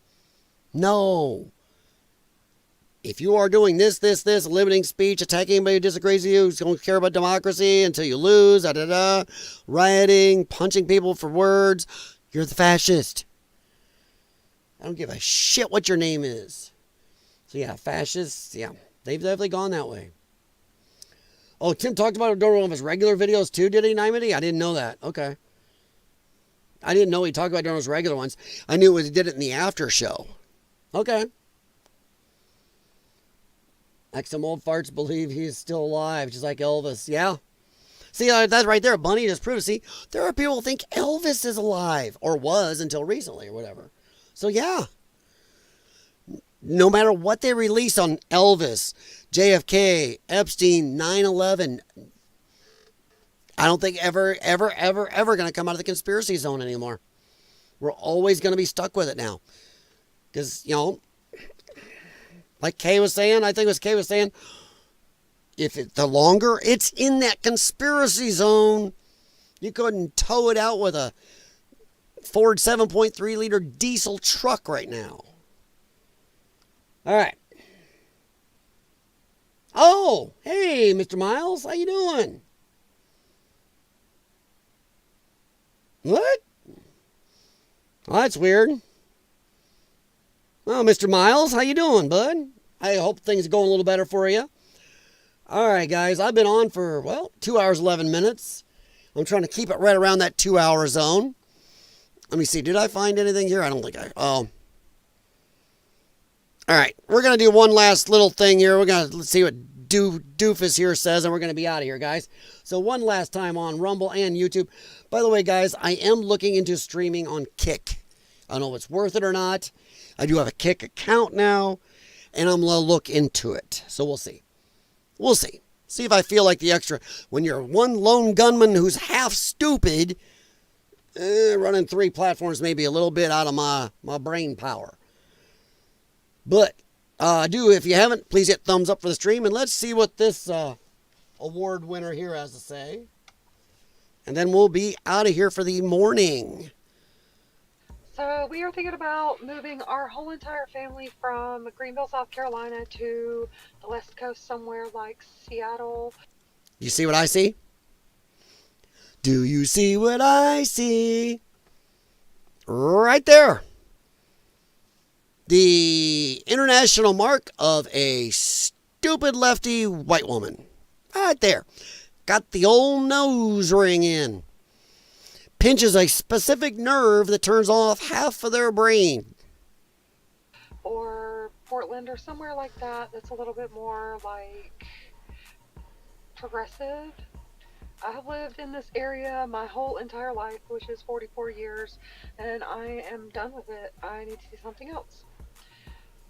No. If you are doing this, limiting speech, attacking anybody who disagrees with you, who's going to care about democracy until you lose, rioting, punching people for words, you're the fascist. I don't give a shit what your name is. So yeah, fascists, yeah, they've definitely gone that way. Oh, Tim talked about it during one of his regular videos too, did he, Naimity? I didn't know that. Okay. I didn't know he talked about it during his regular ones. I knew he did it in the after show. Okay. Like some old farts believe he is still alive, just like Elvis. Yeah. See, that's right there. Bunny just proved. See, there are people who think Elvis is alive, or was until recently, or whatever. So yeah. No matter what they release on Elvis, JFK, Epstein, 9/11, I don't think ever going to come out of the conspiracy zone anymore. We're always going to be stuck with it now. Because, like Kay was saying, I think it was Kay was saying, the longer it's in that conspiracy zone, you couldn't tow it out with a Ford 7.3 liter diesel truck right now. All right. Oh, hey, Mr. Miles, how you doing? What? Well, that's weird. Well, Mr. Miles, how you doing, bud? I hope things are going a little better for you. All right, guys, I've been on for, 2 hours, 11 minutes. I'm trying to keep it right around that 2-hour zone. Let me see. Did I find anything here? I don't think oh. All right, we're going to do one last little thing here. We're going to see what Doofus here says, and we're going to be out of here, guys. So one last time on Rumble and YouTube. By the way, guys, I am looking into streaming on Kick. I don't know if it's worth it or not. I do have a Kick account now, and I'm going to look into it. So we'll see. We'll see. See if I feel like the extra. When you're one lone gunman who's half stupid, running 3 platforms may be a little bit out of my brain power. But if you haven't, please hit thumbs up for the stream, and let's see what this award winner here has to say. And then we'll be out of here for the morning. So we are thinking about moving our whole entire family from Greenville, South Carolina to the West Coast somewhere like Seattle. You see what I see? Do you see what I see? Right there. The international mark of a stupid lefty white woman. Right there. Got the old nose ring in. Pinches a specific nerve that turns off half of their brain. Or Portland or somewhere like that that's a little bit more like progressive. I have lived in this area my whole entire life, which is 44 years, and I am done with it. I need to see something else.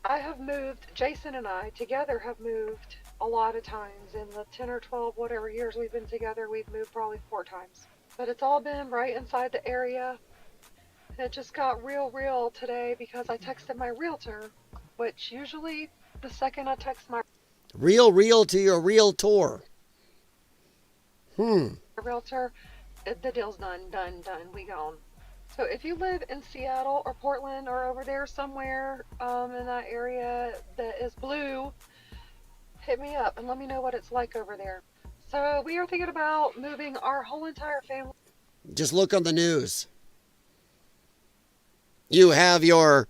I have moved, Jason and I together have moved a lot of times. In the 10 or 12 whatever years we've been together, we've moved probably 4 times. But it's all been right inside the area. And it just got real today because I texted my realtor, which usually the second I text my Real to your realtor. realtor, the deal's done, we gone. So if you live in Seattle or Portland or over there somewhere in that area that is blue, hit me up and let me know what it's like over there. So we are thinking about moving our whole entire family. Just look on the news. You have your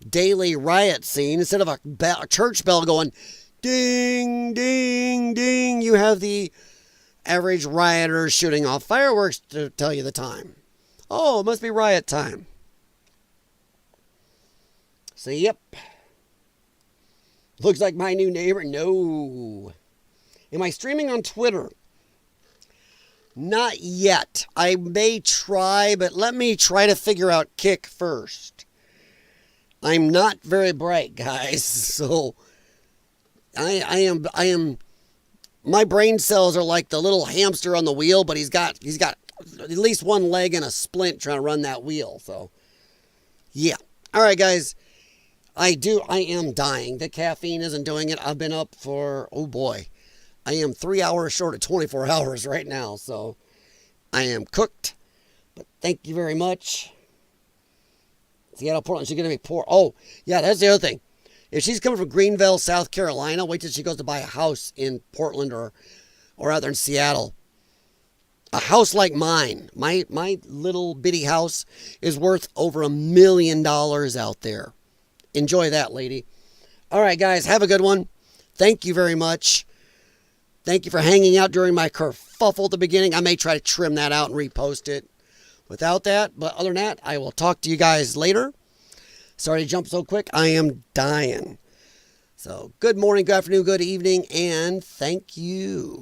daily riot scene. Instead of a church bell going ding, ding, ding, you have the average rioters shooting off fireworks to tell you the time. Oh, it must be riot time. So, yep. Looks like my new neighbor. No. Am I streaming on Twitter? Not yet. I may try, but let me try to figure out Kick first. I'm not very bright, guys. So, I am. My brain cells are like the little hamster on the wheel, but he's got at least one leg and a splint trying to run that wheel. So, yeah. All right, guys. I am dying. The caffeine isn't doing it. I've been up for, oh boy, I am 3 hours short of 24 hours right now. So, I am cooked. But thank you very much. Seattle, Portland, she's going to be poor. Oh, yeah, that's the other thing. If she's coming from Greenville, South Carolina, wait till she goes to buy a house in Portland or rather in Seattle. A house like mine, my little bitty house is worth over $1 million out there. Enjoy that, lady. All right, guys, have a good one. Thank you very much. Thank you for hanging out during my kerfuffle at the beginning. I may try to trim that out and repost it without that. But other than that, I will talk to you guys later. Sorry to jump so quick. I am dying. So good morning, good afternoon, good evening, and thank you.